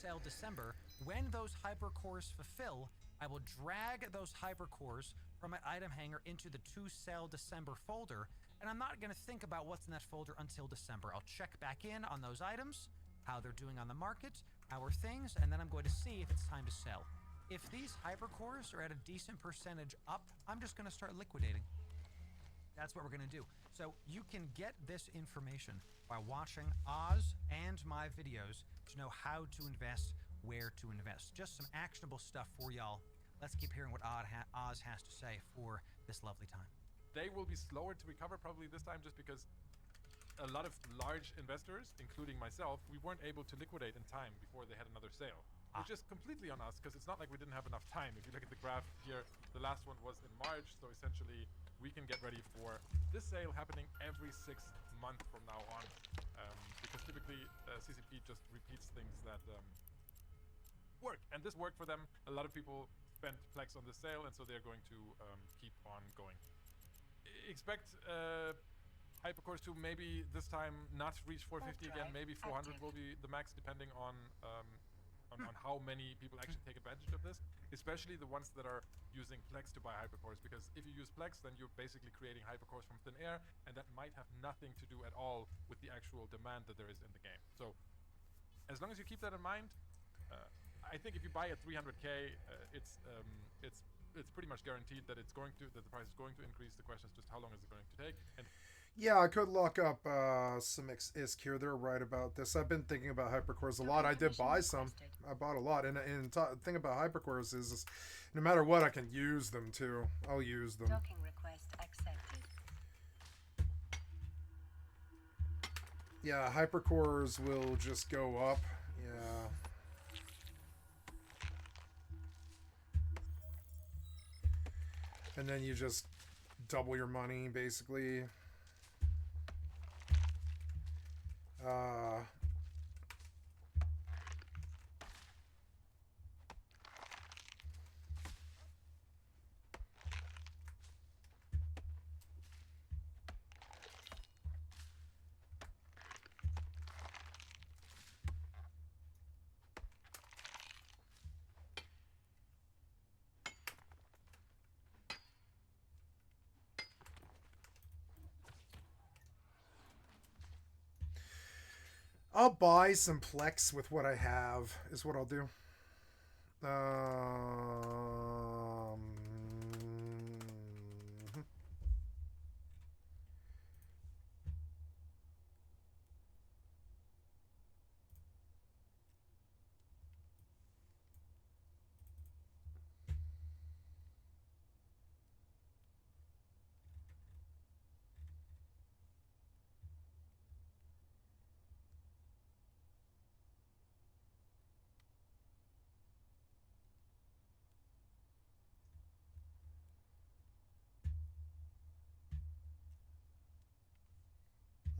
sell December, when those hypercores fulfill, I will drag those hypercores from my item hanger into the to sell December folder, and I'm not going to think about what's in that folder until December. I'll check back in on those items, how they're doing on the market, how are things, and then I'm going to see if it's time to sell. If these hypercores are at a decent percentage up, I'm just going to start liquidating. That's what we're going to do. So you can get this information by watching Oz and my videos to know how to invest, where to invest. Just some actionable stuff for y'all. Let's keep hearing what Oz has to say for this lovely time. They will be slower to recover probably this time, just because a lot of large investors, including myself, we weren't able to liquidate in time before they had another sale. Which is completely on us, because it's not like we didn't have enough time. If you look at the graph here, the last one was in March, so essentially we can get ready for this sale happening every 6 months from now on. Because typically CCP just repeats things that work, and this worked for them. A lot of people spent Plex on this sale, and so they're going to keep on going. Expect hypercores to maybe this time not reach 450 again. Maybe 400 will be the max, depending on how many people actually take advantage of this, especially the ones that are using Plex to buy hypercores, because if you use Plex, then you're basically creating hypercores from thin air, and that might have nothing to do at all with the actual demand that there is in the game. So as long as you keep that in mind, I think if you buy at 300k, it's pretty much guaranteed that the price is going to increase. The question is just how long is it going to take. And yeah, I could lock up some ISK here. They're right about this. I've been thinking about hypercores a lot. I did buy some. I bought a lot. And the thing about hypercores is no matter what, I can use them too. I'll use them. Docking request accepted. Yeah, hypercores will just go up. Yeah. And then you just double your money, basically. I'll buy some Plex with what I have, is what I'll do.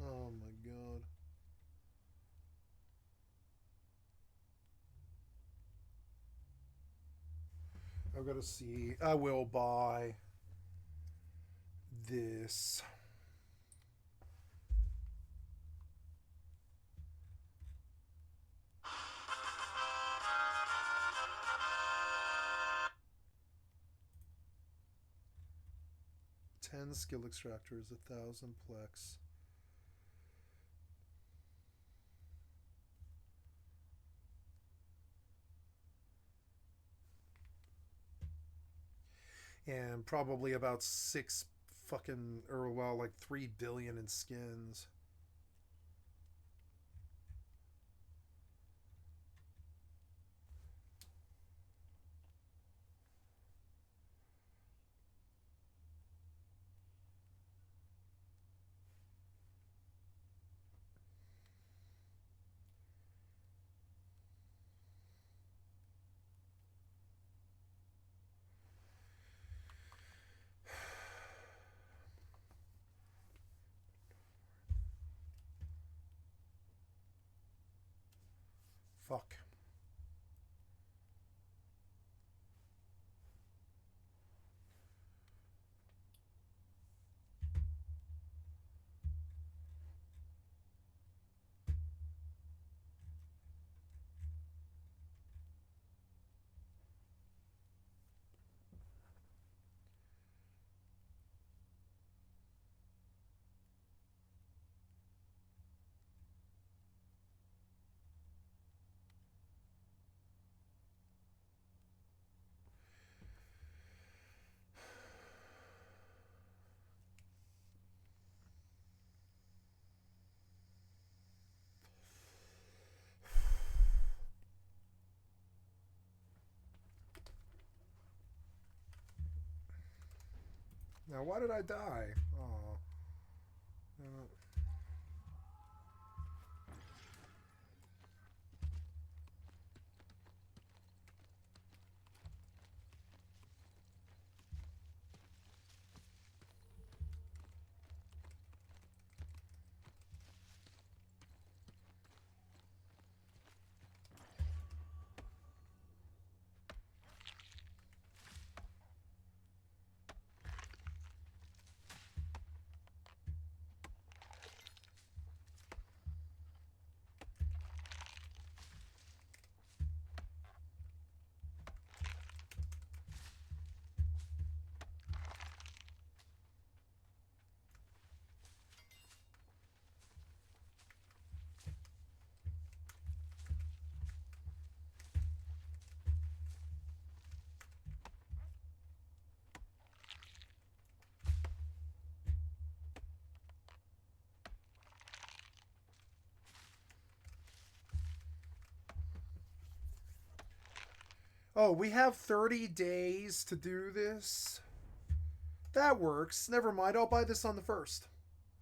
'Oh my god. I've got to see. I will buy this. Ten skill extractors, 1,000 Plex. And probably about 3 billion in skins. Fuck. Now, why did I die? Oh. Oh, we have 30 days to do this? That works. Never mind, I'll buy this on the 1st.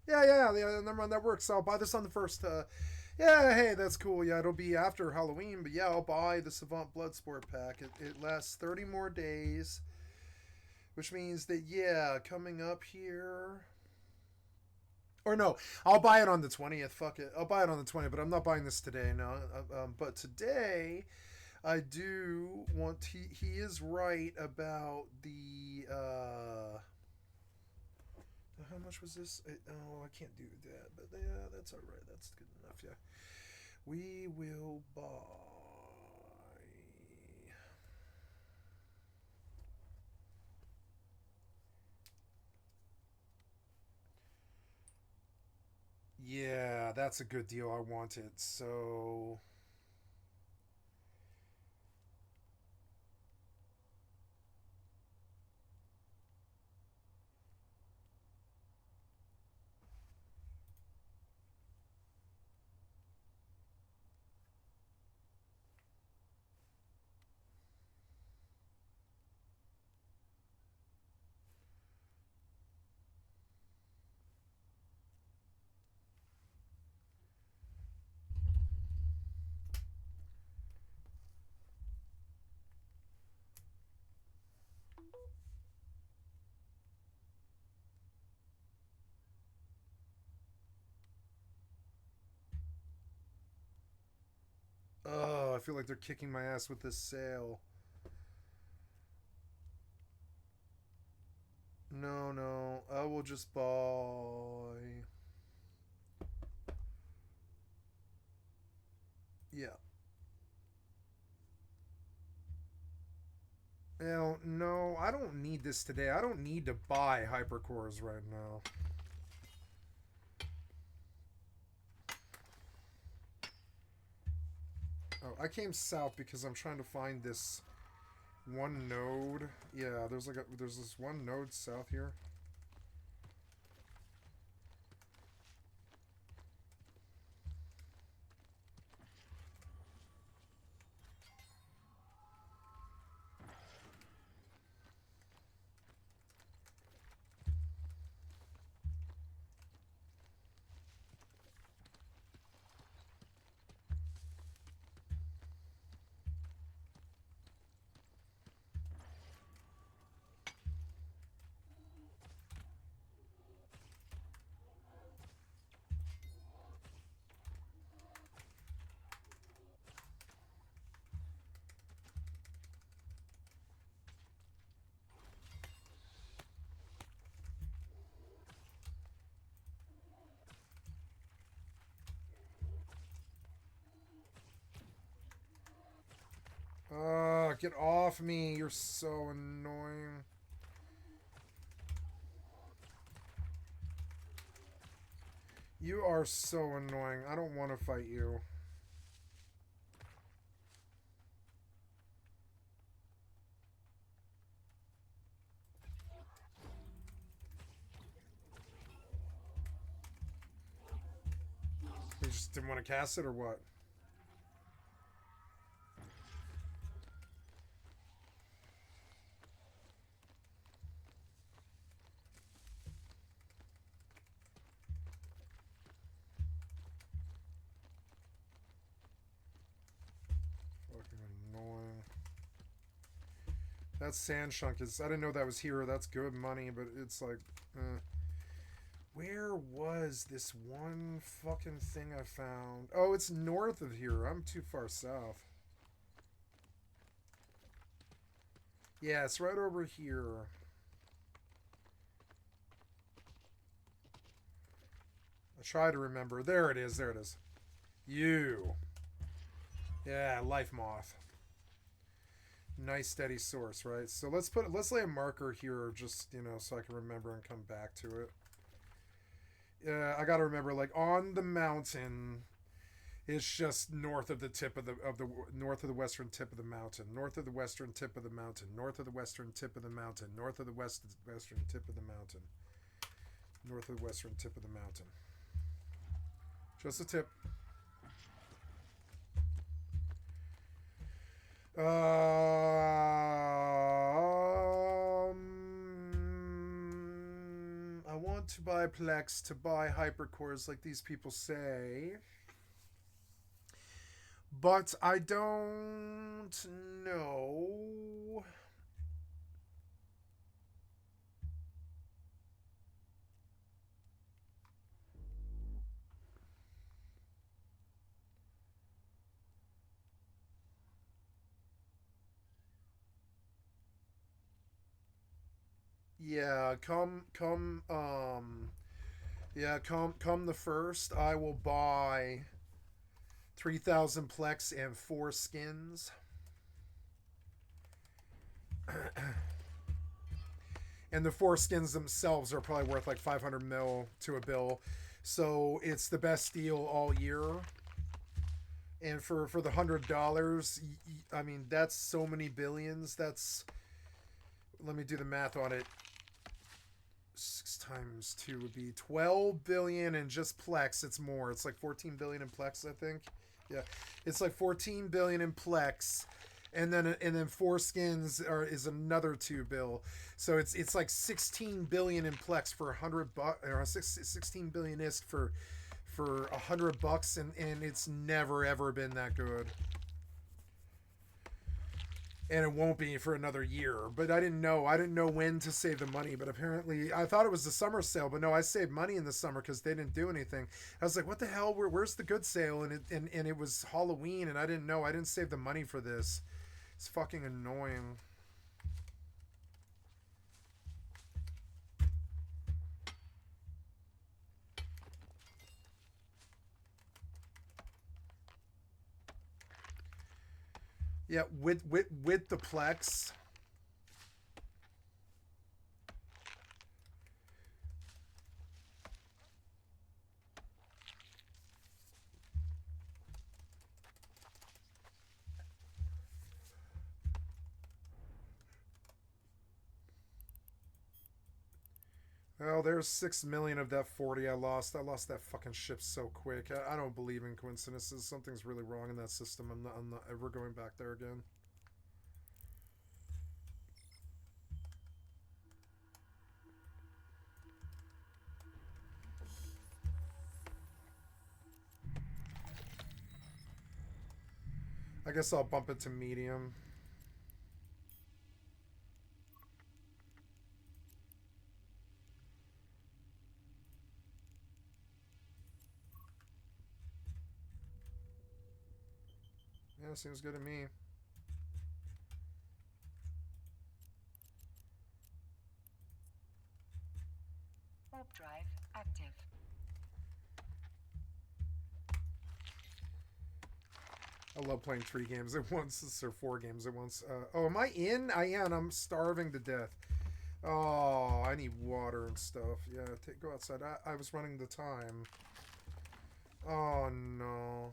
Yeah, never mind, that works. I'll buy this on the 1st. Yeah, hey, that's cool. Yeah, it'll be after Halloween, but yeah, I'll buy the Savant Bloodsport pack. It lasts 30 more days, which means that, yeah, coming up here... Or no, I'll buy it on the 20th. Fuck it. I'll buy it on the 20th, but I'm not buying this today, no. But today... I do want he is right about the how much was this? Oh, I can't do that, but yeah, that's all right. That's good enough. Yeah, we will buy. Yeah, that's a good deal. I want it. So oh, I feel like they're kicking my ass with this sale. No, I will just buy. Yeah. No, I don't need this today. I don't need to buy hypercores right now. Oh, I came south because I'm trying to find this one node. Yeah, there's this one node south here. Get off me. You're so annoying. You are so annoying. I don't want to fight you. You just didn't want to cast it or what? That sand chunk is... I didn't know that was here. That's good money, but it's like... Where was this one fucking thing I found? Oh, it's north of here. I'm too far south. Yeah, it's right over here. I try to remember. There it is. There it is. You. Yeah, life moth. Nice steady source, right? So let's lay a marker here, just, you know, so I can remember and come back to it. Yeah, I gotta remember, like, on the mountain, it's just north of the tip of the north of the western tip of the mountain, north of the western tip of the mountain, north of the western tip of the mountain, north of the western tip of the mountain, north of the western tip of the mountain. Just a tip. I want to buy Plex to buy hypercores like these people say, but I don't know. Yeah, come the first, I will buy 3,000 Plex and 4 skins. And the 4 skins themselves are probably worth like 500 mil to a bill. So it's the best deal all year. And for the $100, I mean, that's so many billions. That's, let me do the math on it. 6 times 2 would be 12 billion, and just Plex, it's more. It's like 14 billion in Plex, I think. Yeah, it's like 14 billion in Plex, and then 4 skins is another 2 bill. So it's like 16 billion in Plex for $100, or 16 billion ISK for $100, and it's never ever been that good. And it won't be for another year. But I didn't know when to save the money. But apparently, I thought it was the summer sale. But no, I saved money in the summer because they didn't do anything. I was like, what the hell? Where's the good sale? And it was Halloween, and I didn't know. I didn't save the money for this. It's fucking annoying. Yeah, with the Plex. Well, there's 6 million of that 40 I lost. I lost that fucking ship so quick. I don't believe in coincidences. Something's really wrong in that system. I'm not ever going back there again. I guess I'll bump it to medium. Yeah, seems good to me. Warp drive active. I love playing 3 games at once, or 4 games at once. Oh, am I in? I am. I'm starving to death. Oh, I need water and stuff. Yeah, go outside. I was running the time. Oh, no.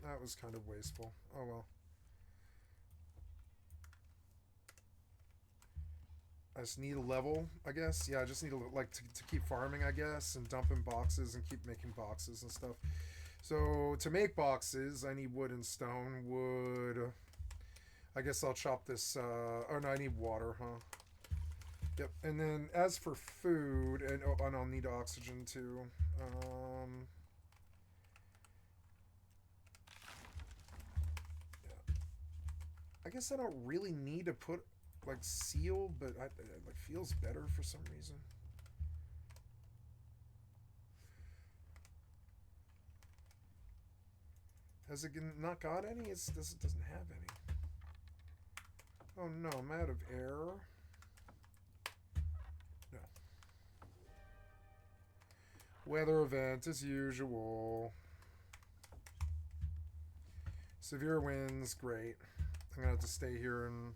That was kind of wasteful. Oh, well. I just need a level, I guess. Yeah, I just need to keep farming, I guess, and dumping boxes and keep making boxes and stuff. So to make boxes, I need wood and stone. Wood. I guess I'll chop this. Oh no, I need water, huh? Yep. And then as for food, and I'll need oxygen too. Yeah. I guess I don't really need to put like seal, but it like feels better for some reason. Has it not got any? It doesn't have any. Oh no, I'm out of air. No. Weather event as usual. Severe winds, great. I'm gonna have to stay here and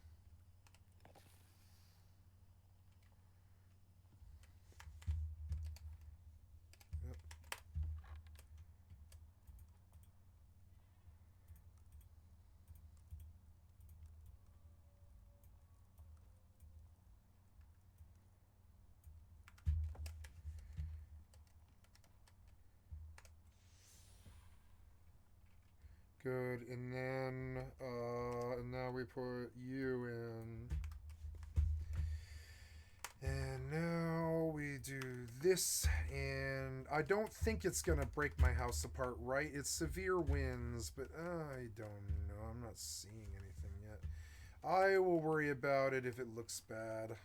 good, and then and now we put you in, and now we do this, and I don't think it's gonna break my house apart, right? It's severe winds, but I don't know. I'm not seeing anything yet. I will worry about it if it looks bad.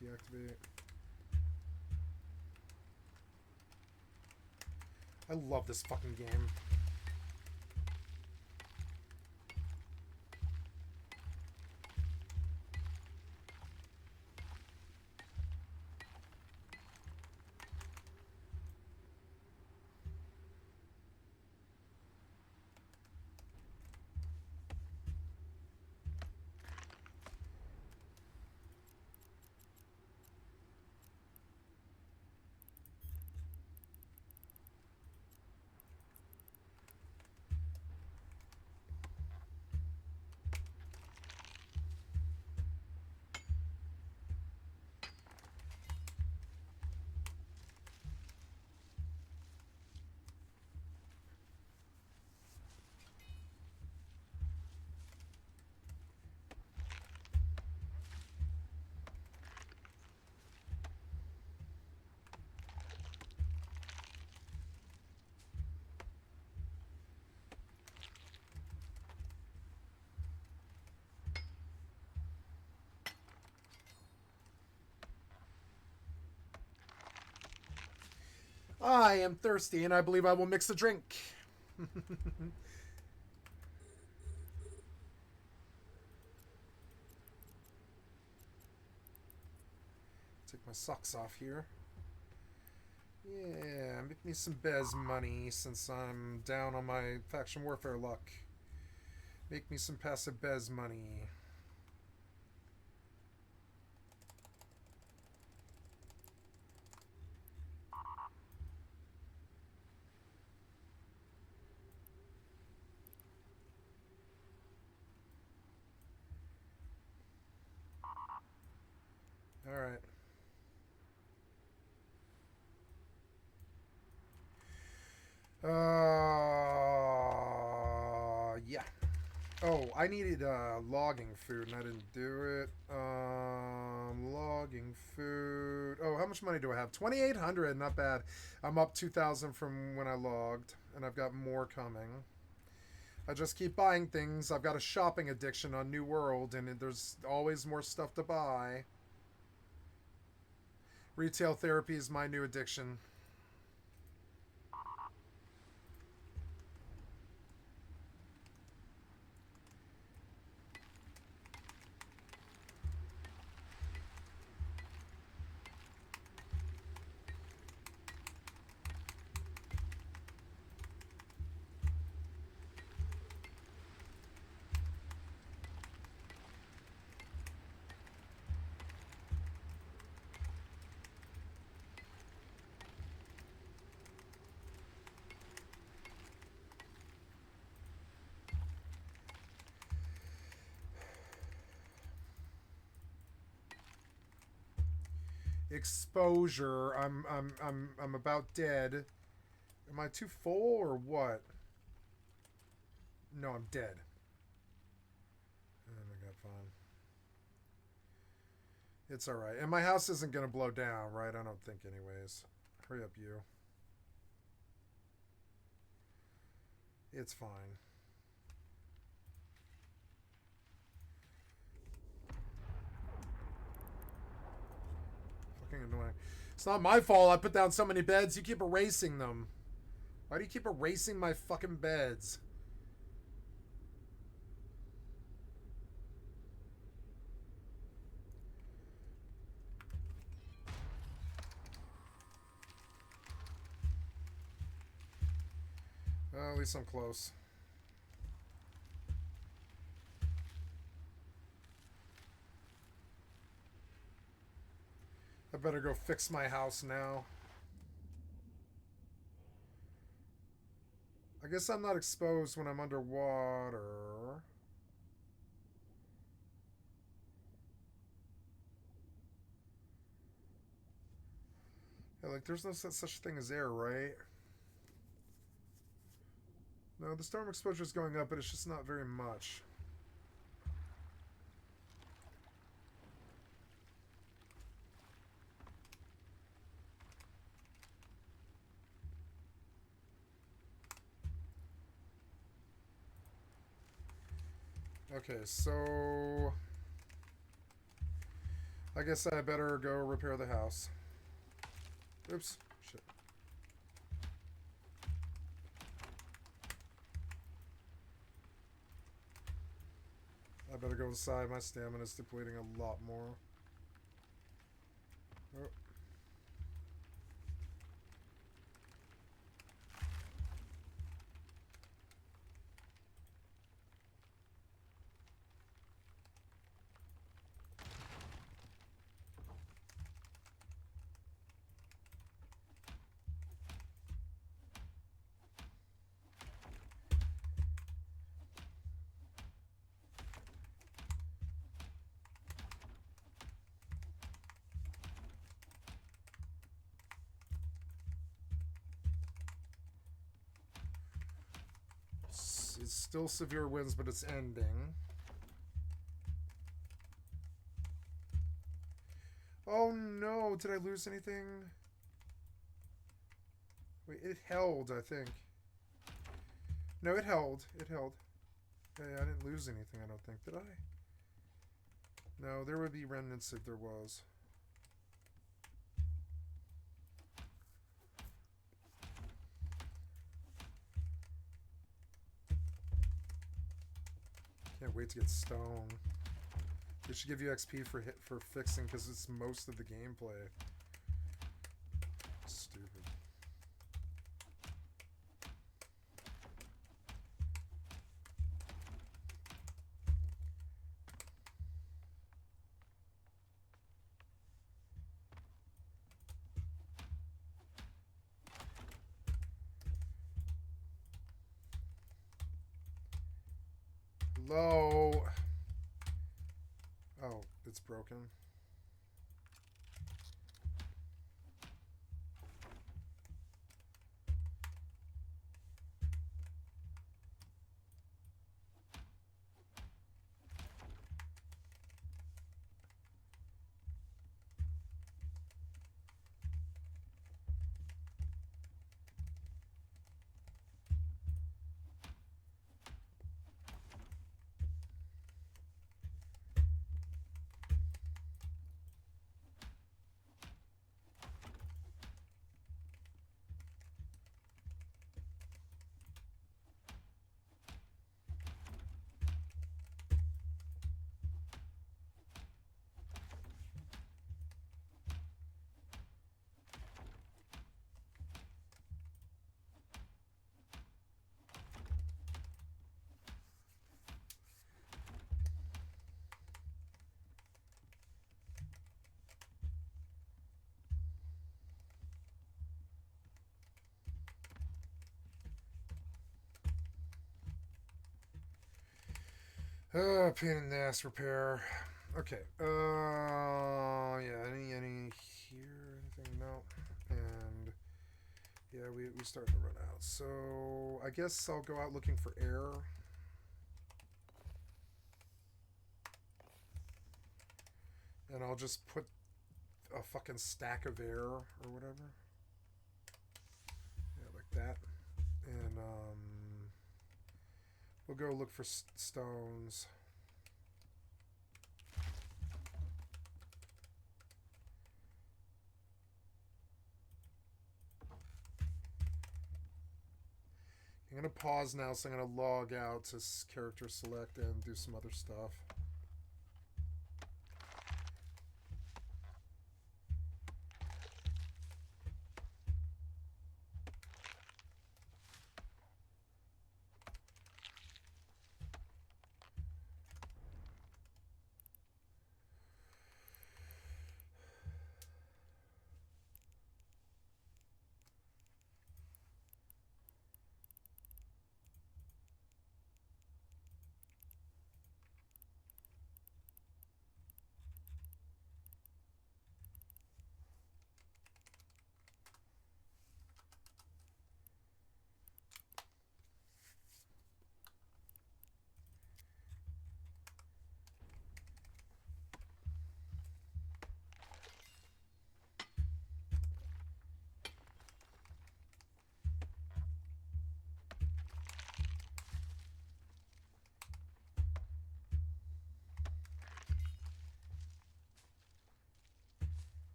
Deactivate. I love this fucking game. I am thirsty, and I believe I will mix a drink. Take my socks off here. Yeah, make me some Bez money since I'm down on my faction warfare luck. Make me some passive Bez money. All right. Yeah. Oh, I needed logging food and I didn't do it. Logging food. Oh, how much money do I have? 2,800. Not bad. I'm up 2,000 from when I logged, and I've got more coming. I just keep buying things. I've got a shopping addiction on New World, and there's always more stuff to buy. Retail therapy is my new addiction. Exposure. I'm about dead. Am I too full or what? No, I'm dead. Oh my god, fine. It's alright. And my house isn't going to blow down, right? I don't think anyways. Hurry up, you. It's fine. Fucking annoying. It's not my fault I put down so many beds. You keep erasing them. Why do you keep erasing my fucking beds? Well, at least I'm close. I better go fix my house now. I guess I'm not exposed when I'm underwater. Yeah, like there's no such thing as air, right? No, the storm exposure is going up, but it's just not very much. Okay, so I guess I better go repair the house. Oops, shit. I better go inside. My stamina's depleting a lot more. Oh. It's still severe winds, but it's ending. Oh no, did I lose anything? Wait, it held, I think. No, it held. It held. Hey, I didn't lose anything, I don't think. Did I? No, there would be remnants if there was. Can't wait to get stone. It should give you XP for fixing because it's most of the gameplay. Stupid. Low. Oh, it's broken. Pain in the ass repair. Okay. Yeah. Any here? Anything? No. And yeah, we started to run out. So I guess I'll go out looking for air. And I'll just put a fucking stack of air or whatever. Yeah, like that. And we'll go look for stones. I'm going to pause now, so I'm going to log out to character select and do some other stuff.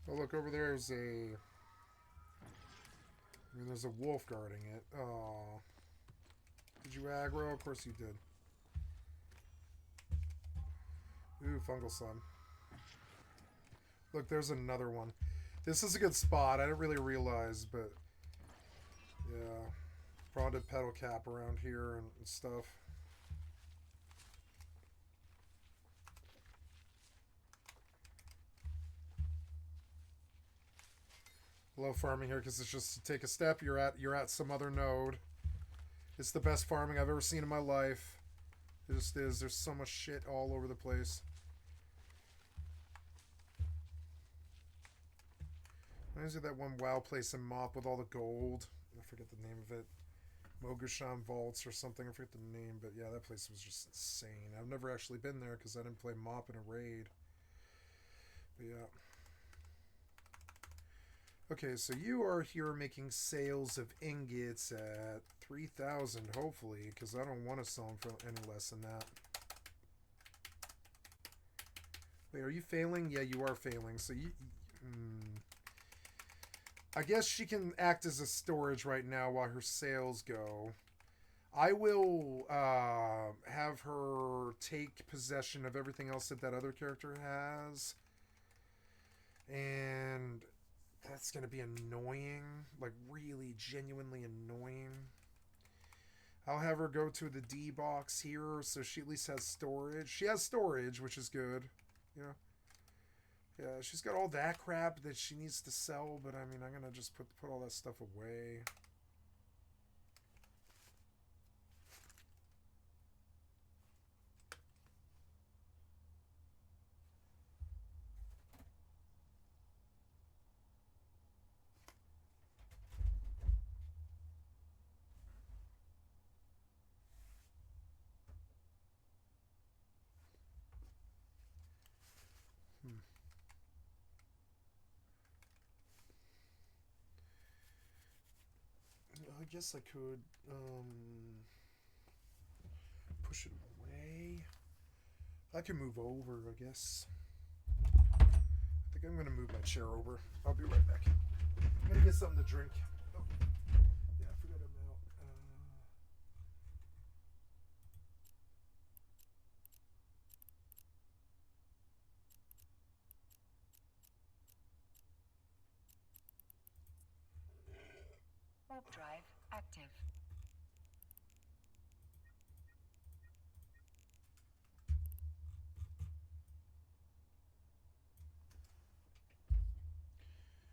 Oh, look, over there's there's a wolf guarding it. Oh. Did you aggro? Of course you did. Ooh, fungal slime. Look, there's another one. This is a good spot. I didn't really realize, but yeah. Fronded petal cap around here and stuff. Love farming here because it's just to take a step, you're at some other node. It's the best farming I've ever seen in my life. It just is. There's so much shit all over the place. Reminds me of that one WoW place in Mop with all the gold. I forget the name of it. Mogushan Vaults or something. I forget the name, but yeah, that place was just insane. I've never actually been there because I didn't play Mop in a raid. But yeah. Okay, so you are here making sales of ingots at 3,000, hopefully, because I don't want to sell them for any less than that. Wait, are you failing? Yeah, you are failing. So you... I guess she can act as a storage right now while her sales go. I will have her take possession of everything else that that other character has. And... that's going to be annoying. Like, really, genuinely annoying. I'll have her go to the D box here, so she at least has storage. She has storage, which is good. You know? Yeah, she's got all that crap that she needs to sell, but I mean, I'm going to just put all that stuff away. I guess I could push it away. I can move over, I guess. I think I'm going to move my chair over. I'll be right back. I'm going to get something to drink. Oh. Yeah, I forgot I'm out. Warp drive active.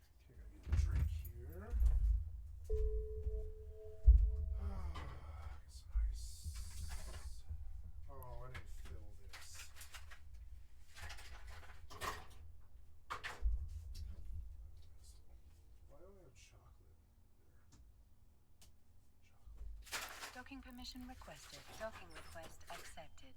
Okay, gotta get a drink here. It's nice. Oh, I didn't fill this. Why do I have chocolate there? Chocolate. Docking permission requested. Docking request accepted.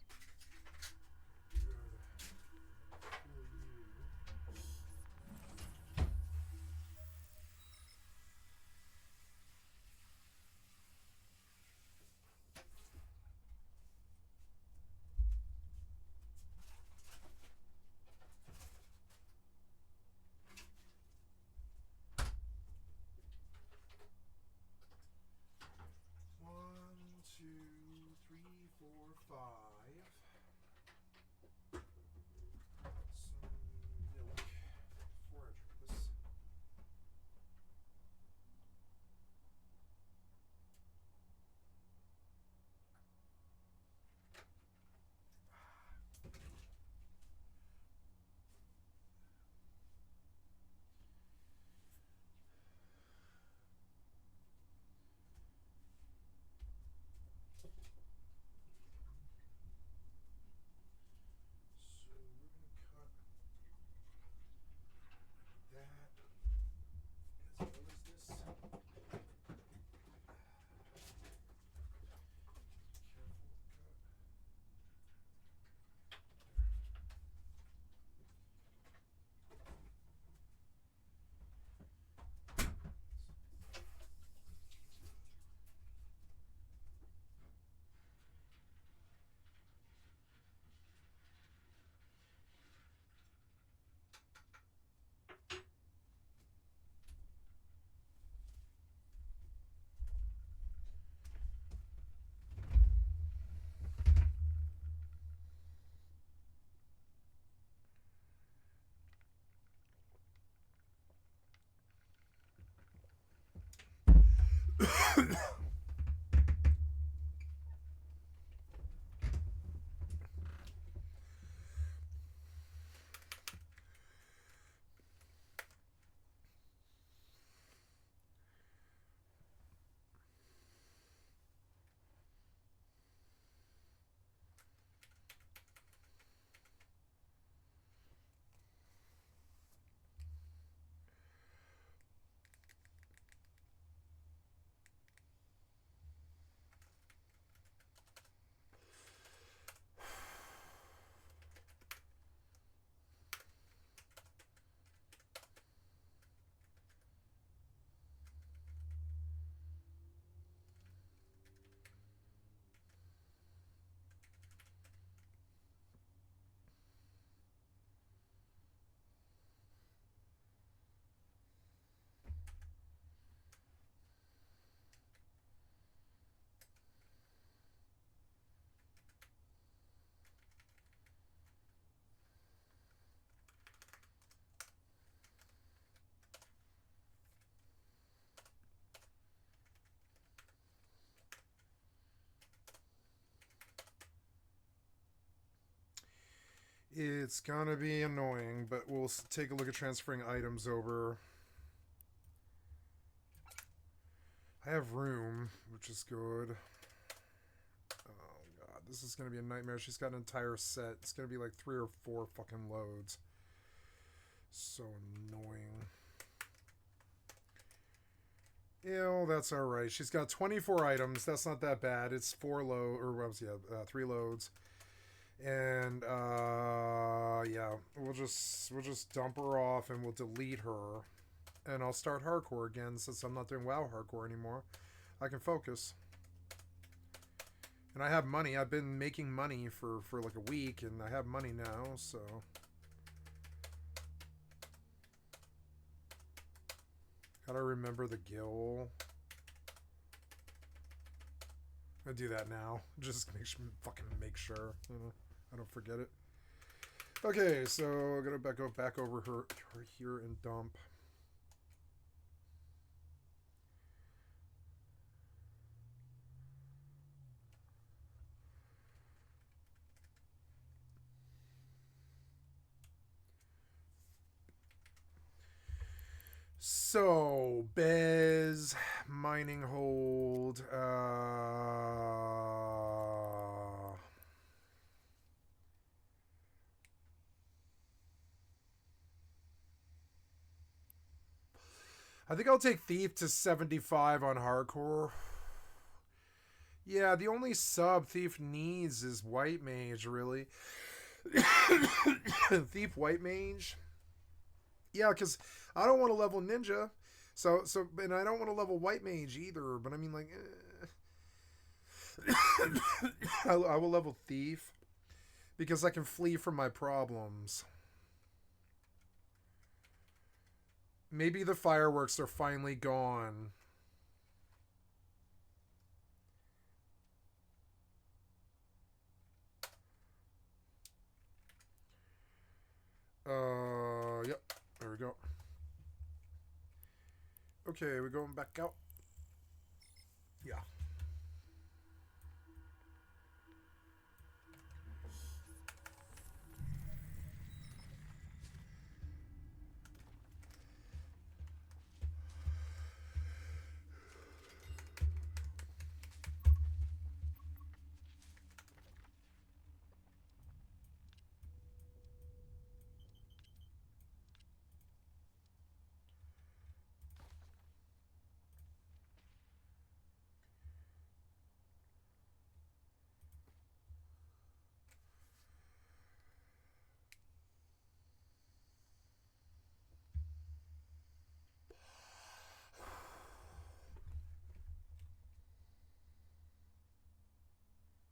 It's gonna be annoying, but we'll take a look at transferring items over. I have room, which is good. Oh god, this is gonna be a nightmare. She's got an entire set. It's gonna be like 3 or 4 fucking loads. So annoying. Ew, that's alright. She's got 24 items. That's not that bad. It's 3 loads. And yeah, we'll just dump her off and we'll delete her. And I'll start hardcore again since I'm not doing WoW hardcore anymore. I can focus. And I have money. I've been making money for like a week and I have money now, so gotta remember the gill. I do that now. Just fucking make sure, you know, I don't forget it. Okay, so I'm gonna go back over her here and dump. So, Bez, mining hold, I think I'll take Thief to 75 on hardcore. Yeah, the only sub Thief needs is White Mage, really. Thief White Mage. Yeah, because I don't want to level Ninja. So, and I don't want to level White Mage either. But I mean, like, I will level Thief because I can flee from my problems. Maybe the fireworks are finally gone. Yep. There we go. Okay, we're going back out. Yeah.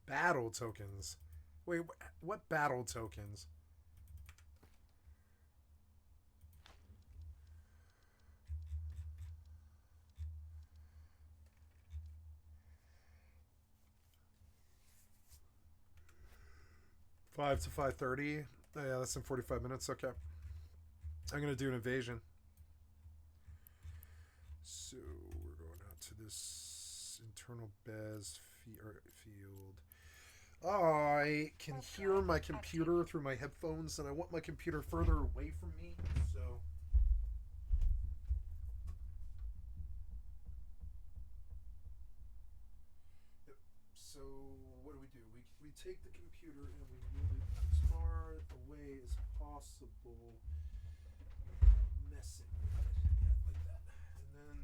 Battle tokens. Wait, what battle tokens? Five to 5:30. Oh, yeah, that's in 45 minutes. Okay. I'm gonna do an invasion. So we're going out to this internal Bez field. I can hear my computer through my headphones, and I want my computer further away from me, so. Yep. So what do? We take the computer and we move it as far away as possible. Messing with it, yeah, like that, and then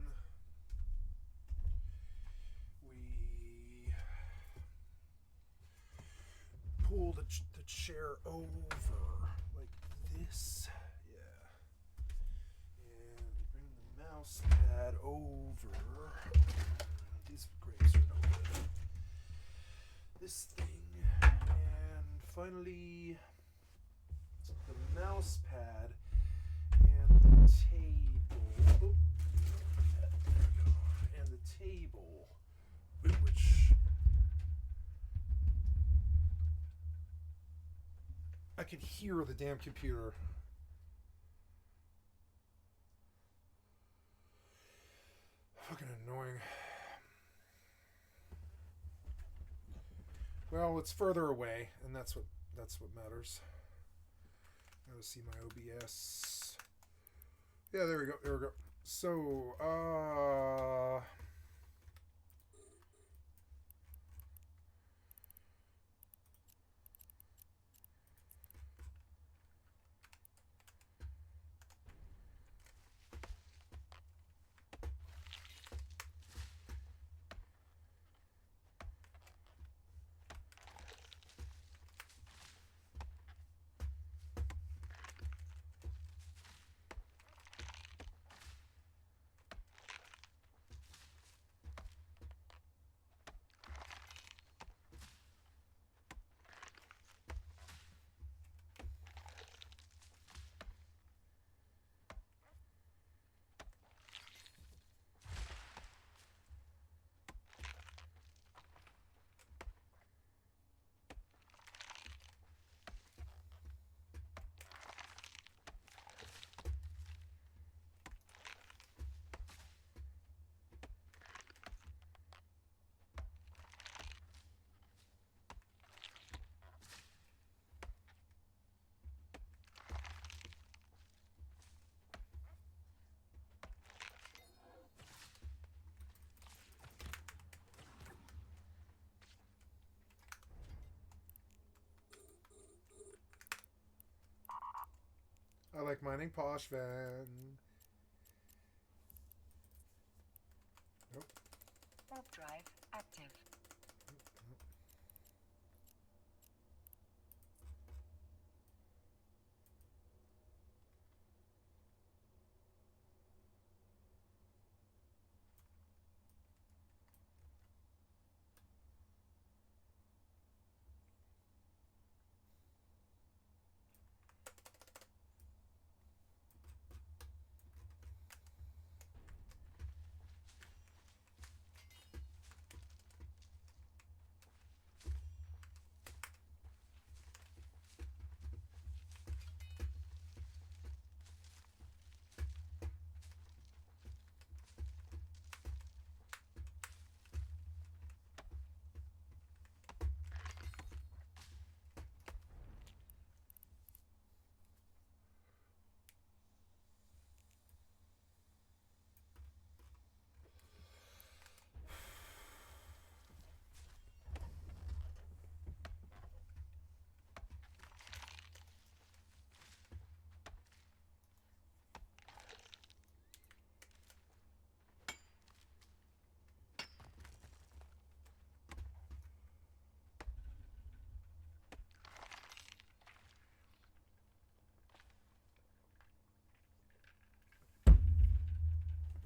we pull the chair over like this, yeah, and bring the mouse pad over. These grapes are no good. This thing, and finally the mouse pad and the table. Oh, there we go. And the table, which I can hear the damn computer. Fucking annoying. Well, it's further away, and that's what matters. trying to see my OBS. Yeah, there we go. There we go. So, I like mining Posh Van. Nope. Warp drive active.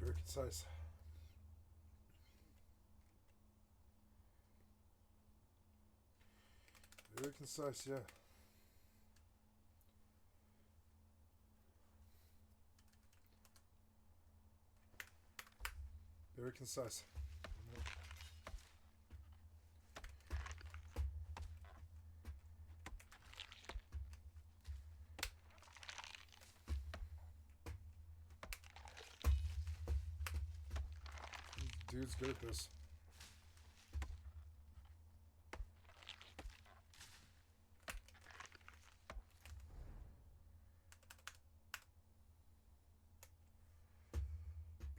Very concise. Very concise, yeah. Very concise. Dude's good at this.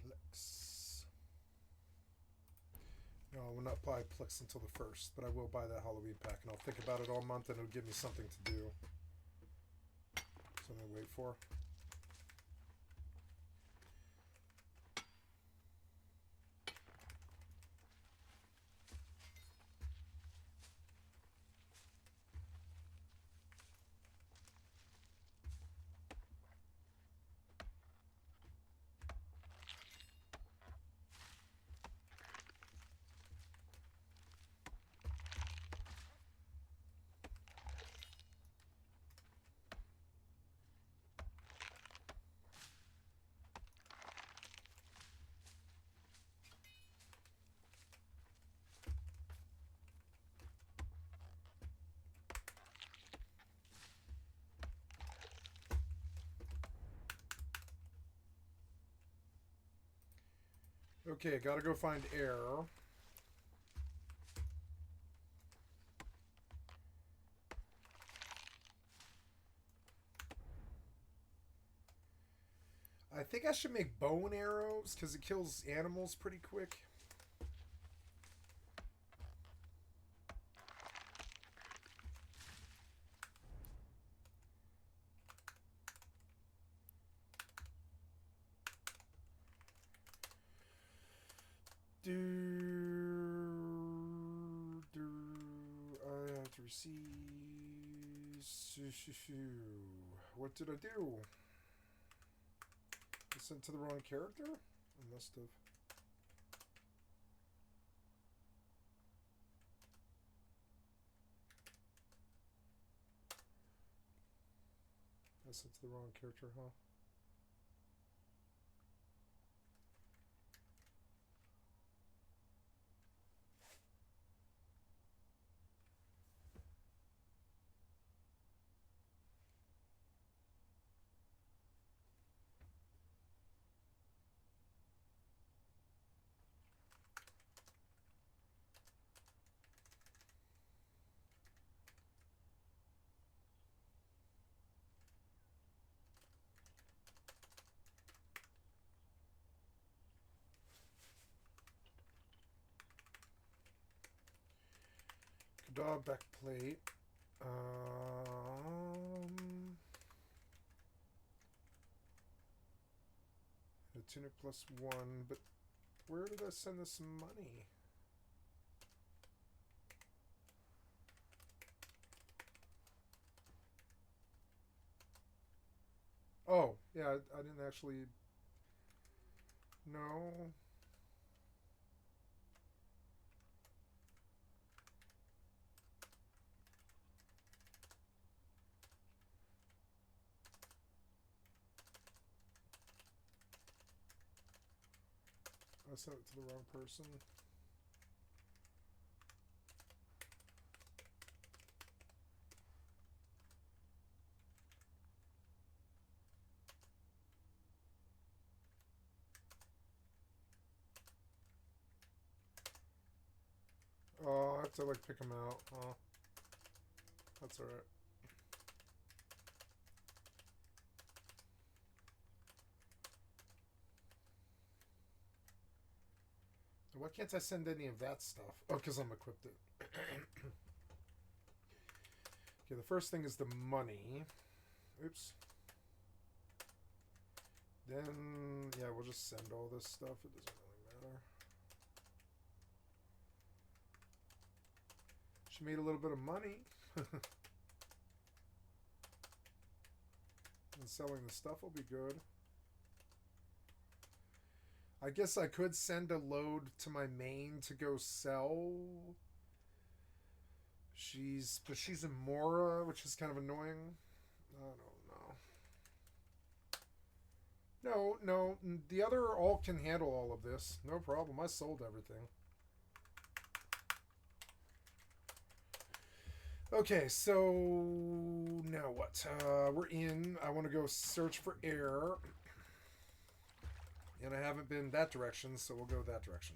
Plex. No, I will not buy Plex until the 1st, but I will buy that Halloween pack, and I'll think about it all month, and it'll give me something to do. Something to wait for. Okay, gotta go find air. I think I should make bow and arrows because it kills animals pretty quick. I have to receive. What did I do? I sent to the wrong character? I must have. I sent to the wrong character, huh? Dog back plate. A tunic +1, but where did I send this money? Oh, yeah, I didn't actually. No. I sent it to the wrong person. Oh, I have to like pick them out. Oh, that's alright. Why can't I send any of that stuff? Oh, because I'm equipped it. Okay, the first thing is the money. Oops. Then, yeah, we'll just send all this stuff. It doesn't really matter. She made a little bit of money. And selling the stuff will be good. I guess I could send a load to my main to go sell. But she's in Mora, which is kind of annoying. I don't know. No, the other all can handle all of this. No problem. I sold everything. Okay, so now what? We're in. I want to go search for air. And I haven't been that direction, so we'll go that direction.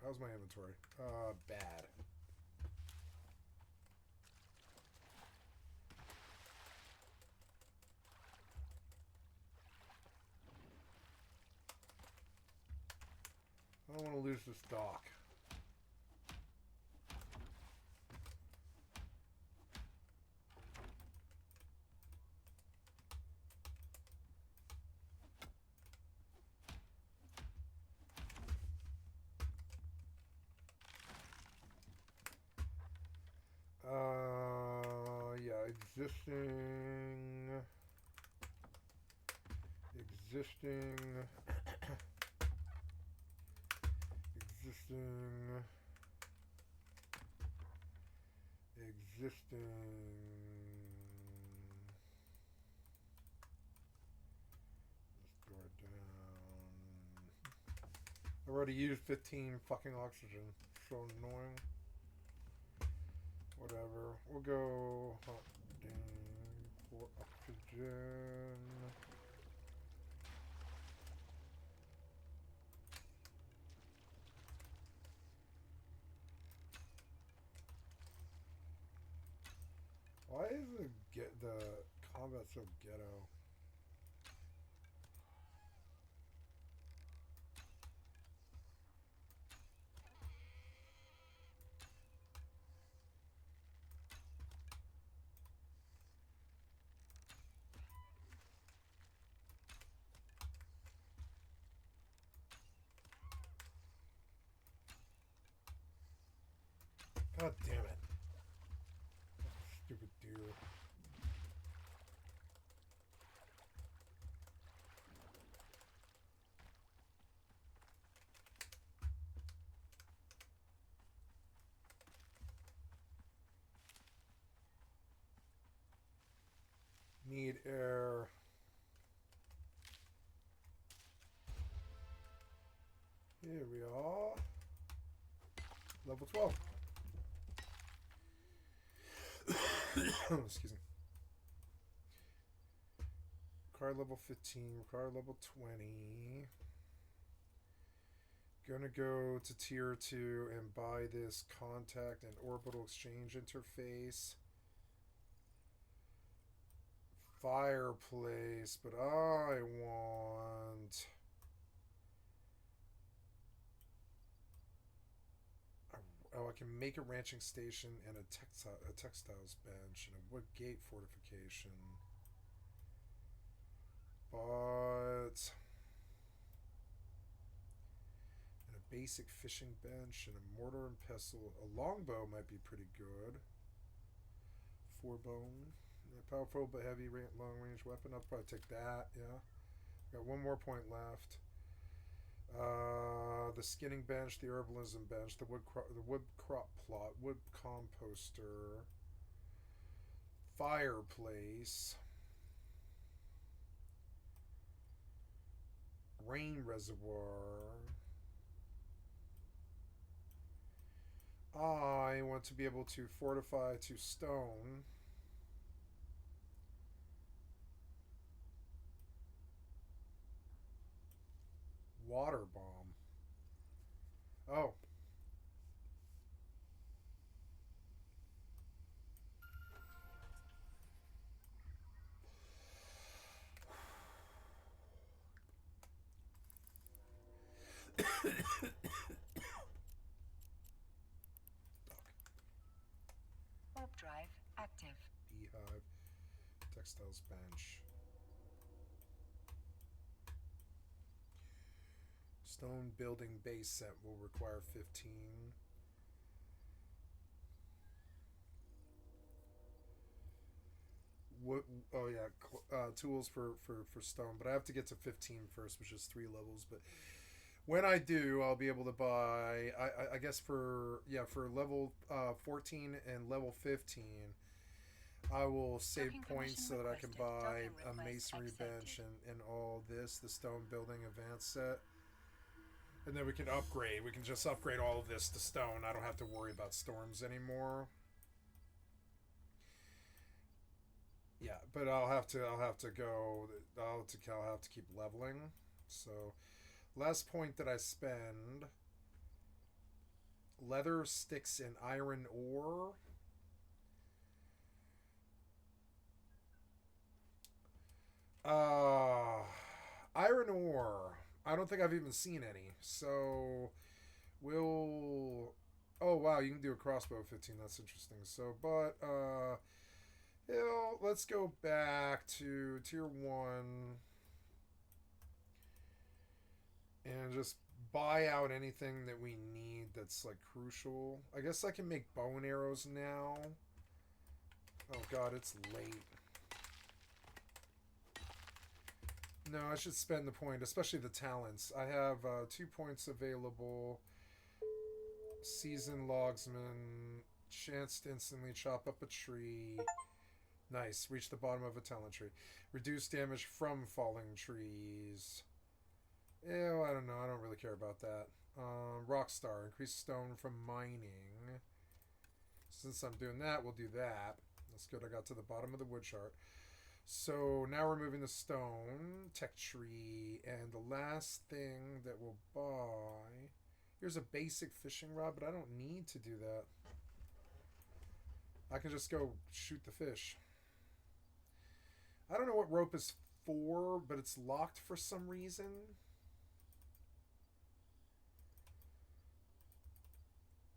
How's my inventory? Bad. I don't want to lose this dock. Yeah, existing, existing, let's go down. I've already used 15 fucking oxygen. So annoying. Whatever. We'll go hot dang for oxygen. Why is the combat so ghetto? God damn it. Stupid deer. Need air. Here we are. Level 12. Excuse me. Required level 15. Required level 20. Gonna go to tier 2 and buy this contact and orbital exchange interface. Fireplace, but I want... Oh, I can make a ranching station and a textiles bench and a wood gate fortification. But... and a basic fishing bench and a mortar and pestle. A longbow might be pretty good. 4 bone. A powerful but heavy long range weapon. I'll probably take that, yeah. Got 1 more point left. The skinning bench, the herbalism bench, the wood crop plot, wood composter, fireplace, rain reservoir. I want to be able to fortify to stone. Water bomb. Oh. Warp drive active. Beehive. Textiles bench. Stone building base set will require 15. What? Oh yeah, tools for stone, but I have to get to 15 first, which is 3 levels. But when I do, I'll be able to buy. I guess for level 14 and level 15, I will save points so that I can buy a masonry bench and all this, the stone building advanced set. And then we can upgrade. We can just upgrade all of this to stone. I don't have to worry about storms anymore. Yeah, but I'll have to keep leveling. So, last point that I spend: leather, sticks, and iron ore. Iron ore. I don't think I've even seen any. So, we'll... Oh, wow, you can do a crossbow 15. That's interesting. So, but, let's go back to tier 1. And just buy out anything that we need that's, like, crucial. I guess I can make bow and arrows now. Oh, God, it's late. No, I should spend the point, especially the talents. I have 2 points available. Seasoned logsman. Chance to instantly chop up a tree. Nice. Reach the bottom of a talent tree. Reduce damage from falling trees. Ew, I don't know. I don't really care about that. Rockstar. Increase stone from mining. Since I'm doing that, we'll do that. That's good. I got to the bottom of the wood chart. So now we're moving the stone, tech tree, and the last thing that we'll buy... Here's a basic fishing rod, but I don't need to do that. I can just go shoot the fish. I don't know what rope is for, but it's locked for some reason.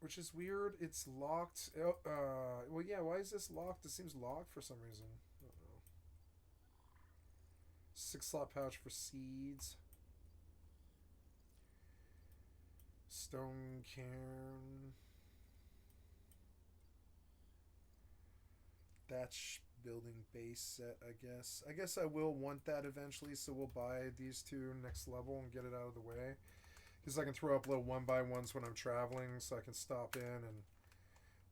Which is weird. It's locked. Well, yeah, why is this locked? It seems locked for some reason. I don't know. 6-slot pouch for seeds. Stone cairn. Thatch building base set, I guess. I guess I will want that eventually, so we'll buy these two next level and get it out of the way. Because I can throw up little 1x1s when I'm traveling, so I can stop in and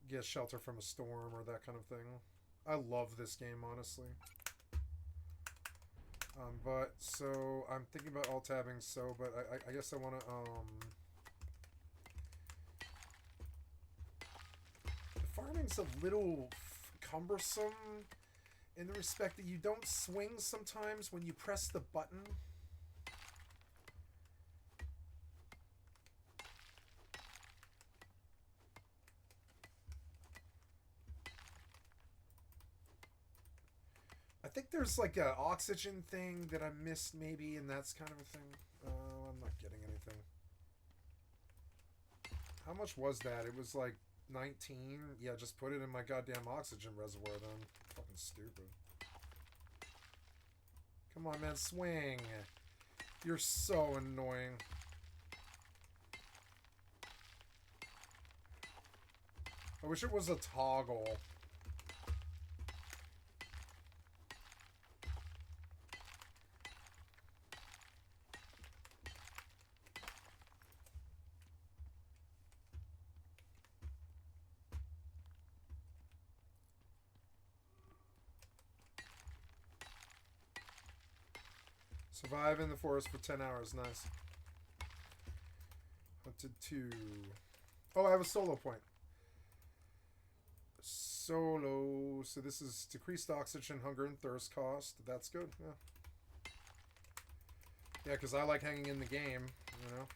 get shelter from a storm or that kind of thing. I love this game, honestly. But, so, I'm thinking about alt-tabbing, so, but I guess I want to, the farming's a little cumbersome in the respect that you don't swing sometimes when you press the button. I think there's like a oxygen thing that I missed maybe, and that's kind of a thing. I'm not getting anything. How much was that? It was like 19? Yeah, just put it in my goddamn oxygen reservoir then. Fucking stupid. Come on, man, swing. You're so annoying. I wish it was a toggle. Survive in the forest for 10 hours. Nice. Hunted 2. Oh, I have a solo point. Solo. So this is decreased oxygen, hunger, and thirst cost. That's good. Yeah. Yeah, because I like hanging in the game, you know.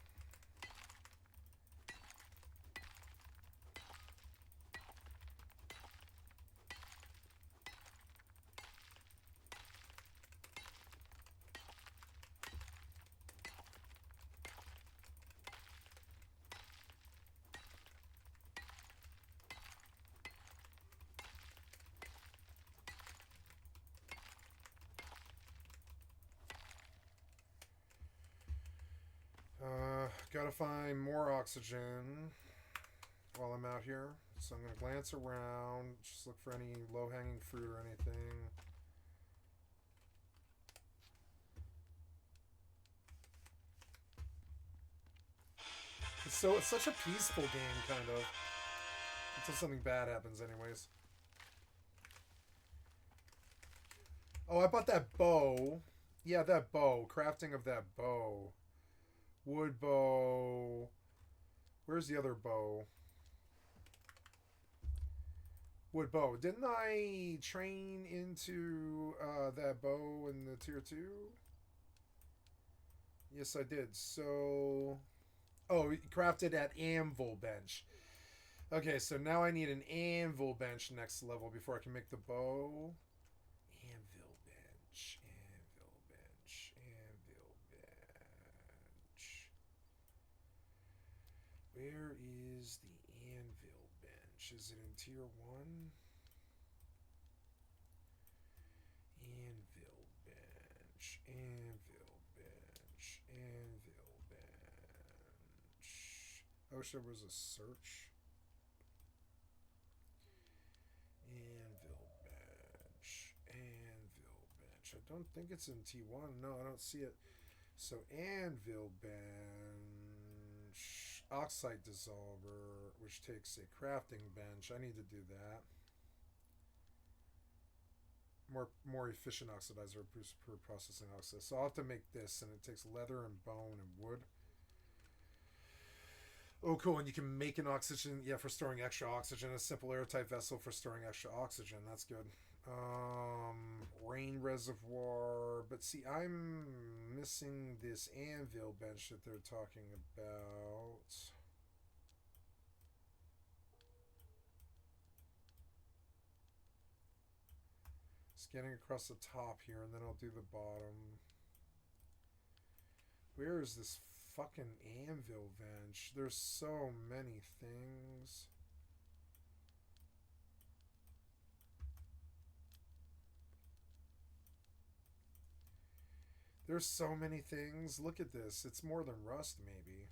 Gotta find more oxygen while I'm out here. So I'm gonna glance around, just look for any low-hanging fruit or anything. It's such a peaceful game, kind of. Until something bad happens anyways. Oh, I bought that bow. Yeah, that bow. Crafting of that bow. Wood bow. Where's the other bow? Wood bow. Didn't I train into that bow in the tier 2? Yes, I did. So... Oh, crafted at anvil bench. Okay, so now I need an anvil bench next level before I can make the bow. Anvil bench. Anvil bench. Anvil bench. Where is the anvil bench? Is it in tier 1? Anvil bench. Anvil bench. Anvil bench. I wish there was a search. Anvil bench. Anvil bench. I don't think it's in T1. No, I don't see it. So anvil bench. Oxide dissolver, which takes a crafting bench. I need to do that. More efficient oxidizer boost per processing oxide. So I'll have to make this, and it takes leather and bone and wood. Oh, cool. And you can make an oxygen, yeah, for storing extra oxygen. A simple airtight vessel for storing extra oxygen. That's good. Rain reservoir. But see, I'm missing this anvil bench that they're talking about. Scanning across the top here, and then I'll do the bottom. Where is this fucking anvil bench? There's so many things. There's so many things. Look at this. It's more than rust, maybe.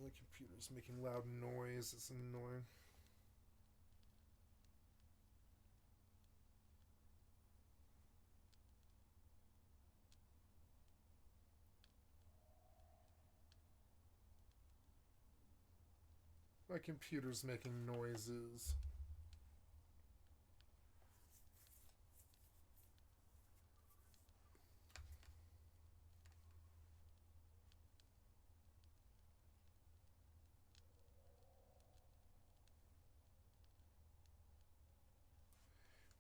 The computer's making loud noise. It's annoying. My computer's making noises.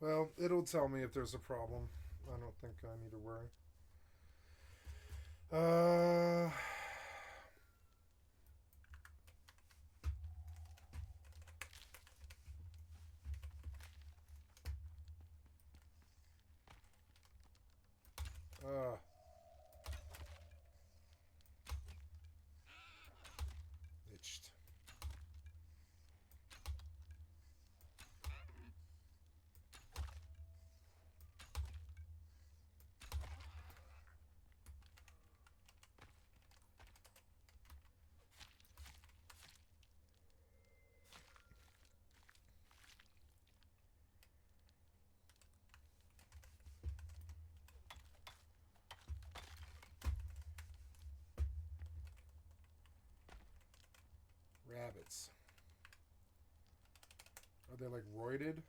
Well, it'll tell me if there's a problem. I don't think I need to worry. Itched. Rabbits. Are they like roided?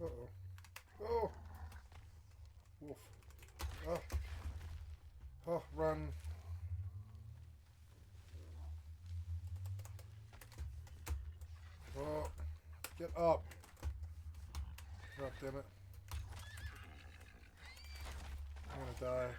Uh-oh. Oh! Wolf. Oh. Oh, run. Oh. Get up. God damn it. I'm gonna die.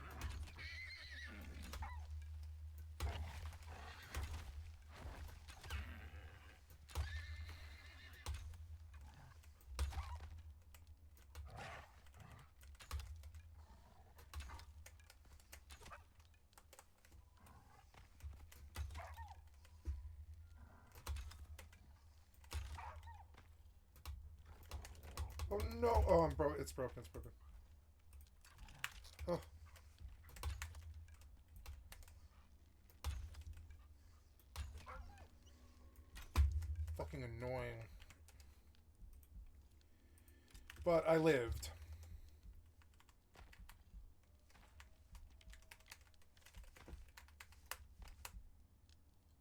Oh no! Oh, I'm broke. It's broken. It's broken. Oh. Fucking annoying. But I lived.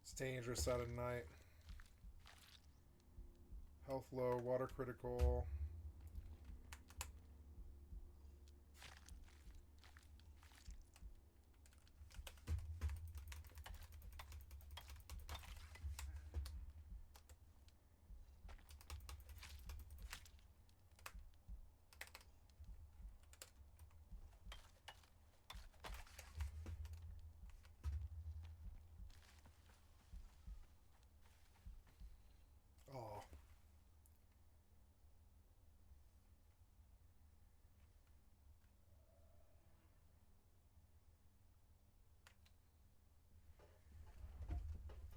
It's dangerous out at night. Health low, water critical. Oh.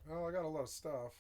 Well, I got a lot of stuff.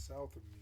south of me.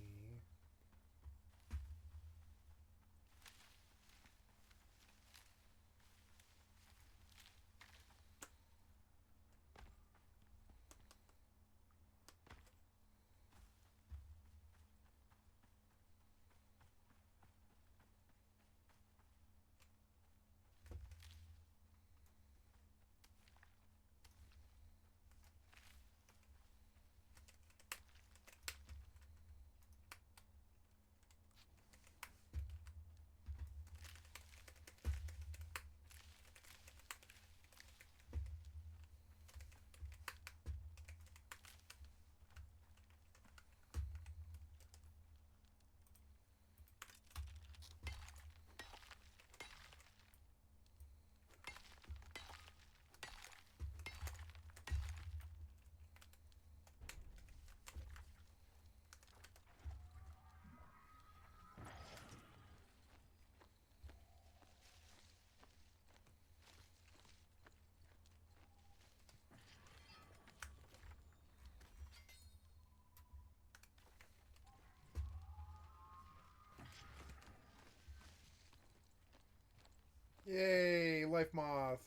Yay, Life Moth.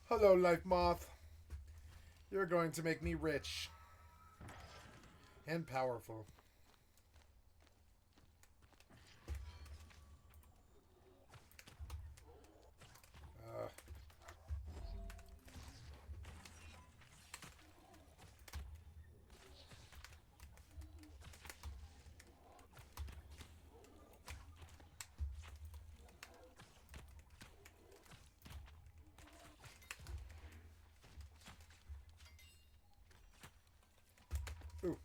Hello, Life Moth. You're going to make me rich. And powerful. Ooh.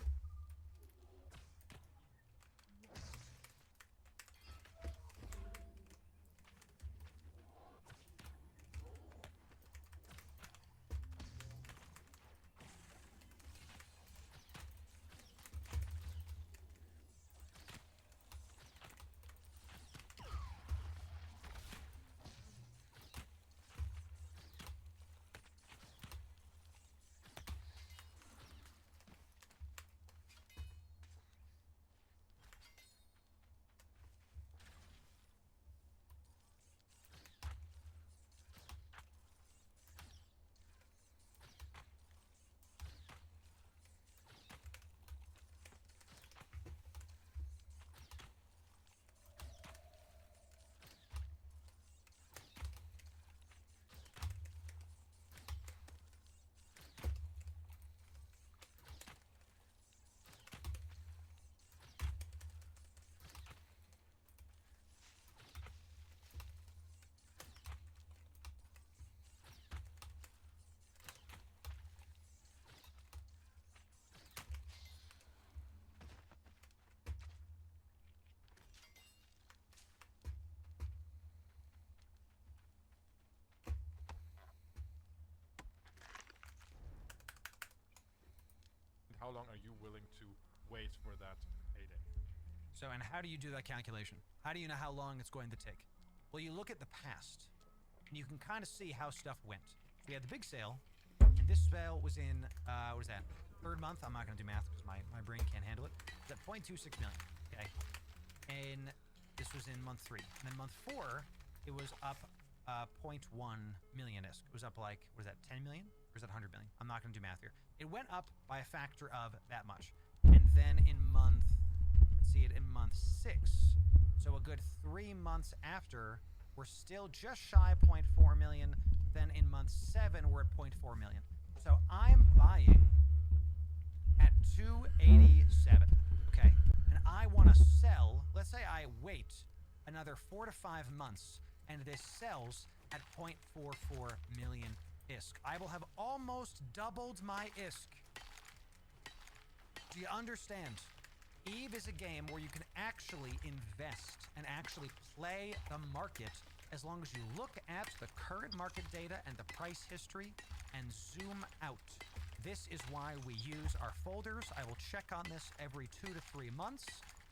How long are you willing to wait for that payday? So, and how do you do that calculation? How do you know how long it's going to take? Well, you look at the past, and you can kind of see how stuff went. We had the big sale, and this sale was in, what is that, third month? I'm not going to do math because my brain can't handle it. It's at 0.26 million, okay? And this was in month 3. And then month 4, it was up 0.1 million-isk. It was up like, what is that, 10 million? Or is that 100 million? I'm not going to do math here. It went up by a factor of that much. And then in month, let's see it in month 6. So a good 3 months after, we're still just shy of 0.4 million. Then in month 7, we're at 0.4 million. So I'm buying at 287, okay? And I want to sell, let's say I wait another 4 to 5 months, and this sells at 0.44 million ISK. I will have almost doubled my ISK. Do you understand? EVE is a game where you can actually invest and actually play the market as long as you look at the current market data and the price history and zoom out. This is why we use our folders. I will check on this every 2 to 3 months.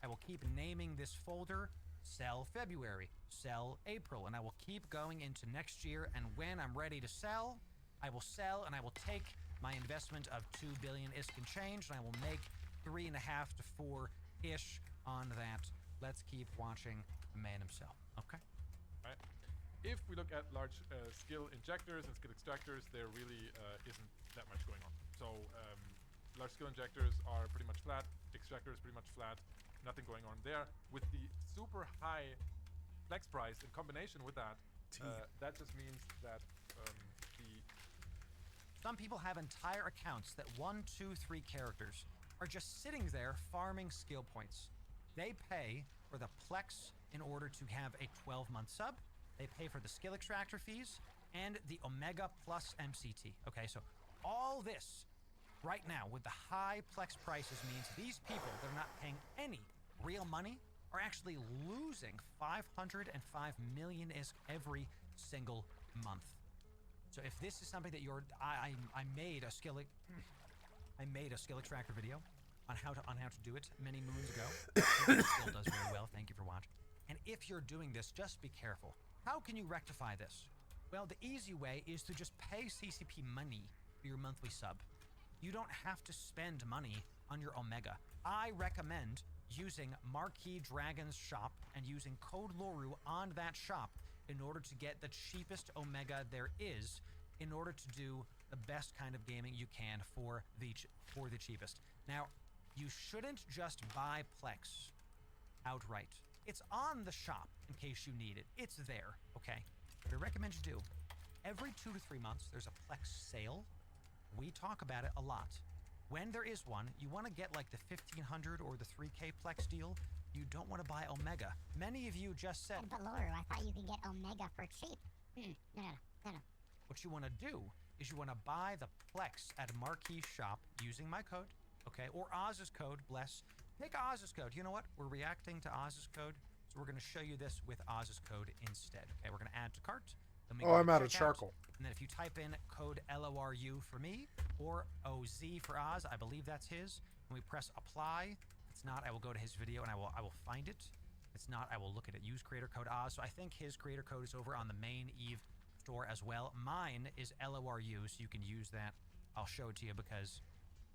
I will keep naming this folder Sell February, Sell April, and I will keep going into next year, and when I'm ready to sell, I will sell and I will take my investment of 2 billion ISK and change, and I will make 3.5 to 4-ish on that. Let's keep watching the man himself. Okay. Right. If we look at large skill injectors and skill extractors, there really isn't that much going on. So large skill injectors are pretty much flat. Extractors pretty much flat. Nothing going on there. With the super high flex price in combination with that, that just means that some people have entire accounts that 1, 2, 3 characters are just sitting there farming skill points. They pay for the Plex in order to have a 12-month sub. They pay for the skill extractor fees and the Omega plus MCT. Okay, so all this right now with the high Plex prices means these people that are not paying any real money are actually losing 505 million every single month. So if this is something that I made a skill extractor video on how to do it many moons ago. It still does very well. Thank you for watching. And if you're doing this, just be careful. How can you rectify this? Well, the easy way is to just pay CCP money for your monthly sub. You don't have to spend money on your Omega. I recommend using Marquee Dragon's shop and using code LORU on that shop in order to get the cheapest Omega there is, in order to do the best kind of gaming you can for the cheapest. Now, you shouldn't just buy Plex outright. It's on the shop in case you need it. It's there, okay? What I recommend you do, every 2 to 3 months, there's a Plex sale. We talk about it a lot. When there is one, you want to get like the 1500 or the 3K Plex deal. You don't want to buy Omega. Many of you just said, but Laura, I thought you could get Omega for cheap. No. What you want to do is you want to buy the Plex at Marquee Shop using my code, okay, or Oz's code, bless. Pick Oz's code. You know what? We're reacting to Oz's code, so we're going to show you this with Oz's code instead. Okay, we're going to add to cart. Then we go I'm to out of checkout, charcoal. And then if you type in code LORU for me or OZ for Oz, I believe that's his, and we press apply. If it's not, I will go to his video and I will find it. If it's not, I will look at it. Use creator code Oz. So I think his creator code is over on the main Eve store as well. Mine is LORU, so you can use that. I'll show it to you because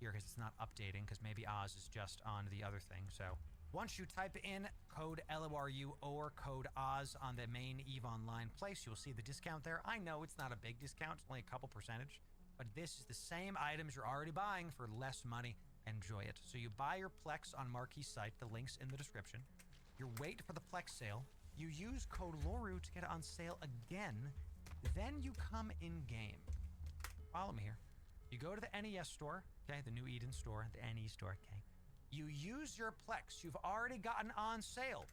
it's not updating, because maybe Oz is just on the other thing. So once you type in code LORU or code Oz on the main Eve Online place, you'll see the discount there. I know it's not a big discount, it's only a couple percentage, but this is the same items you're already buying for less money. Enjoy it. So you buy your Plex on Marquee's site, the link's in the description. You wait for the Plex sale. You use code LORU to get it on sale again. Then you come in game. Follow me here. You go to the NES store, okay, the new Eden store, the NE store, okay. You use your Plex you've already gotten on sale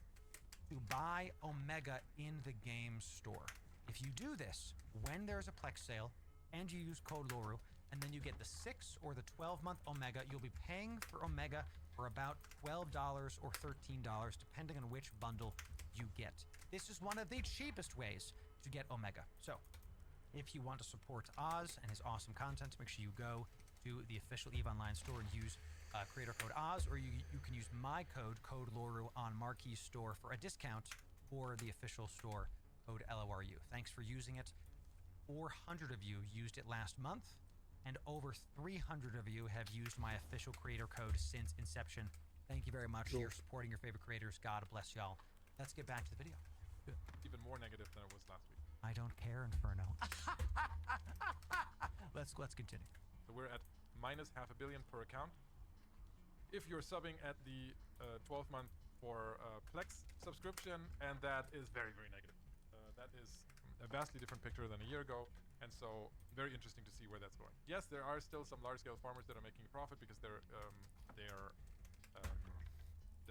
to buy Omega in the game store. If you do this when there's a Plex sale and you use code LORU, and then you get the 6 or the 12-month Omega, you'll be paying for Omega for about $12 or $13, depending on which bundle you get. This is one of the cheapest ways to get Omega. So, if you want to support Oz and his awesome content, make sure you go to the official EVE Online store and use creator code Oz, or you can use my code LORU on Marquee's store for a discount, or the official store code LORU. Thanks for using it. 400 of you used it last month, and over 300 of you have used my official creator code since inception. Thank you very much. You're supporting your favorite creators. God bless y'all. Let's get back to the video. even more negative than it was last week. I don't care, Inferno. Let's continue. So we're at minus $500 million per account. If you're subbing at the 12-month for Plex subscription, and that is very, very negative. That is a vastly different picture than a year ago, and so very interesting to see where that's going. Yes, there are still some large-scale farmers that are making a profit because their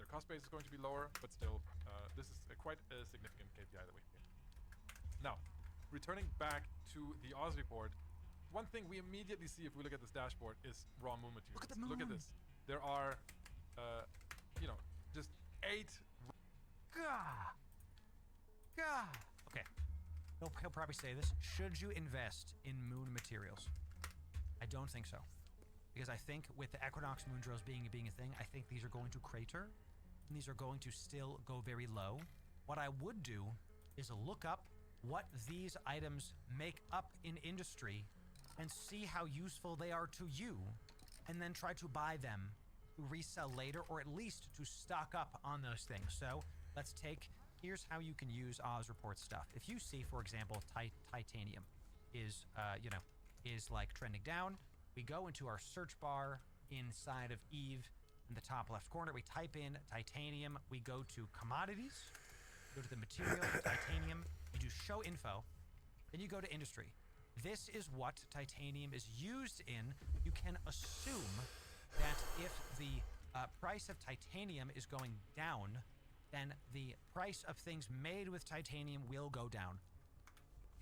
cost base is going to be lower, but still, this is quite a significant KPI that we hit. Now, returning back to the Oz report, one thing we immediately see if we look at this dashboard is raw moon materials. Look at the moon. Look at this. There are, just 8. Gah. Okay. He'll probably say this. Should you invest in moon materials? I don't think so. Because I think with the Equinox moon drills being a thing, I think these are going to crater. And these are going to still go very low. What I would do is look up what these items make up in industry and see how useful they are to you, and then try to buy them resell later, or at least to stock up on those things. So let's take, here's how you can use Oz report stuff. If you see, for example, titanium is, is like trending down, we go into our search bar inside of Eve in the top left corner. We type in titanium. We go to commodities, go to the material, titanium. You do show info. Then you go to industry. This is what titanium is used in. You can assume that if the price of titanium is going down, then the price of things made with titanium will go down.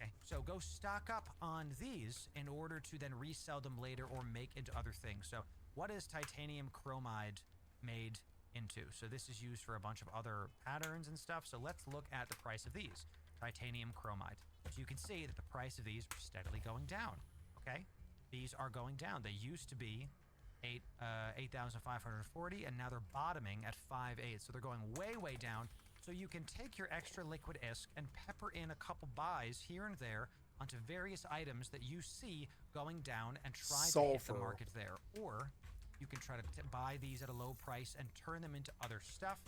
Okay, so go stock up on these in order to then resell them later or make into other things. So what is titanium chromide made into? So this is used for a bunch of other patterns and stuff. So let's look at the price of these. Titanium chromide. So you can see that the price of these are steadily going down. Okay, these are going down. They used to be 8,540, and now they're bottoming at 5.8. So they're going way down. So you can take your extra liquid ISK and pepper in a couple buys here and there onto various items that you see going down and try to hit the market there. Or you can try to buy these at a low price and turn them into other stuff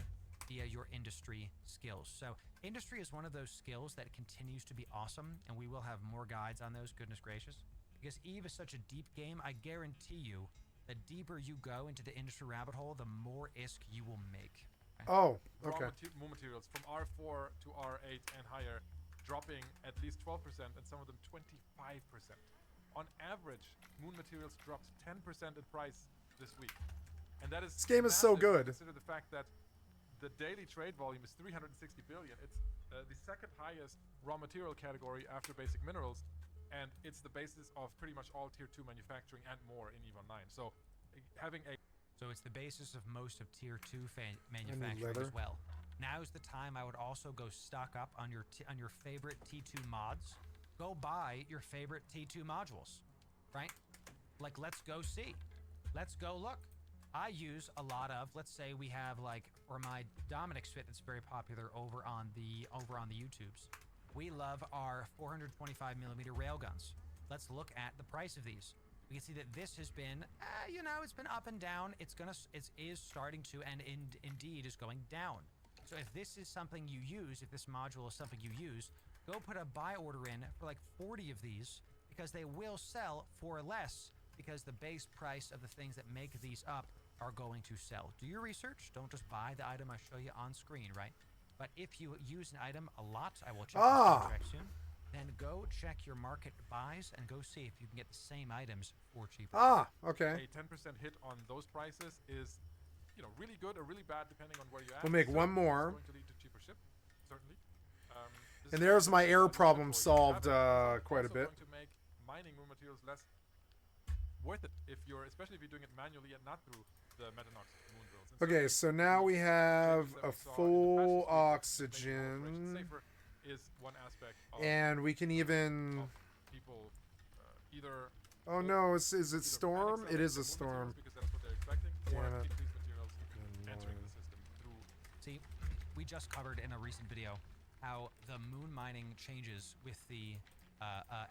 via your industry skills. So industry is one of those skills that continues to be awesome, and we will have more guides on those, goodness gracious. Because Eve is such a deep game, I guarantee you, the deeper you go into the industry rabbit hole, the more ISK you will make. Okay? Oh, okay. Raw materials from R4 to R8 and higher, dropping at least 12% and some of them 25%. On average, moon materials dropped 10% in price this week. And that is This game is so massive. good. Consider the fact that the daily trade volume is 360 billion. It's the second highest raw material category after basic minerals, and it's the basis of pretty much all tier 2 manufacturing and more in EVE Online. So having a So it's the basis of most of tier 2 manufacturing as well. Now's the time I would also go stock up on your favorite T2 mods. Go buy your favorite T2 modules, right? Like, let's go see. Let's go look. I use a lot of, let's say we have like, or my Dominic's fit that's very popular over on the YouTubes. We love our 425 millimeter railguns. Let's look at the price of these. We can see that this has been, it's been up and down. It is starting to, and indeed is going down. So if this is something you use, if this module is something you use, go put a buy order in for like 40 of these, because they will sell for less, because the base price of the things that make these up are going to sell. Do your research. Don't just buy the item I show you on screen, right? But if you use an item a lot, I will check the contract soon. Then go check your market buys and go see if you can get the same items for cheaper. Okay. A 10% hit on those prices is, really good or really bad depending on where you're at. We'll make one more. It's going to lead to cheaper ship, certainly. And there's my air problem solved quite a bit. Going to make mining moon materials less worth it especially if you're doing it manually and not through the Metanox moon drills. And Okay, so now we have a full oxygen. Safer is one aspect of, And we can even... of people either... Oh no, is it either storm? panic It is a selling storm. because that's what they're expecting, or Damn it. keep these materials entering the system through... See, we just covered in a recent video how the moon mining changes with the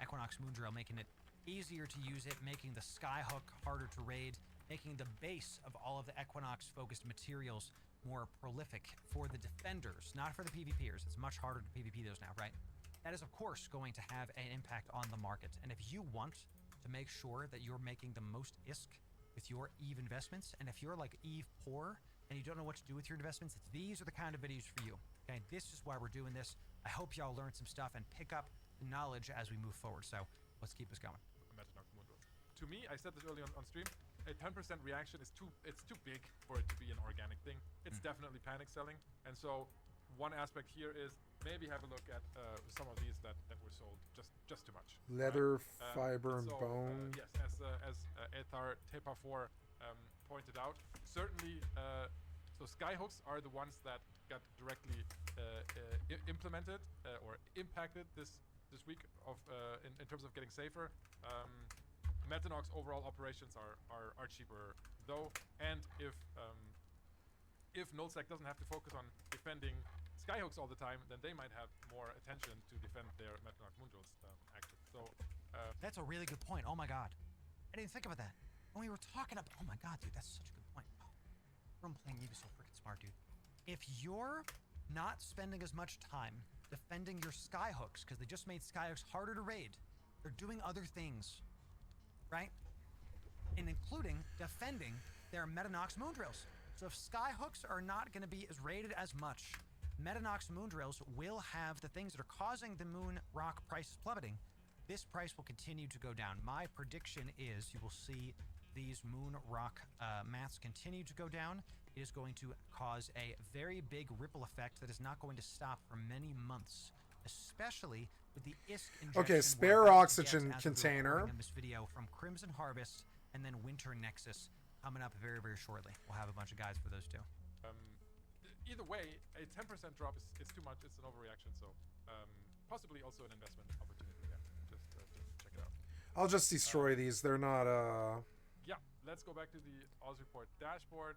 Equinox moon drill, making it easier to use it, making the skyhook harder to raid, making the base of all of the Equinox focused materials more prolific for the defenders, not for the PvPers. It's much harder to PvP those now, right? That is of course going to have an impact on the market. And if you want to make sure that you're making the most ISK with your EVE investments, and if you're like EVE poor and you don't know what to do with your investments, these are the kind of videos for you. Okay, this is why we're doing this. I hope y'all learned some stuff and pick up knowledge as we move forward. So let's keep this going. Metanox moon drills. To me, I said this earlier on stream, a 10% reaction is too big for it to be an organic thing. It's definitely panic selling. And so one aspect here is maybe have a look at some of these that were sold just too much. Leather, right? fiber, and so, bone. Yes, as Ethar Tepa4 pointed out, certainly so skyhooks are the ones that got directly implemented or impacted this week of in terms of getting safer. Metanox overall operations are cheaper though, and if nullsec doesn't have to focus on defending skyhooks all the time, then they might have more attention to defend their Metanox moondrills active. So That's a really good point. Oh my god, I didn't think about that when we were talking about. Oh my god, dude, that's such a good point. everyone playing Eve is so freaking smart, dude. If you're not spending as much time defending your skyhooks, because they just made skyhooks harder to raid, they're doing other things, right? And including defending their Metanox moon drills. So if skyhooks are not going to be as raided as much, Metanox moon drills will have the things that are causing the moon rock prices plummeting. This price will continue to go down. My prediction is you will see these moon rock mats continue to go down. It is going to cause a very big ripple effect that is not going to stop for many months, especially with the ISK injection. Okay, spare oxygen container. In this video from Crimson Harvest and then Winter Nexus coming up very, very shortly. We'll have a bunch of guides for those two. Either way, a 10% drop is too much. It's an overreaction. So possibly also an investment opportunity there. Just check it out. I'll just destroy these. They're not. Yeah, let's go back to the Oz report dashboard.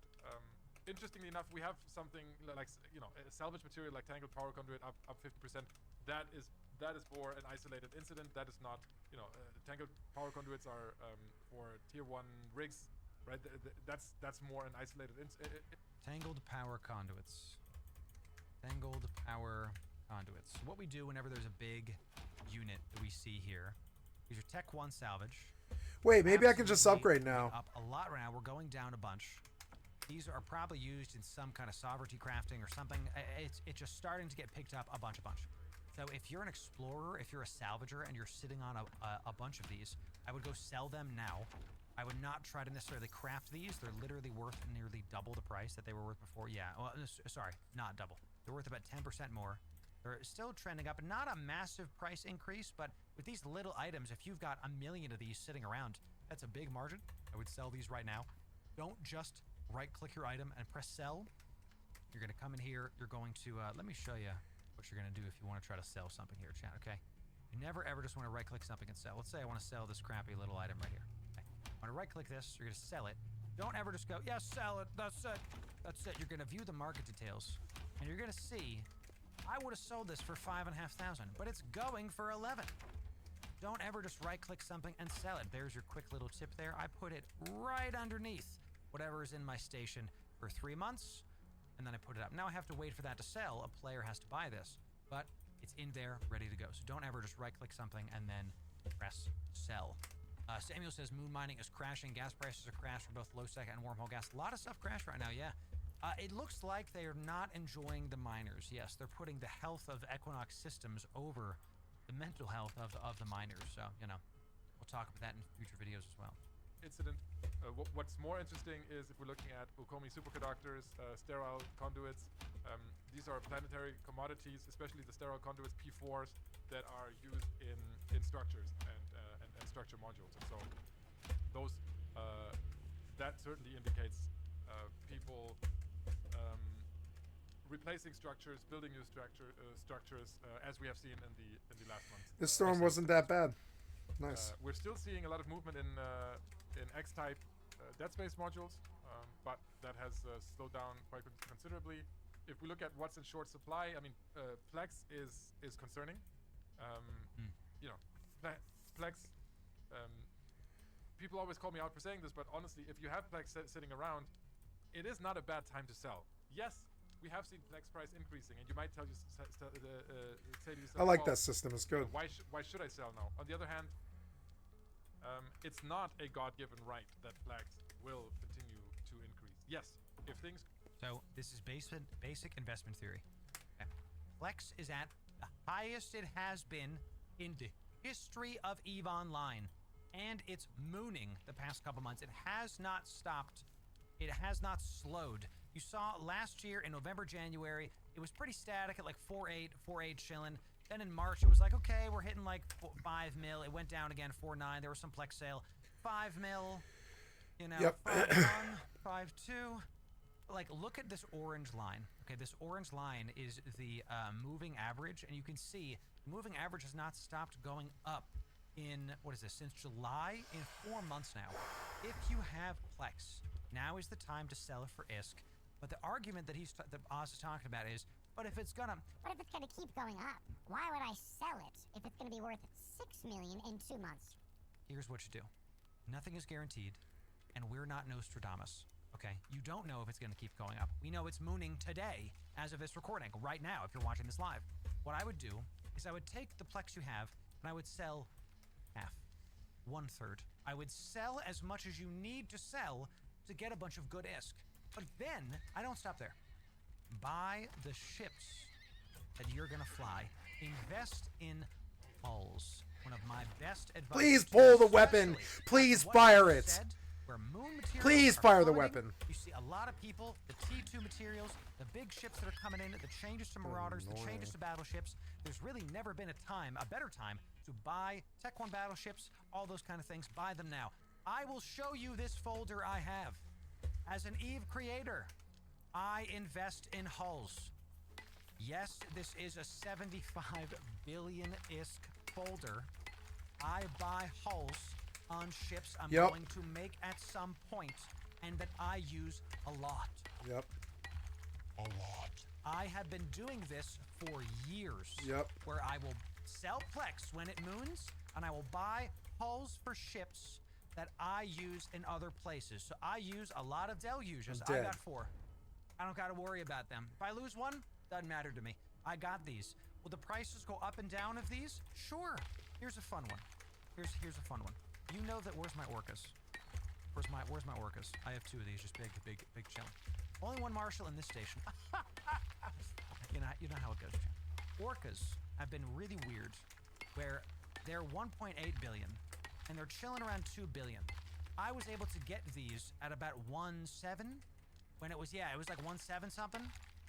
Interestingly enough, we have something like a salvage material like tangled power conduit up 50%. That is for an isolated incident. That is not tangled power conduits are for tier 1 rigs, right? That's more an isolated incident. Tangled power conduits. Tangled power conduits. So what we do whenever there's a big unit that we see here, these are Tech 1 salvage. Wait, maybe I can just upgrade now. Up a lot right now. We're going down a bunch. These are probably used in some kind of sovereignty crafting or something. It's just starting to get picked up a bunch. So if you're an explorer, if you're a salvager, and you're sitting on a bunch of these, I would go sell them now. I would not try to necessarily craft these. They're literally worth nearly double the price that they were worth before. Yeah, well, sorry, not double. They're worth about 10% more. They're still trending up. Not a massive price increase, but with these little items, if you've got a million of these sitting around, that's a big margin. I would sell these right now. Don't just right-click your item and press sell. You're going to come in here. You're going to, let me show you what you're going to do if you want to try to sell something here, chat, okay? You never, ever just want to right-click something and sell. Let's say I want to sell this crappy little item right here. Okay. I'm going to right-click this. You're going to sell it. Don't ever just go, yeah, sell it. That's it. That's it. You're going to view the market details, and you're going to see, I would have sold this for 5,500, but it's going for 11. Don't ever just right-click something and sell it. There's your quick little tip there. I put it right underneath whatever is in my station for 3 months, and then I put it up. Now I have to wait for that to sell. A player has to buy this, but it's in there, ready to go. So don't ever just right-click something and then press sell. Samuel says moon mining is crashing. Gas prices are crashed for both low sec and wormhole gas. A lot of stuff crashed right now, yeah. It looks like they are not enjoying the miners. Yes, they're putting the health of Equinox systems over the mental health of the miners. So, we'll talk about that in future videos as well. Incident. What's more interesting is if we're looking at Ukomi superconductors, sterile conduits. These are planetary commodities, especially the sterile conduits P4s that are used in structures and structure modules. And so those that certainly indicates people replacing structures, building new structures, as we have seen in the last months. This storm wasn't that bad. Nice. We're still seeing a lot of movement in X-type Dead Space modules, but that has slowed down quite considerably. If we look at what's in short supply, I mean, Plex is concerning. Plex. People always call me out for saying this, but honestly, if you have Plex sitting around, it is not a bad time to sell. Yes, we have seen Plex price increasing, and you might say to yourself, I like that system. It's good. Why should I sell now? On the other hand, it's not a God-given right that Plex will continue to increase. Yes, if things... So this is basic investment theory. Okay. Plex is at the highest it has been in the history of EVE Online, and it's mooning the past couple months. It has not stopped. It has not slowed. You saw last year in November, January, it was pretty static at like 4.8 chilling. Then in March, it was like, okay, we're hitting like 5 mil. It went down again, 4.9. There was some Plex sale. 5 mil, Yep. 5.1, 5.2. Like, look at this orange line. Okay, this orange line is the moving average, and you can see the moving average has not stopped going up in, what is this, since July? In 4 months now. If you have Plex, now is the time to sell it for ISK. But the argument that Oz is talking about is, but if it's gonna keep going up, why would I sell it if it's gonna be worth 6 million in 2 months? Here's what you do. Nothing is guaranteed, and we're not Nostradamus. Okay, you don't know if it's going to keep going up. We know it's mooning today as of this recording, right now, if you're watching this live. What I would do is I would take the Plex you have and I would sell half, 1/3. I would sell as much as you need to sell to get a bunch of good ISK. But then I don't stop there. Buy the ships that you're going to fly. Invest in hulls. One of my best advice. Please pull the weapon. Please fire it. Where moon materials Please are fire the plummeting. weapon. You see a lot of people, the T2 materials, the big ships that are coming in, the changes to Marauders, the changes to battleships. There's really never been a better time to buy Tech 1 battleships, all those kind of things. Buy them now. I will show you this folder I have. As an EVE creator, I invest in hulls. Yes, this is a 75 billion ISK folder. I buy hulls on ships I'm going to make at some point and that I use a lot. Yep. A lot. I have been doing this for years. Yep. Where I will sell Plex when it moons and I will buy hulls for ships that I use in other places. So I use a lot of deluges. I got 4. I don't got to worry about them. If I lose one, doesn't matter to me. I got these. Will the prices go up and down of these? Sure. Here's a fun one. Here's a fun one. You know that where's my orcas? Where's my orcas? I have 2 of these, just big chilling. Only 1 marshal in this station. you know how it goes. Orcas have been really weird, where they're 1.8 billion, and they're chilling around 2 billion. I was able to get these at about 1.7, when it was like 1.7 something,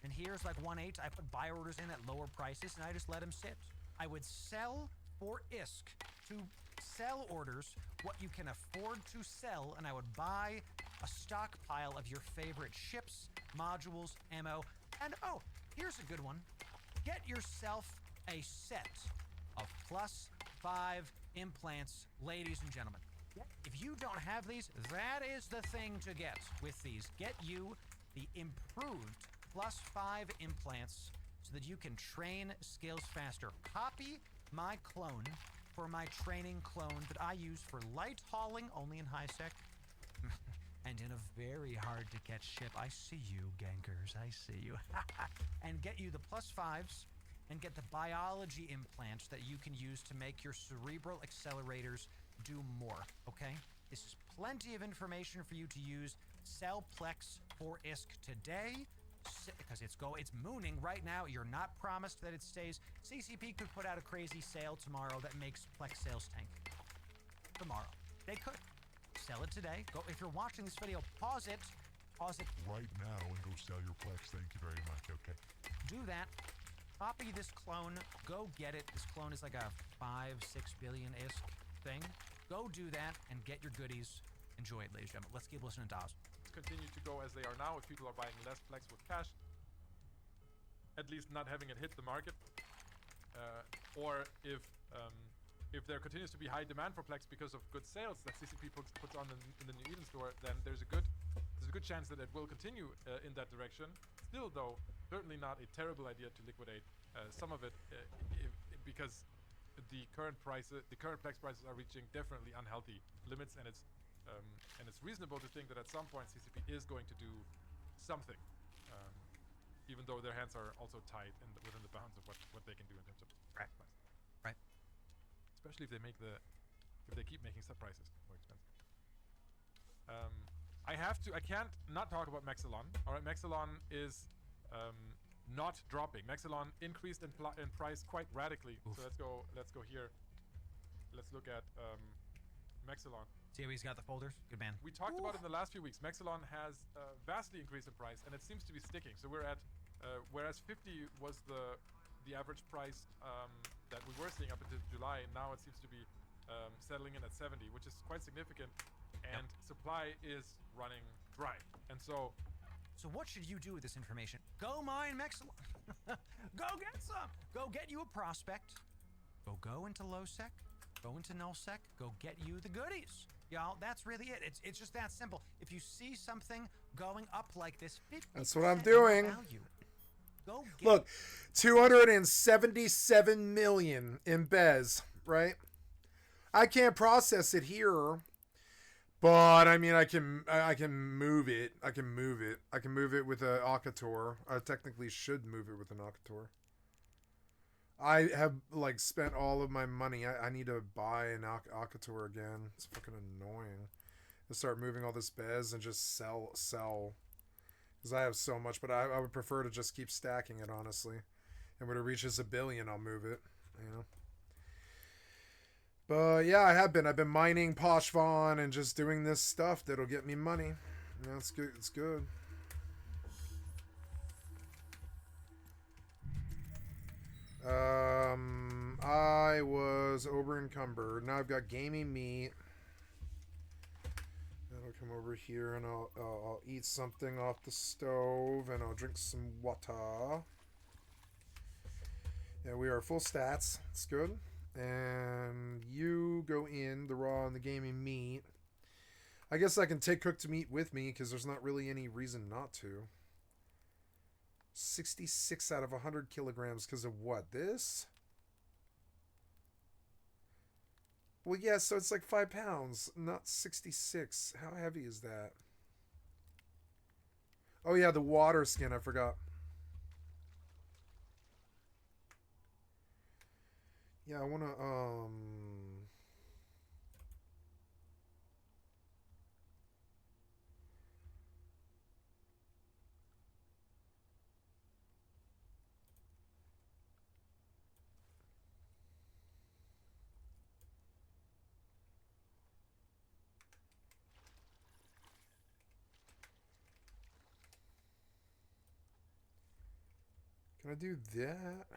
and here's like 1.8. I put buy orders in at lower prices, and I just let them sit. I would sell for ISK to sell orders what you can afford to sell, and I would buy a stockpile of your favorite ships, modules, ammo, and oh, here's a good one. Get yourself a set of +5 implants, ladies and gentlemen. If you don't have these, that is the thing to get with these. Get you the improved +5 implants so that you can train skills faster. Copy my clone for my training clone that I use for light hauling only in high sec and in a very hard to catch ship. I see you, gankers. I see you. And get you the +5s and get the biology implants that you can use to make your cerebral accelerators do more. Okay? This is plenty of information for you to use. Sell Plex for ISK today. Because it's mooning right now. You're not promised that it stays. CCP could put out a crazy sale tomorrow that makes Plex sales tank. Tomorrow. They could. Sell it today. Go. If you're watching this video, pause it right now and go sell your Plex. Thank you very much. Okay. Do that. Copy this clone. Go get it. This clone is like a 5-6 billion ISK thing. Go do that and get your goodies. Enjoy it, ladies and gentlemen. Let's keep listening to Dawes. Continue to go as they are now. If people are buying less Plex with cash, at least not having it hit the market, or if there continues to be high demand for Plex because of good sales that CCP puts on in the new Eden store, then there's a good chance that it will continue in that direction. Still, though, certainly not a terrible idea to liquidate some of it because the current Plex prices are reaching definitely unhealthy limits, and it's reasonable to think that at some point CCP is going to do something, even though their hands are also tied within the bounds of what they can do in terms of price. Right. Especially if they keep making sub prices more expensive. I can't not talk about Mexilon. All right, Mexilon is not dropping. Mexilon increased in price quite radically. Oof. So let's go here. Let's look at Mexilon. See how he's got the folders? Good man. We talked about it in the last few weeks. Mexilon has vastly increased in price, and it seems to be sticking. So we're at, whereas 50 was the average price that we were seeing up until July, now it seems to be settling in at 70, which is quite significant, and supply is running dry. And so what should you do with this information? Go mine Mexilon. Go get some. Go get you a prospect. Go into low sec. Go into null sec. Go get you the goodies. Y'all, that's really it. It's just that simple. If you see something going up like this, that's what I'm doing. Go get Look, 277 million in Bez, right? I can't process it here, But I mean, I can move it. I can move it. I can move it with a Akator. I technically should move it with an Akator. I have like spent all of my money. I need to buy an Akator again. It's fucking annoying. To start moving all this Bez and just sell. Because I have so much, but I would prefer to just keep stacking it, honestly. And when it reaches 1 billion, I'll move it. You know. But yeah, I have been. I've been mining Poshvon and just doing this stuff that'll get me money. Yeah, it's good. It's good. I was over encumbered. Now I've got gaming meat. And I'll come over here and I'll eat something off the stove and I'll drink some water. Yeah, we are full stats. It's good. And you go in the raw and the gaming meat. I guess I can take cooked meat with me because there's not really any reason not to. 66 out of 100 kilograms because of what? This? Well, yeah, so it's like 5 pounds, not 66. How heavy is that? Oh, yeah, the water skin. I forgot. Yeah, I want to, can I do that?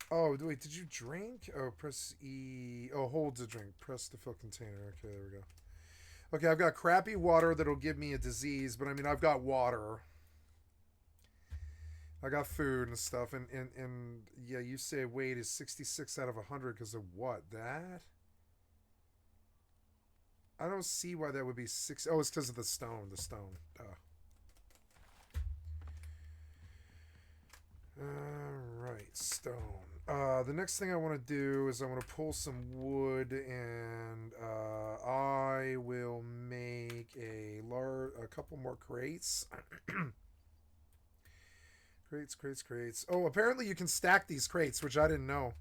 Oh, wait, did you drink? Oh, press E. Oh, hold to drink. Press to fill container. Okay, there we go. Okay, I've got crappy water that'll give me a disease, but I mean, I've got water. I got food and stuff, and yeah, you say weight is 66 out of 100 because of what? That? I don't see why that would be 6. Oh, it's because of the stone. The stone. Alright, stone. The next thing I want to do is I want to pull some wood, and I will make a couple more crates. Crates. Oh, apparently you can stack these crates, which I didn't know.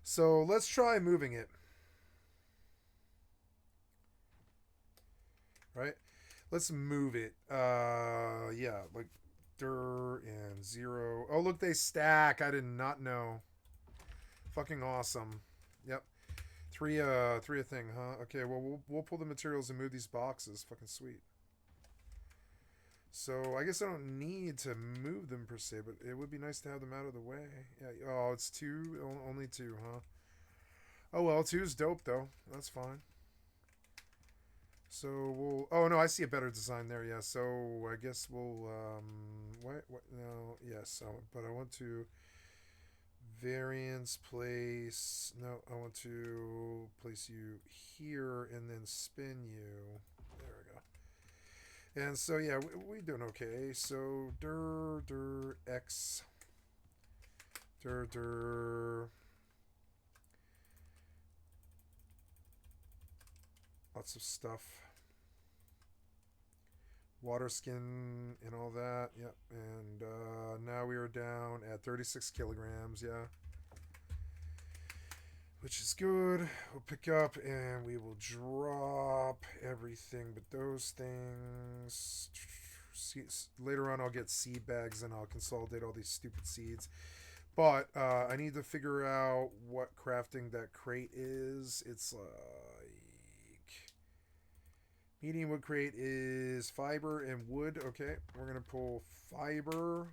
So let's try moving it. Right? Let's move it. Yeah, like and 0. Oh, look, they stack. I did not know. Fucking awesome. Yep. Three a thing, huh? Okay, well, we'll pull the materials and move these boxes. Fucking sweet. So, I guess I don't need to move them per se, but it would be nice to have them out of the way. Yeah. Oh, it's 2? Only 2, huh? Oh, well, 2 is dope, though. That's fine. So, we'll... Oh, no, I see a better design there, yeah. So, I guess we'll... What? No, yes. But I want to... Variance place... No, I want to place you here and then spin you. There we go. And so, yeah, we doing okay. So, X. Lots of stuff. Water skin and all that. Yep. And now we are down at 36 kilograms. Yeah. Which is good. We'll pick up and we will drop everything but those things. Later on I'll get seed bags and I'll consolidate all these stupid seeds. But I need to figure out what crafting that crate is. It's like... Medium wood crate is fiber and wood. Okay, we're going to pull fiber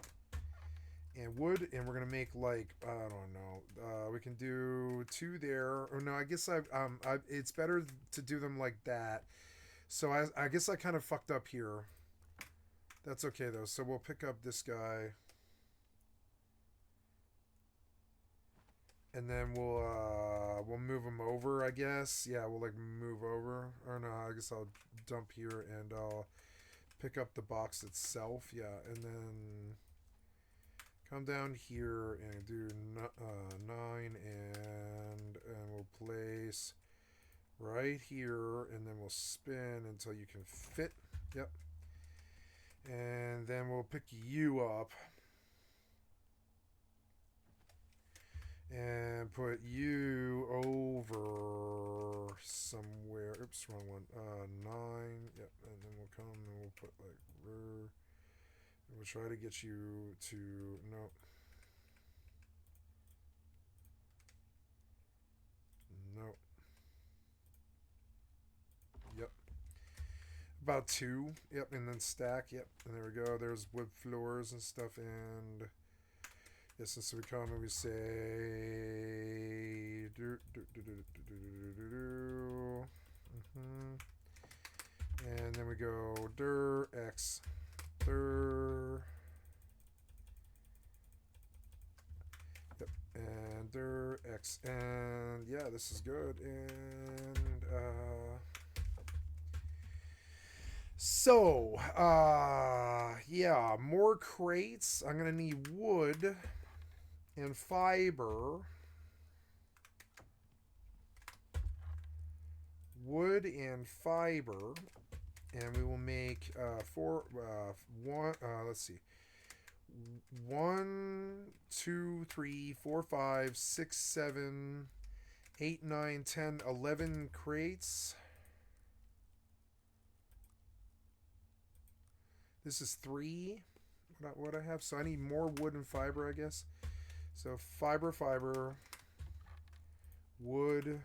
and wood, and we're going to make like, I don't know, we can do 2 there. Or no, I guess it's better to do them like that. So I guess I kind of fucked up here. That's okay, though. So we'll pick up this guy. And then we'll move them over, I guess. Yeah, we'll like move over. Or no, I guess I'll dump here and I'll pick up the box itself. Yeah, and then come down here and do 9 and we'll place right here, and then we'll spin until you can fit. Yep. And then we'll pick you up and put you over somewhere. Oops, wrong one. 9. Yep. And then we'll come and we'll put like we'll try to get you to no. No. Yep. About 2. Yep, and then stack. Yep. And there we go. There's wood floors and stuff. And yes, and so we come and we say and then we go dir x dir. Yep, and dir x, and yeah, this is good. And so yeah, more crates. I'm gonna need wood and fiber. Wood and fiber, and we will make 1. Let's see, 1, 2, 3, 4, 5, 6, 7, 8, 9, 10, 11 crates. This is 3. What I have, so I need more wood and fiber, I guess. So fiber, wood.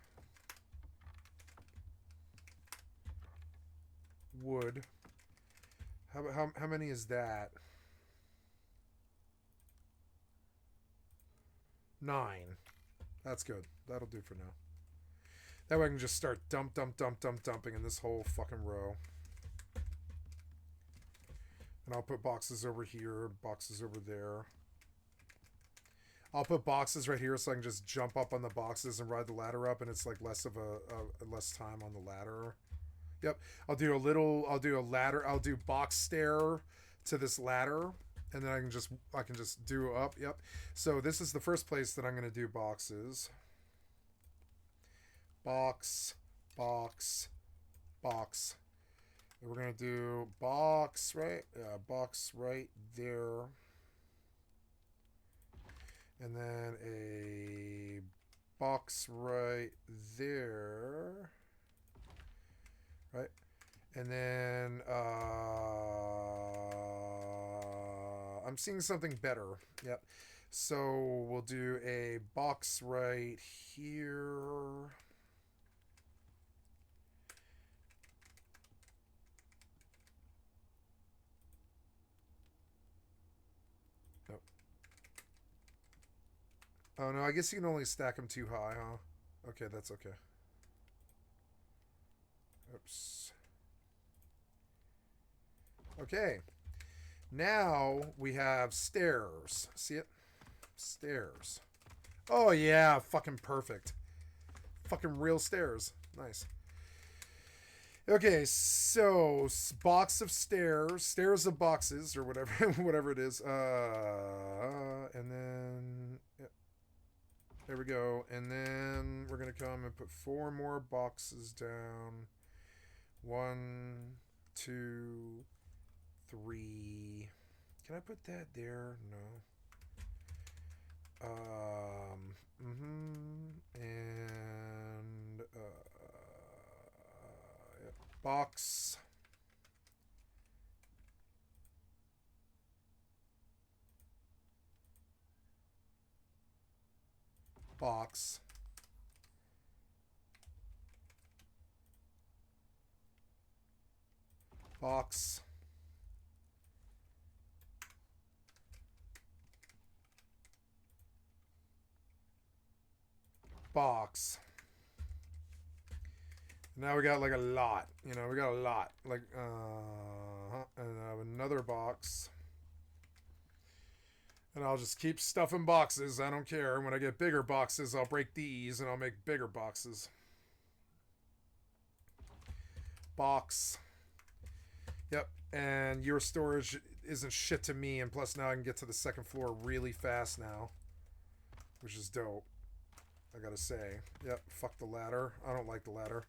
How many is that? 9. That's good. That'll do for now. That way I can just start dumping in this whole fucking row. And I'll put boxes over here, boxes over there. I'll put boxes right here so I can just jump up on the boxes and ride the ladder up, and it's like less of a less time on the ladder. Yep, I'll do a ladder. I'll do box stair to this ladder, and then I can just do up. Yep. So this is the first place that I'm going to do boxes. Box. And we're going to do box right. Yeah, box right there. And then a box right there. Right, and then I'm seeing something better. Yep. So we'll do a box right here. Nope. Oh no, I guess you can only stack them too high, huh? Okay, that's okay. Oops. Okay. Now we have stairs. See it? Stairs. Oh yeah, fucking perfect. Fucking real stairs. Nice. Okay, so box of stairs, stairs of boxes, or whatever, whatever it is. And then there we go. And then we're gonna come and put 4 more boxes down. 1, 2, 3. Can I put that there? No. And yeah. Box. Box. Box. Box. Now we got like a lot, you know, we got a lot. Like, and I have another box. And I'll just keep stuffing boxes. I don't care. When I get bigger boxes, I'll break these and I'll make bigger boxes. Box. Yep. And your storage isn't shit to me. And plus now I can get to the second floor really fast now. Which is dope. I gotta say. Yep. Fuck the ladder. I don't like the ladder.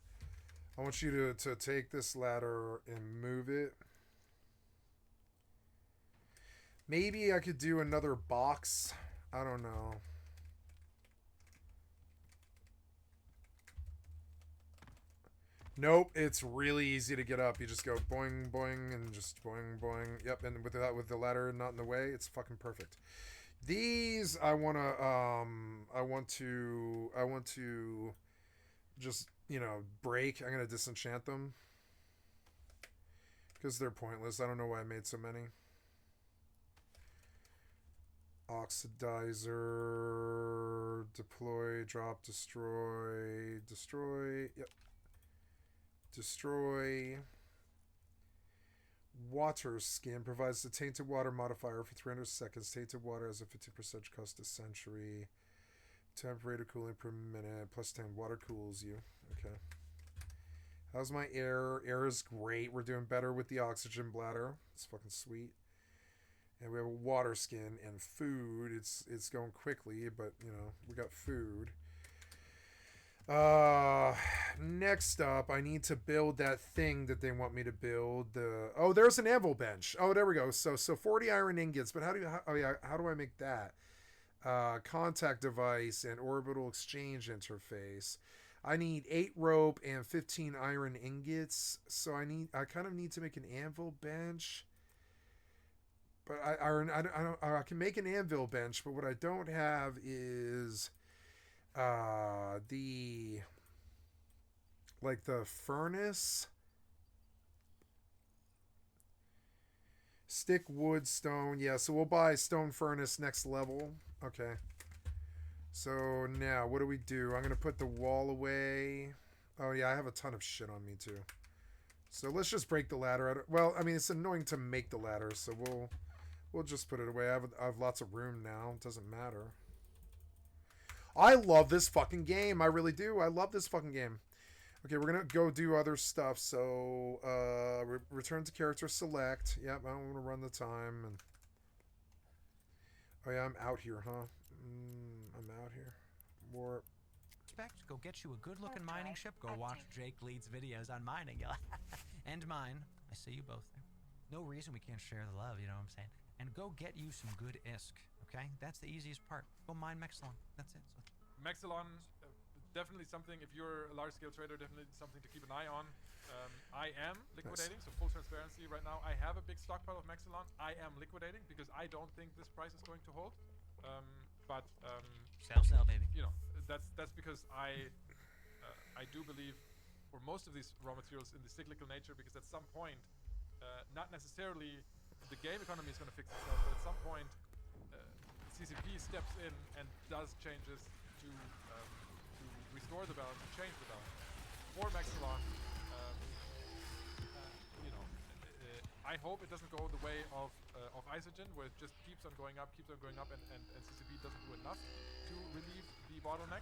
I want you to take this ladder and move it. Maybe I could do another box. I don't know. Nope, it's really easy to get up. You just go boing boing and just boing boing. Yep, and with the ladder not in the way, it's fucking perfect. These I want to just, you know, break. I'm going to disenchant them because they're pointless. I don't know why I made so many. Oxidizer, deploy, drop, destroy, destroy. Yep. Destroy. Water skin provides the tainted water modifier for 300 seconds. Tainted water has a 50% cost a century. Temperature cooling per minute. Plus 10. Water cools you. Okay. How's my air? Air is great. We're doing better with the oxygen bladder. It's fucking sweet. And we have a water skin and food. It's going quickly, but you know, we got food. Next up, I need to build that thing that they want me to build. Oh, there's an anvil bench. Oh, there we go. So 40 iron ingots. But how do I make that? Contact device and orbital exchange interface. I need 8 rope and 15 iron ingots. So I kind of need to make an anvil bench. But I can make an anvil bench, but what I don't have is the furnace. Stick, wood, stone. Yeah, so we'll buy stone furnace next level. Okay. So now, what do we do? I'm going to put the wall away. Oh, yeah, I have a ton of shit on me, too. So let's just break the ladder. Well, I mean, it's annoying to make the ladder, so we'll just put it away. I have lots of room now. It doesn't matter. I love this fucking game. I really do. I love this fucking game. Okay, we're going to go do other stuff. So, return to character select. Yep, I don't want to run the time. And oh, yeah, I'm out here, huh? I'm out here. More. Go get you a good-looking mining ship. Go watch Jake Leeds videos on mining. And mine. I see you both there. No reason we can't share the love, you know what I'm saying? And go get you some good ISK, okay? That's the easiest part. Go mine Mexilon. That's it. So. Mexilon, definitely something, if you're a large-scale trader, definitely something to keep an eye on. I am liquidating, so full transparency right now. I have a big stockpile of Mexilon. I am liquidating because I don't think this price is going to hold. Sell, baby. You know, that's because I do believe for most of these raw materials in the cyclical nature, because at some point, not necessarily the game economy is going to fix itself, but at some point, CCP steps in and does changes to restore the balance, to change the balance. For Mexilon, you know, I hope it doesn't go the way of Isogen, where it just keeps on going up, and CCP doesn't do enough to relieve the bottleneck.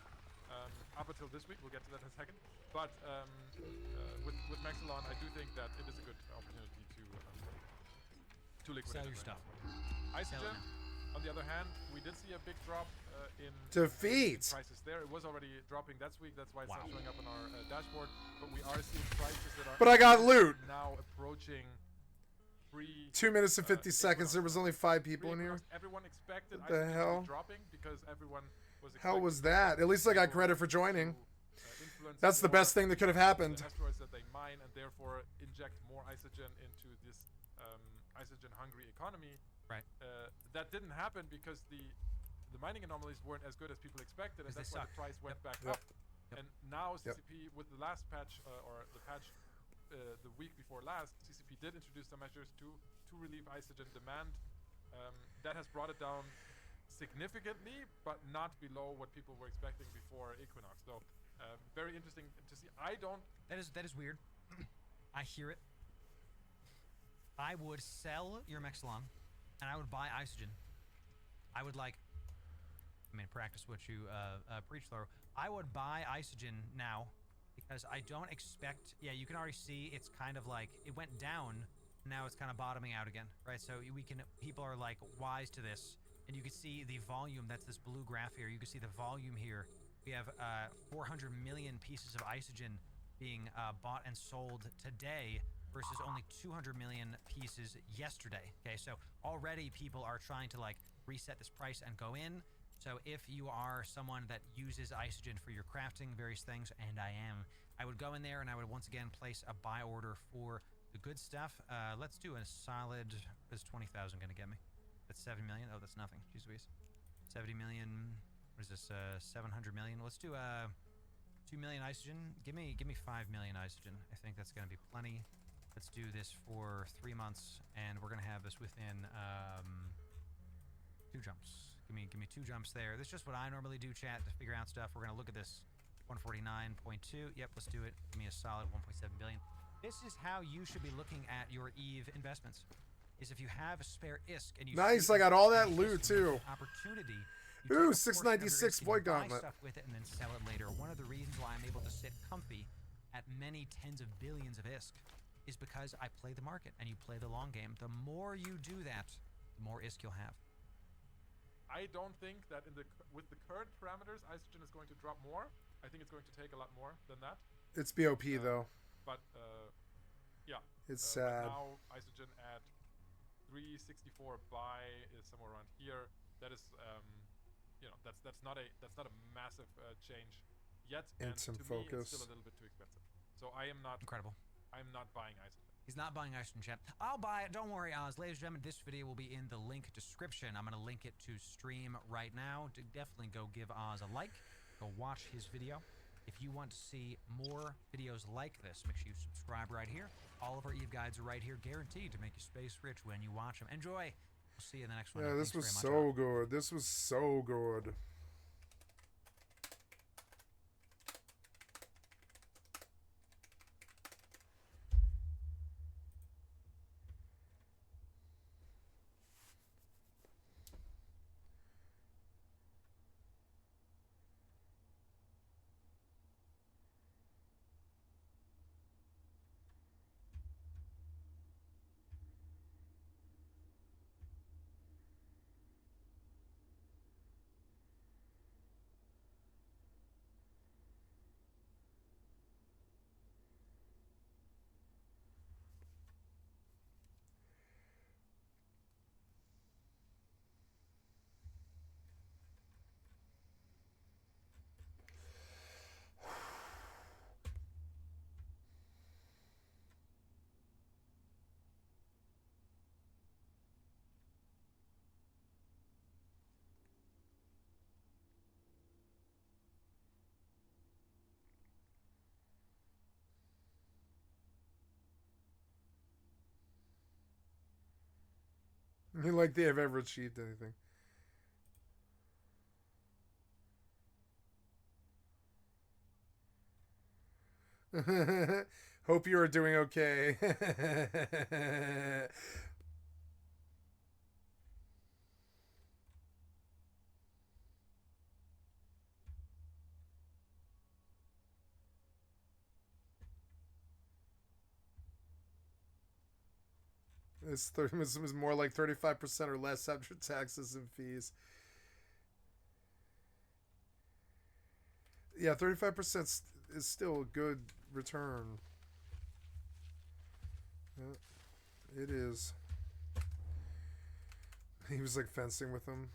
Up until this week, we'll get to that in a second. But with Mexilon, I do think that it is a good opportunity to liquidate. Sell your stuff. Isogen, on the other hand, we did see a big drop in prices there. It was already dropping that week. That's why it's not showing up on our dashboard. But we are seeing prices that are. But I got loot. Now approaching 2 minutes and 50 seconds. There was only 5 people in here. Everyone expected what the hell? To be dropping because everyone was. How was that? At least I got credit for joining. That's the best thing that could have happened. The asteroids that they mine and therefore inject more isogen into this isogen-hungry economy. Right. That didn't happen because the mining anomalies weren't as good as people expected, and that's why the price went back up. And now CCP, with the last patch, or the patch the week before last, CCP did introduce some measures to relieve isogen demand. That has brought it down significantly, but not below what people were expecting before Equinox. So very interesting to see. That is weird. I hear it. I would sell your Mexilon, and I would buy Isogen. I would like, I mean, practice what you preach, Thor. I would buy Isogen now because I don't expect, yeah, you can already see it's kind of like, it went down, now it's kind of bottoming out again, right? So people are like wise to this, and you can see the volume, that's this blue graph here, you can see the volume here. We have 400 million pieces of Isogen being bought and sold today versus only 200 million pieces yesterday. Okay, so already people are trying to like reset this price and go in. So if you are someone that uses Isogen for your crafting, various things, and I am, I would go in there and I would once again place a buy order for the good stuff. Let's do a solid, what is 20,000 gonna get me? That's 7 million, oh that's nothing, jeez Louise. 70 million, what is this, 700 million? Let's do 2 million Isogen. Give me 5 million Isogen. I think that's gonna be plenty. Let's do this for 3 months, and we're gonna have this within 2 jumps. Give me 2 jumps there. This is just what I normally do, chat, to figure out stuff. We're gonna look at this 149.2. Yep, let's do it. Give me a solid 1.7 billion. This is how you should be looking at your Eve investments. Is if you have a spare ISK and you Nice, see I got all that an loot, ISK too. with Opportunity. Ooh, 696 Void Buy Gauntlet. stuff with it and then sell it later. One of the reasons why I'm able to sit comfy at many tens of billions of ISK is because I play the market and you play the long game. The more you do that, the more ISK you'll have. I don't think that with the current parameters, Isogen is going to drop more. I think it's going to take a lot more than that. It's BOP though. But yeah, It's sad. Now Isogen at 364 buy is somewhere around here. That is, you know, that's not a massive change yet. And Instant to me, focus. it's still a little bit too expensive. So I am not Incredible. I'm not buying Isogen. He's not buying Isogen, chat. I'll buy it. Don't worry, Oz. Ladies and gentlemen, this video will be in the link description. I'm going to link it to stream right now. Definitely go give Oz a like. Go watch his video. If you want to see more videos like this, make sure you subscribe right here. All of our Eve guides are right here, guaranteed to make you space rich when you watch them. Enjoy. We'll see you in the next one. Yeah, this Thanks was very much, so good. This was so good. Like they have ever achieved anything. Hope you are doing okay. It was more like 35% or less after taxes and fees. Yeah, 35% is still a good return. Yeah, it is. He was like fencing with him.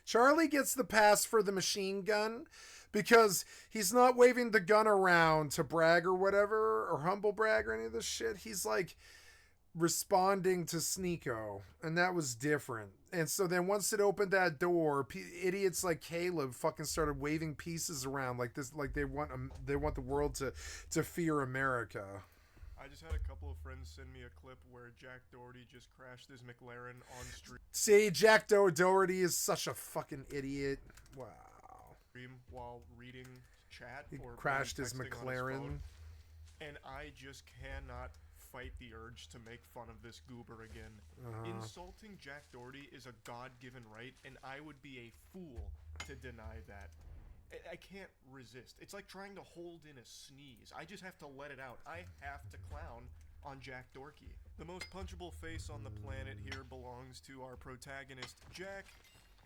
Charlie gets the pass for the machine gun because he's not waving the gun around to brag or whatever, or humble brag or any of this shit. He's like responding to Sneeko, and that was different. And so then once it opened that door, idiots like Caleb fucking started waving pieces around like this, like they want the world to fear America. I just had a couple of friends send me a clip where Jack Doherty just crashed his McLaren on stream. See, Jack Doherty is such a fucking idiot. Wow. While reading chat He or crashed his texting on McLaren. phone, and I just cannot fight the urge to make fun of this goober again. Insulting Jack Doherty is a God-given right, and I would be a fool to deny that. I can't resist. It's like trying to hold in a sneeze. I just have to let it out. I have to clown on Jack Doherty. The most punchable face on the planet here belongs to our protagonist, Jack.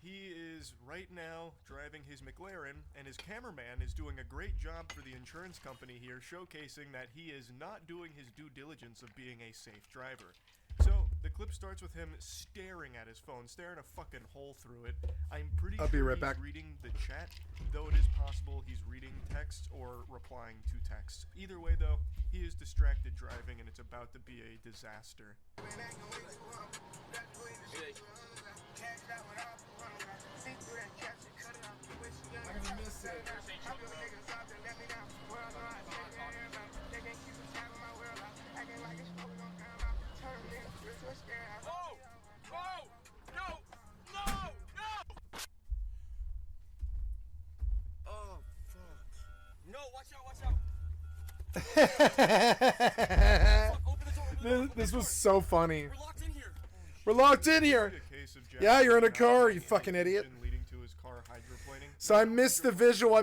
He is right now driving his McLaren, and his cameraman is doing a great job for the insurance company here, showcasing that he is not doing his due diligence of being a safe driver. So, the clip starts with him staring at his phone, staring a fucking hole through it. I'm pretty I'll sure be right he's back. reading the chat, though it is possible he's reading text or replying to text. Either way, though, he is distracted driving, and it's about to be a disaster. This was so funny. We're locked in here. Yeah, you're in a car, you fucking idiot. So I missed the visual.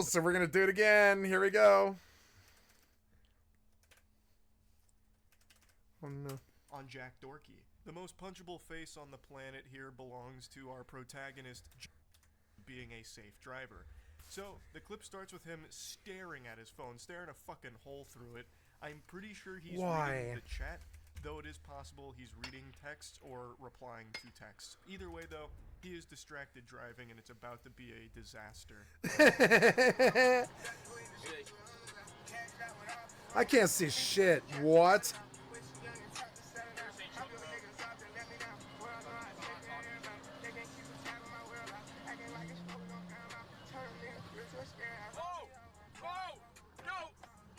So we're gonna do it again. Here we go. Oh no. On Jack Doherty. The most punchable face on the planet here belongs to our protagonist, being a safe driver. So, the clip starts with him staring at his phone, staring a fucking hole through it. I'm pretty sure he's reading the chat, though it is possible he's reading text or replying to text. Either way, though, he is distracted driving, and it's about to be a disaster. I can't see shit. What?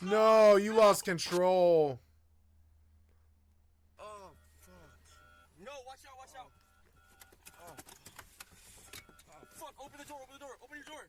No, you lost control. Oh, fuck. No, watch out, watch out. Oh. Fuck, open the door, open your door.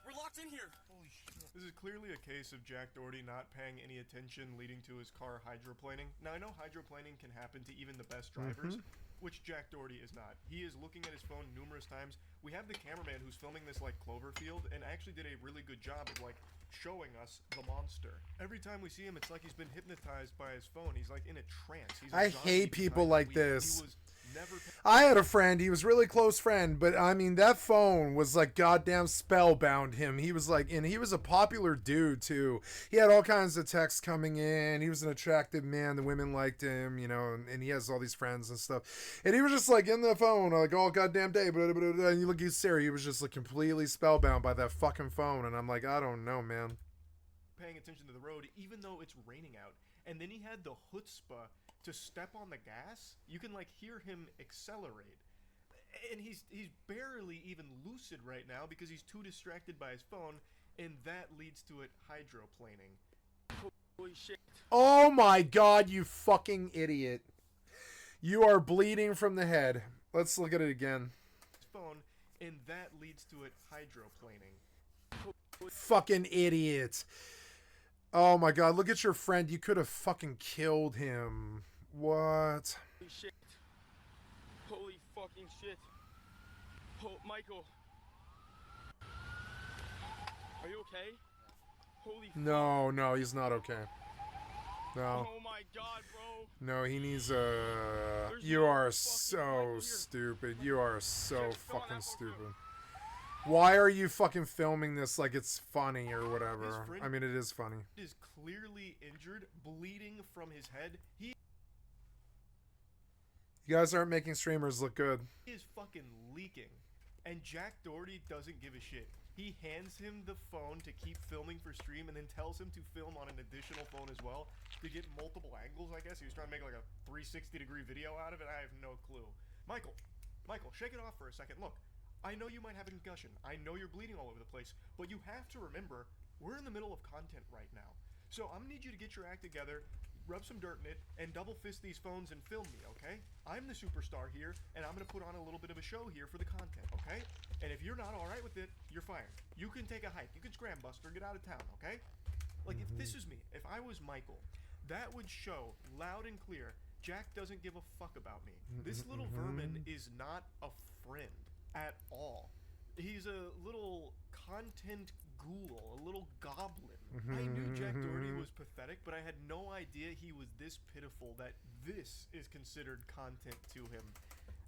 We're locked in here. Holy shit. This is clearly a case of Jack Doherty not paying any attention, leading to his car hydroplaning. Now, I know hydroplaning can happen to even the best drivers, which Jack Doherty is not. He is looking at his phone numerous times. We have the cameraman who's filming this, like, Cloverfield, and actually did a really good job of, like, showing us the monster. Every time we see him, it's like he's been hypnotized by his phone. He's, like, in a trance. I hate people like this. He was never... I had a friend, he was a really close friend, but I mean, that phone was like goddamn spellbound him. He was like, and he was a popular dude too. He had all kinds of texts coming in. He was an attractive man. The women liked him, you know, and he has all these friends and stuff. And he was just like in the phone, like all goddamn day, and you look at Sarah, he was just like completely spellbound by that fucking phone. And I'm like, I don't know, man. Paying attention to the road, even though it's raining out. And then he had the chutzpah to step on the gas. You can like hear him accelerate, and he's barely even lucid right now because he's too distracted by his phone, and that leads to it hydroplaning. Holy shit. Oh my god, you fucking idiot. You are bleeding from the head. Let's look at it again. Phone, and that leads to it hydroplaning. Fucking idiot. Oh my god, look at your friend. You could have fucking killed him. What? Holy shit. Holy fucking shit. Oh, Michael. Are you okay? Holy No, no, he's not okay. No. Oh my god, bro. No, he needs a... You are so stupid. You are so fucking stupid. Why are you fucking filming this like it's funny or whatever? I mean, it is funny. He is clearly injured, bleeding from his head. You guys aren't making streamers look good. He is fucking leaking. And Jack Doherty doesn't give a shit. He hands him the phone to keep filming for stream and then tells him to film on an additional phone as well to get multiple angles, I guess. He was trying to make like a 360-degree video out of it. I have no clue. Michael, Michael, shake it off for a second. Look, I know you might have a concussion. I know you're bleeding all over the place, but you have to remember, we're in the middle of content right now. So I'm gonna need you to get your act together, rub some dirt in it, and double fist these phones and film me, okay? I'm the superstar here, and I'm gonna put on a little bit of a show here for the content, okay? And if you're not alright with it, you're fired. You can take a hike, you can scram buster, get out of town, okay? Like, if this is me, if I was Michael, that would show loud and clear, Jack doesn't give a fuck about me. This little vermin is not a friend at all. He's a little content ghoul, a little goblin. I knew Jack Doherty was pathetic, but I had no idea he was this pitiful that this is considered content to him.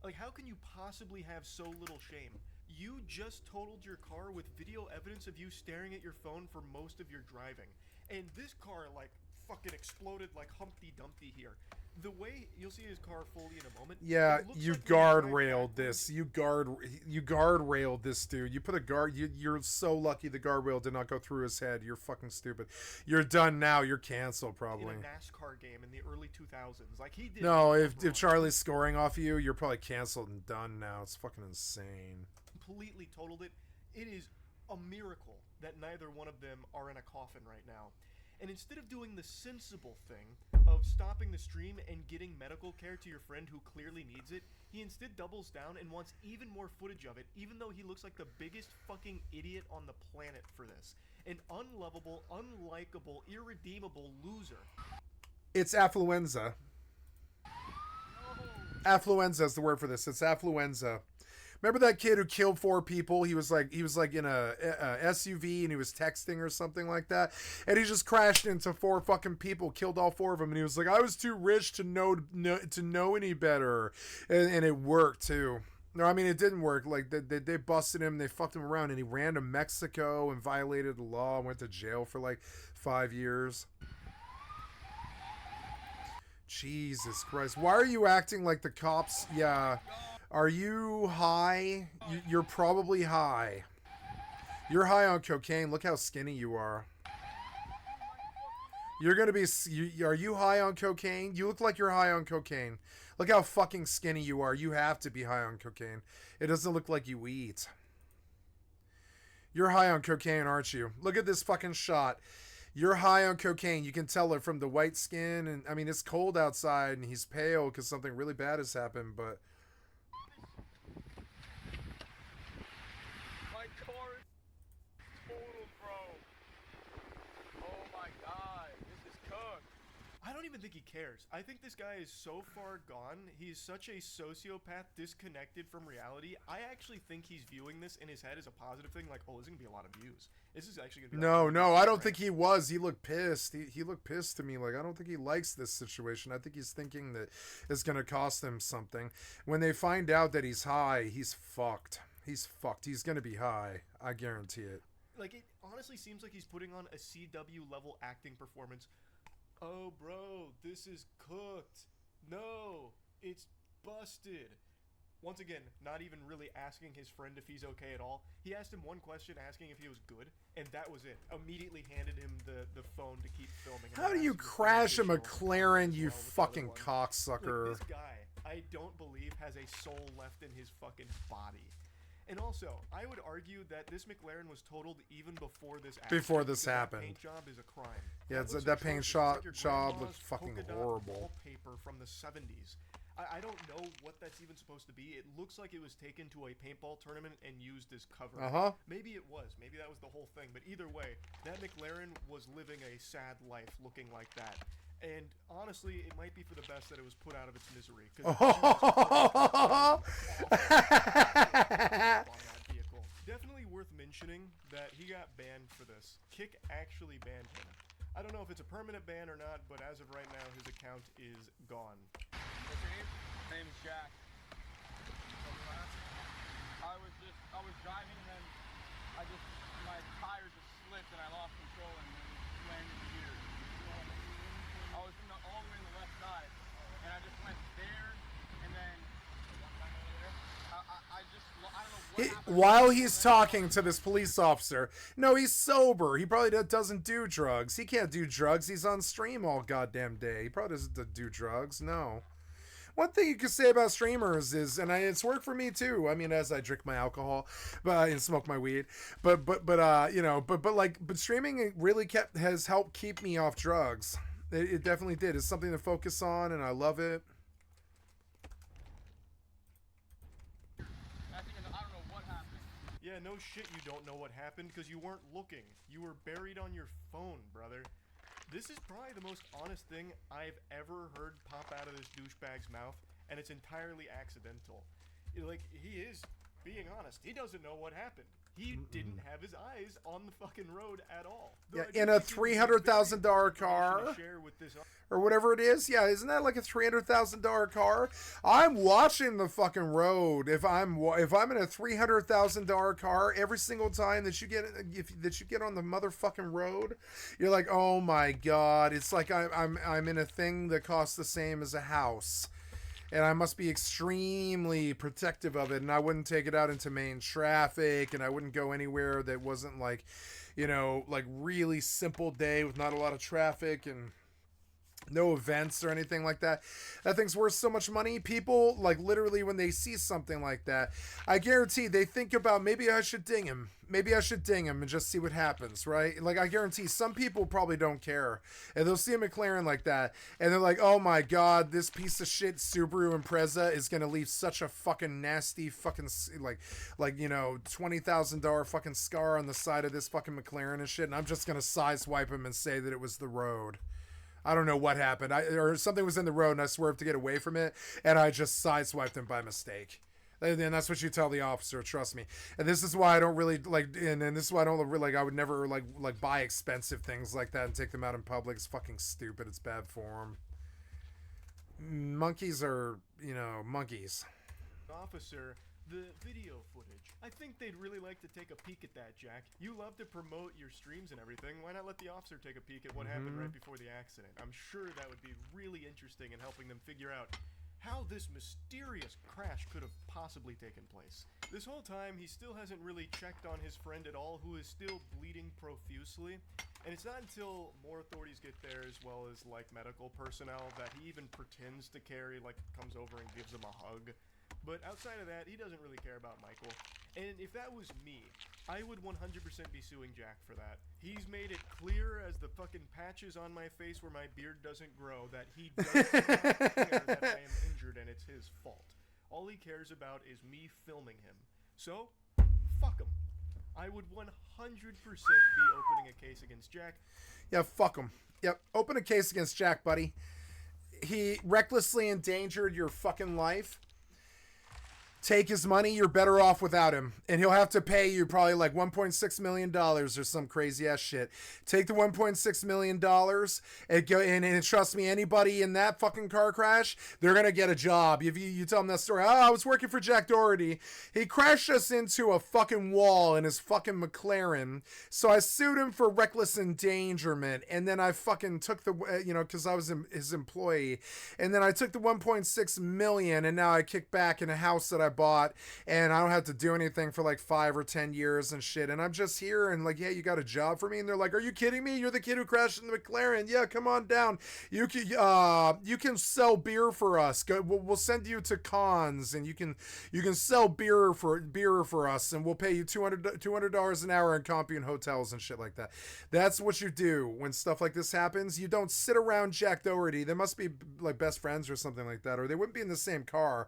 Like, how can you possibly have so little shame? You just totaled your car with video evidence of you staring at your phone for most of your driving. And this car, like, fucking exploded like Humpty Dumpty here. The way you'll see his car fully in a moment. Yeah, it looks you like when drive guardrailed backwards- this. You guardrailed this dude. You put a guard. You're so lucky the guardrail did not go through his head. You're fucking stupid. You're done now. You're canceled probably. in a NASCAR game in the early 2000s. Like, he did. No, nothing if wrong. Charlie's scoring off you, you're probably canceled and done now. It's fucking insane. Completely totaled it. It is a miracle that neither one of them are in a coffin right now. And instead of doing the sensible thing of stopping the stream and getting medical care to your friend who clearly needs it, he instead doubles down and wants even more footage of it, even though he looks like the biggest fucking idiot on the planet for this. An unlovable, unlikable, irredeemable loser. It's affluenza. Affluenza is the word for this. It's affluenza. Remember that kid who killed 4 people? He was like in a SUV and he was texting or something like that, and he just crashed into 4 fucking people, killed all 4 of them, and he was like, "I was too rich to know any better," and it worked too. No, I mean it didn't work. Like they busted him, they fucked him around, and he ran to Mexico and violated the law and went to jail for like 5 years. Jesus Christ! Why are you acting like the cops? Yeah. Are you high? You're probably high. You're high on cocaine. Look how skinny you are. You're gonna be... Are you high on cocaine? You look like you're high on cocaine. Look how fucking skinny you are. You have to be high on cocaine. It doesn't look like you eat. You're high on cocaine, aren't you? Look at this fucking shot. You're high on cocaine. You can tell it from the white skin. And I mean, it's cold outside and he's pale because something really bad has happened, but... I don't even think he cares. I think this guy is so far gone. He's such a sociopath, disconnected from reality. I actually think he's viewing this in his head as a positive thing. Like, oh, there's going to be a lot of views. This is actually going to be... No, I don't think he was. He looked pissed. He looked pissed to me. Like, I don't think he likes this situation. I think he's thinking that it's going to cost him something. When they find out that he's high, he's fucked. He's fucked. He's going to be high. I guarantee it. Like, it honestly seems like he's putting on a CW level acting performance. Oh, bro, this is cooked. No, it's busted. Once again, not even really asking his friend if he's okay at all. He asked him one question, asking if he was good, and that was it. Immediately handed him the phone to keep filming. How do you crash a McLaren, you fucking cocksucker? Like, this guy, I don't believe, has a soul left in his fucking body. And also, I would argue that this McLaren was totaled even before this accident. Before this because happened. That paint job is a crime. Yeah, That looks that paint atrocious. It's like your job grandma's looks fucking polka dot horrible. wallpaper from the 70s. I don't know what that's even supposed to be. It looks like it was taken to a paintball tournament and used as cover. Maybe it was. Maybe that was the whole thing. But either way, that McLaren was living a sad life looking like that. And honestly, it might be for the best that it was put out of its misery. Definitely worth mentioning that he got banned for this. Kick actually banned him. I don't know if it's a permanent ban or not, but as of right now, his account is gone. What's your name? My name's Jack. I was driving and then my tire just slipped and I lost control and then landed here. I was all the way on the left side and I just went there and then I don't know what happened. While he's talking to this police officer, no, he's sober. He probably doesn't do drugs. He can't do drugs. He's on stream all goddamn day. He probably doesn't do drugs. No. one thing you could say about streamers is, and it's worked for me too. I mean, as I drink my alcohol, and smoke my weed, but streaming really has helped keep me off drugs. It definitely did. It's something to focus on, and I love it. I don't know what happened. Yeah, no shit you don't know what happened because you weren't looking. You were buried on your phone, brother. This is probably the most honest thing I've ever heard pop out of this douchebag's mouth, and it's entirely accidental. Like, he is being honest. He doesn't know what happened. He didn't have his eyes on the fucking road at all. Yeah, in a $300,000 car or whatever it is. Yeah, isn't that like a $300,000 car? I'm watching the fucking road. If I'm in a $300,000 car, every single time that you get on the motherfucking road, you're like, oh my god! It's like I'm in a thing that costs the same as a house. And I must be extremely protective of it, and I wouldn't take it out into main traffic, and I wouldn't go anywhere that wasn't like, like really simple day with not a lot of traffic and no events or anything like that. That thing's worth so much money. People, like, literally when they see something like that, I guarantee they think about, maybe I should ding him. Maybe I should ding him and just see what happens, right? Like, I guarantee some people probably don't care. And they'll see a McLaren like that, and they're like, oh my god, this piece of shit Subaru Impreza is going to leave such a fucking nasty fucking, $20,000 fucking scar on the side of this fucking McLaren and shit, and I'm just going to sideswipe him and say that it was the road. I don't know what happened. Or something was in the road and I swerved to get away from it, and I just sideswiped him by mistake. And that's what you tell the officer, trust me. And this is why I don't really and this is why I don't really I would never like buy expensive things like that and take them out in public. It's fucking stupid. It's bad form. Monkeys are, monkeys. Officer, the video footage. I think they'd really like to take a peek at that, Jack. You love to promote your streams and everything. Why not let the officer take a peek at what happened right before the accident? I'm sure that would be really interesting in helping them figure out how this mysterious crash could have possibly taken place. This whole time, he still hasn't really checked on his friend at all, who is still bleeding profusely. And it's not until more authorities get there, as well as, medical personnel, that he even pretends to care, comes over and gives him a hug. But outside of that, he doesn't really care about Michael. And if that was me, I would 100% be suing Jack for that. He's made it clear as the fucking patches on my face where my beard doesn't grow that he does not care that I am injured and it's his fault. All he cares about is me filming him. So, fuck him. I would 100% be opening a case against Jack. Yeah, fuck him. Yep, open a case against Jack, buddy. He recklessly endangered your fucking life. Take his money, you're better off without him. And he'll have to pay you probably like $1.6 million or some crazy ass shit. Take the $1.6 million and go and trust me, anybody in that fucking car crash, they're going to get a job. If you tell them that story, I was working for Jack Doherty. He crashed us into a fucking wall in his fucking McLaren. So I sued him for reckless endangerment. And then I fucking took the, because I was his employee. And then I took the $1.6 million and now I kick back in a house that I bought, and I don't have to do anything for like 5 or 10 years and shit, and I'm just here and like, yeah, you got a job for me? And they're like, are you kidding me? You're the kid who crashed in the McLaren. Yeah, come on down. You can sell beer for us. We'll send you to cons, and you can sell beer for us, and we'll pay you $200 an hour in compu and hotels and shit like that. That's what you do when stuff like this happens. You don't sit around Jack Doherty. They must be like best friends or something like that, or they wouldn't be in the same car.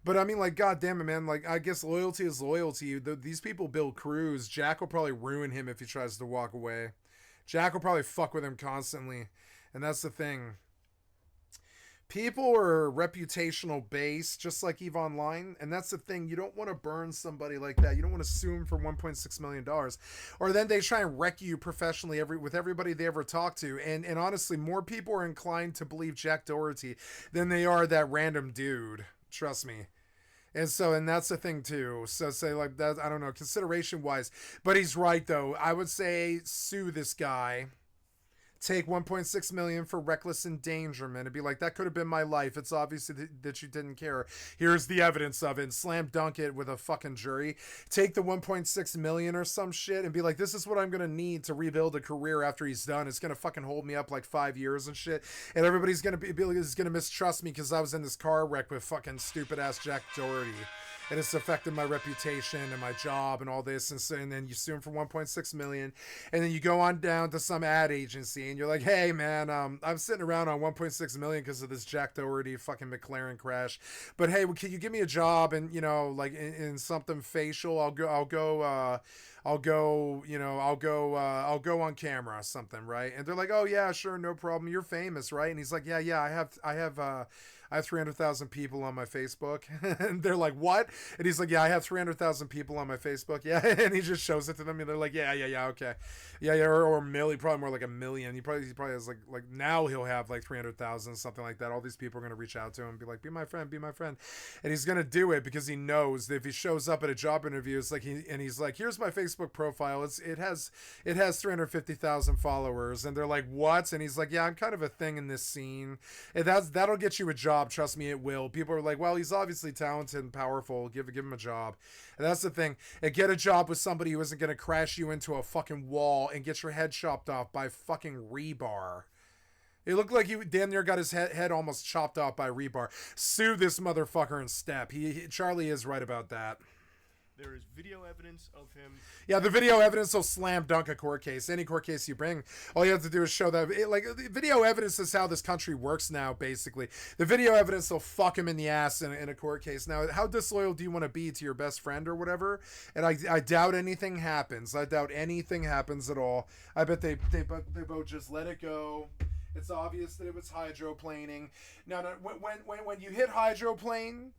But I mean, like, god damn it, man. Like, I guess loyalty is loyalty. These people build crews. Jack will probably ruin him if he tries to walk away. Jack will probably fuck with him constantly. And that's the thing. People are reputational based, just like EVE Online. And that's the thing. You don't want to burn somebody like that. You don't want to sue him for $1.6 million. Or then they try and wreck you professionally with everybody they ever talk to. And honestly, more people are inclined to believe Jack Doherty than they are that random dude. Trust me. And that's the thing too. So say like that, I don't know, consideration wise, but he's right though. I would say sue this guy. take 1.6 million for reckless endangerment and be like, that could have been my life. It's obvious that you didn't care. Here's the evidence of it. And slam dunk it with a fucking jury. Take the 1.6 million or some shit and be like, this is what I'm gonna need to rebuild a career after he's done. It's gonna fucking hold me up like 5 years and shit. And everybody's gonna be like, is gonna mistrust me because I was in this car wreck with fucking stupid ass Jack Doherty. And it's affected my reputation and my job and all this. And then you sue him for 1.6 million. And then you go on down to some ad agency and you're like, hey man, I'm sitting around on 1.6 million because of this Jack Doherty fucking McLaren crash. But hey, can you give me a job and, you know, like in something facial? I'll go on camera or something, right? And they're like, oh yeah, sure, no problem. You're famous, right? And he's like, yeah, I have 300,000 people on my Facebook. And they're like, what? And he's like, yeah, I have 300,000 people on my Facebook. Yeah. And he just shows it to them and they're like, yeah, okay. Yeah, or a million, probably more like a million. He probably has like now he'll have like 300,000, something like that. All these people are going to reach out to him and be like, be my friend. And he's going to do it because he knows that if he shows up at a job interview, it's like he's like, here's my Facebook profile. It has 350,000 followers. And they're like, what? And he's like, yeah, I'm kind of a thing in this scene. And that'll get you a job. Trust me, it will. People are like, well, he's obviously talented and powerful. Give him a job. And that's the thing. And get a job with somebody who isn't going to crash you into a fucking wall and get your head chopped off by fucking rebar. It looked like he damn near got his head almost chopped off by rebar. Sue this motherfucker and step. Charlie is right about that. There is video evidence of him. Yeah, the video evidence will slam dunk a court case. Any court case you bring, all you have to do is show that. The video evidence is how this country works now, basically. The video evidence will fuck him in the ass in a court case. Now, how disloyal do you want to be to your best friend or whatever? And I doubt anything happens. I doubt anything happens at all. I bet they both just let it go. It's obvious that it was hydroplaning. Now, when you hit hydroplane,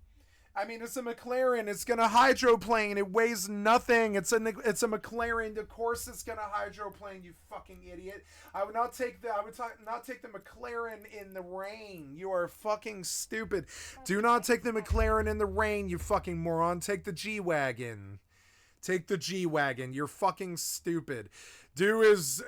I mean, it's a McLaren. It's gonna hydroplane. It weighs nothing. It's a McLaren. Of course, it's gonna hydroplane. You fucking idiot. I would not take the McLaren in the rain. You are fucking stupid. Do not take the McLaren in the rain. You fucking moron. Take the G-Wagon. Take the G-Wagon. You're fucking stupid. Do as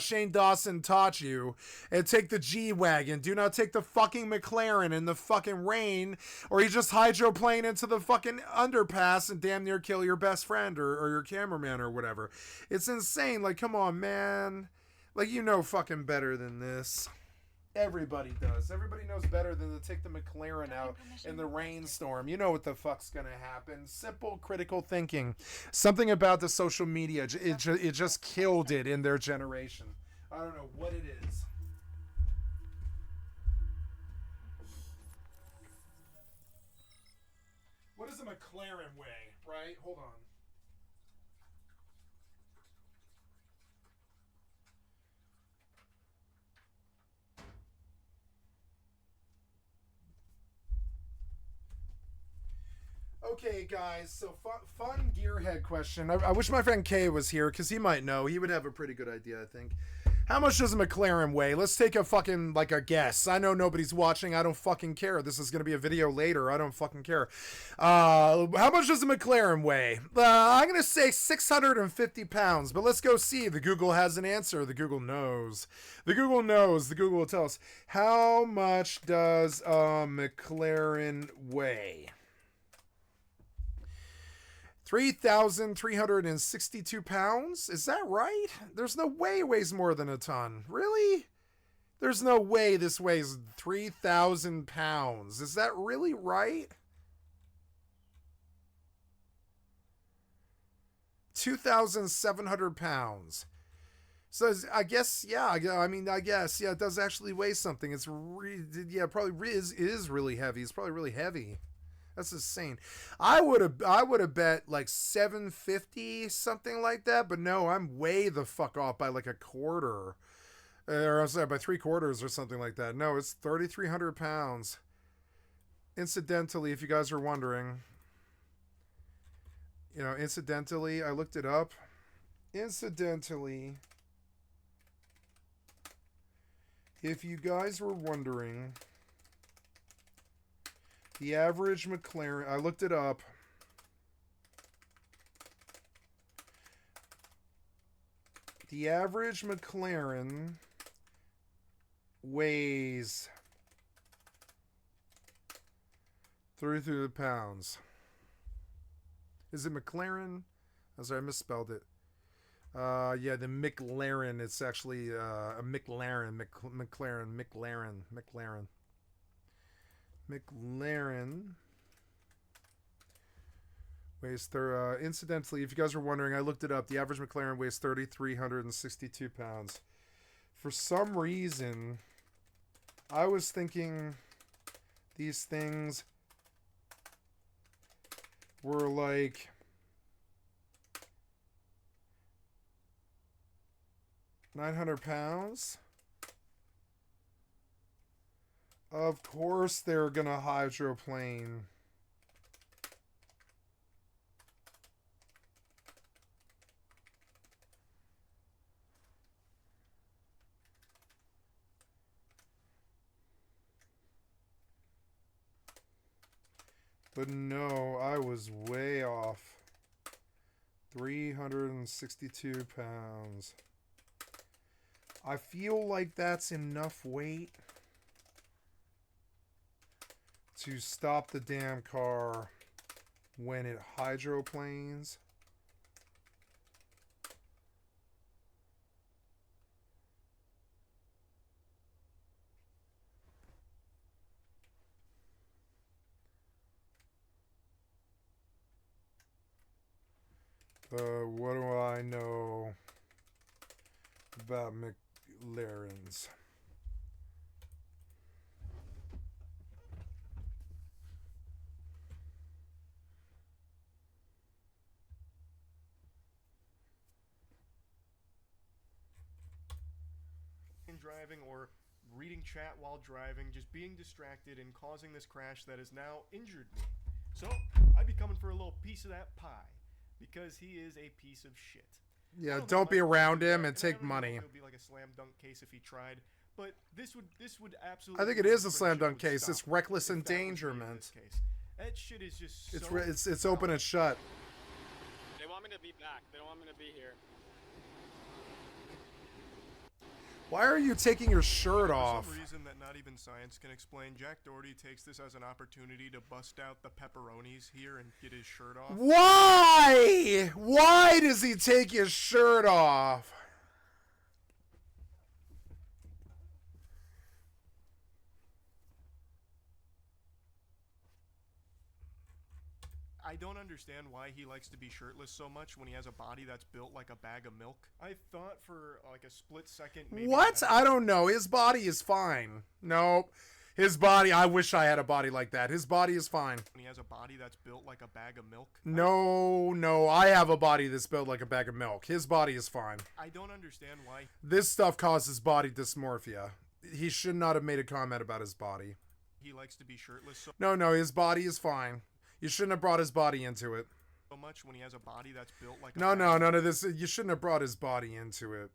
Shane Dawson taught you, and take the G-Wagon. Do not take the fucking McLaren in the fucking rain, or you just hydroplane into the fucking underpass and damn near kill your best friend or your cameraman or whatever. It's insane. Like, come on, man. Like, you know fucking better than this. Everybody does. Everybody knows better than to take the McLaren out in the rainstorm. You know what the fuck's gonna happen. Simple critical thinking. Something about the social media, it just killed it in their generation. I don't know what it is. What is a McLaren weigh, right? Hold on. Okay, guys, so fun gearhead question. I wish my friend Kay was here, because he might know. He would have a pretty good idea, I think. How much does a McLaren weigh? Let's take a fucking, a guess. I know nobody's watching. I don't fucking care. This is going to be a video later. I don't fucking care. How much does a McLaren weigh? I'm going to say 650 pounds, but let's go see. The Google has an answer. The Google knows. The Google knows. The Google will tell us. How much does a McLaren weigh? 3,362 pounds? Is that right? There's no way it weighs more than a ton. Really? There's no way this weighs 3,000 pounds. Is that really right? 2,700 pounds. So I guess, yeah, I guess, yeah, it does actually weigh something. It's probably is really heavy. It's probably really heavy. That's insane. I would have bet like 750, something like that, but no, I'm way the fuck off by like a quarter. Or I'm sorry, by 3/4 or something like that. No, it's 3,300 pounds. Incidentally, if you guys are wondering, incidentally, I looked it up. Incidentally, if you guys were wondering, the average McLaren, I looked it up. The average McLaren weighs 33 pounds. Is it McLaren? I'm sorry, I misspelled it. Yeah, the McLaren. It's actually a McLaren. McLaren weighs incidentally, if you guys were wondering, I looked it up. The average McLaren weighs 3,362 pounds. For some reason, I was thinking these things were like 900 pounds. Of course they're gonna hydroplane. But no, I was way off. 362 pounds. I feel like that's enough weight to stop the damn car when it hydroplanes. What do I know about McLarens? Driving or reading chat while driving, just being distracted and causing this crash that has now injured me. So, I'd be coming for a little piece of that pie, because he is a piece of shit. Yeah, don't be around him and take I don't money. know if it would be like a slam dunk case if he tried, but this would absolutely. I think it is a slam dunk case. It's reckless endangerment. That shit is just. It's open and shut. They want me to be back. They don't want me to be here. Why are you taking your shirt off? For some reason that not even science can explain, Jack Doherty takes this as an opportunity to bust out the pepperonis here and get his shirt off. Why? Why does he take his shirt off? I don't understand why he likes to be shirtless so much when he has a body that's built like a bag of milk. I thought for like a split second maybe... What? I don't know. His body is fine. Nope. His body, I wish I had a body like that. His body is fine. When he has a body that's built like a bag of milk. No, I have a body that's built like a bag of milk. His body is fine. I don't understand why. This stuff causes body dysmorphia. He should not have made a comment about his body. He likes to be shirtless so No, his body is fine. You shouldn't have brought his body into it. so much when he has a body that's built like a No, bag none of this. You shouldn't have brought his body into it.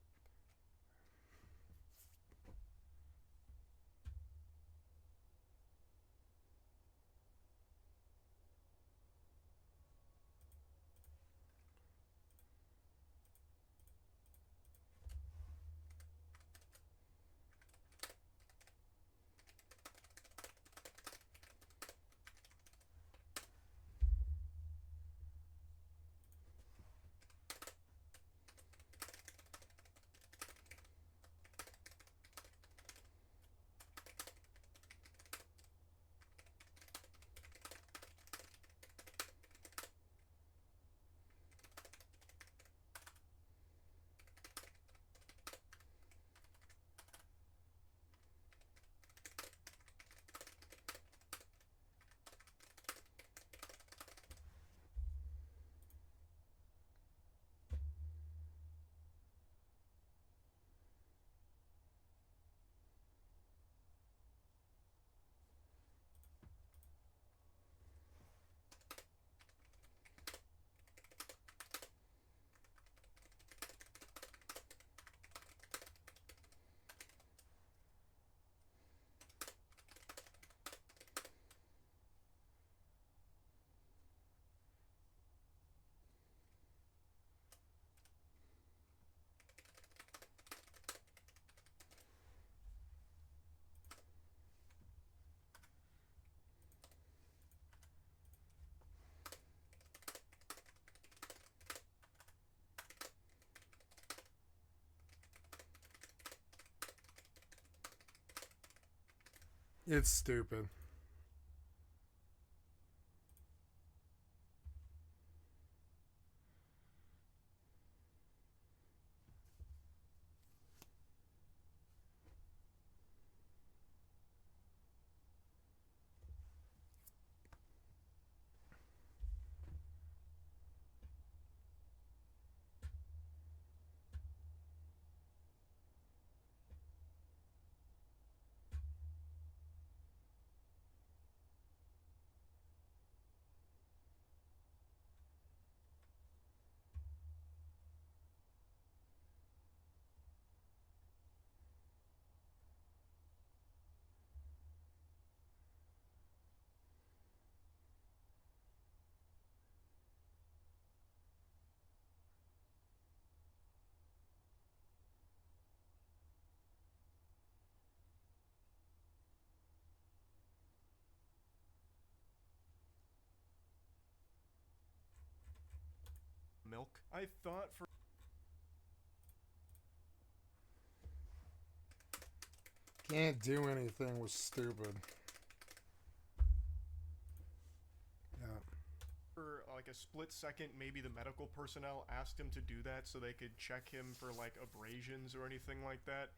It's stupid. Milk. I thought for Can't do anything was stupid. Yeah. for like a split second, maybe the medical personnel asked him to do that so they could check him for like abrasions or anything like that.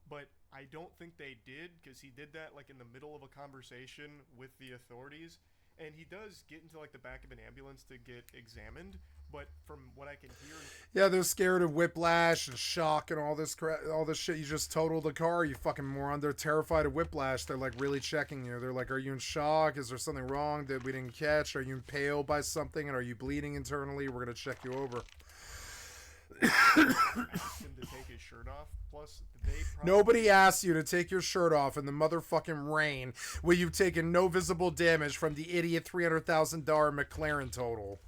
But I don't think they did, because he did that like in the middle of a conversation with the authorities. And he does get into like the back of an ambulance to get examined, but from what I can hear, Yeah, they're scared of whiplash and shock and all this all this shit. You just totaled the car, you fucking moron. They're terrified of whiplash. They're like really checking you. They're like, are you in shock? Is there something wrong that we didn't catch? Are you impaled by something? And are you bleeding internally? We're gonna check you over. asked him to take his shirt off. Plus, they probably Nobody asked you to take your shirt off in the motherfucking rain where you've taken no visible damage from the idiot $300,000 McLaren total.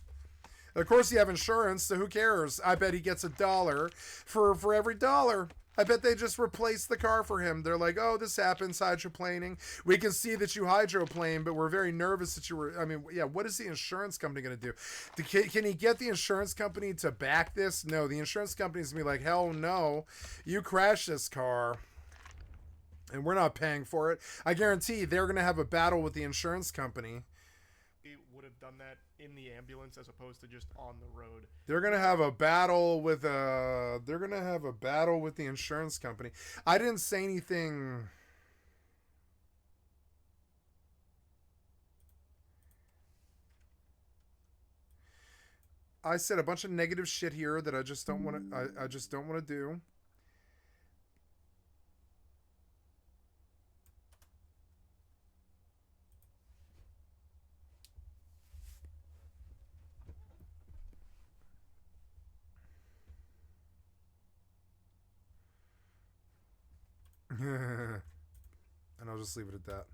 Of course, you have insurance, so who cares? I bet he gets $1 for every dollar. I bet they just replaced the car for him. They're like, oh, this happens, hydroplaning. We can see that you hydroplane, but we're very nervous that you were... I mean, yeah, what is the insurance company going to do? Can he get the insurance company to back this? No, the insurance company's going to be like, hell no. You crashed this car, and we're not paying for it. I guarantee they're going to have a battle with the insurance company. would have done that in the ambulance as opposed to just on the road. They're gonna have a battle with They're gonna have a battle with the insurance company. I didn't say anything. I said a bunch of negative shit here that I just don't want to. I just don't want to do. And I'll just leave it at that.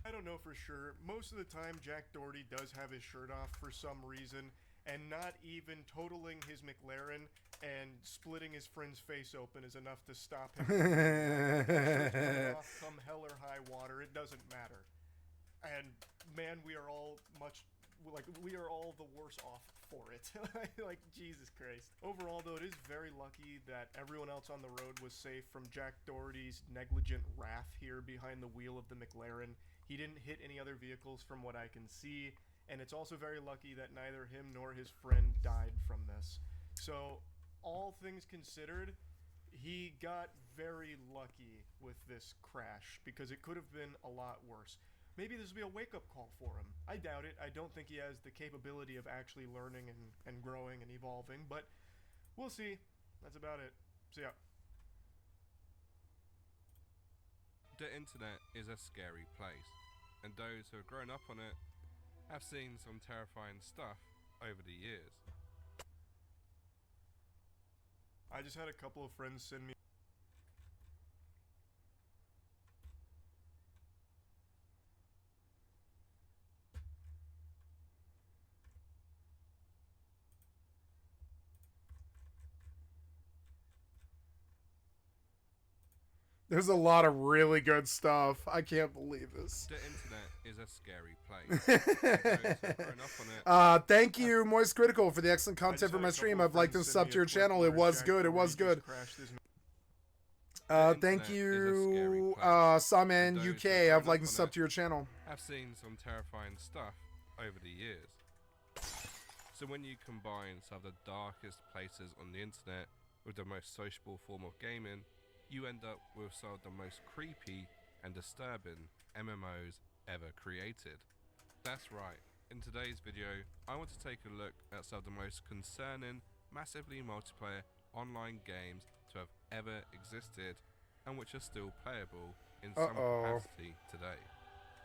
I don't know for sure. Most of the time, Jack Doherty does have his shirt off for some reason, and not even totaling his McLaren and splitting his friend's face open is enough to stop him. Off come hell or high water, it doesn't matter. And man, we are all the worse off for it. Like, Jesus Christ. Overall, though, it is very lucky that everyone else on the road was safe from Jack Doherty's negligent wrath here behind the wheel of the McLaren. He didn't hit any other vehicles from what I can see, and it's also very lucky that neither him nor his friend died from this. So, all things considered, he got very lucky with this crash, because it could have been a lot worse. Maybe this will be a wake-up call for him. I doubt it. I don't think he has the capability of actually learning and growing and evolving, but we'll see. That's about it. See ya. The internet is a scary place, and those who have grown up on it have seen some terrifying stuff over the years. I just had a couple of friends send me There's a lot of really good stuff. I can't believe this. The internet is a scary place. Those who have grown up on it Thank you, Moist Critical, for the excellent content for my stream. I've liked and subbed to your channel. It was good. It was good. Thank internet is a scary you, place, Simon and those UK. who've I've grown liked up and on subbed to your channel. I've seen some terrifying stuff over the years. So when you combine some of the darkest places on the internet with the most sociable form of gaming, you end up with some of the most creepy and disturbing MMOs ever created. That's right, in today's video, I want to take a look at some of the most concerning, massively multiplayer online games to have ever existed and which are still playable in some capacity today.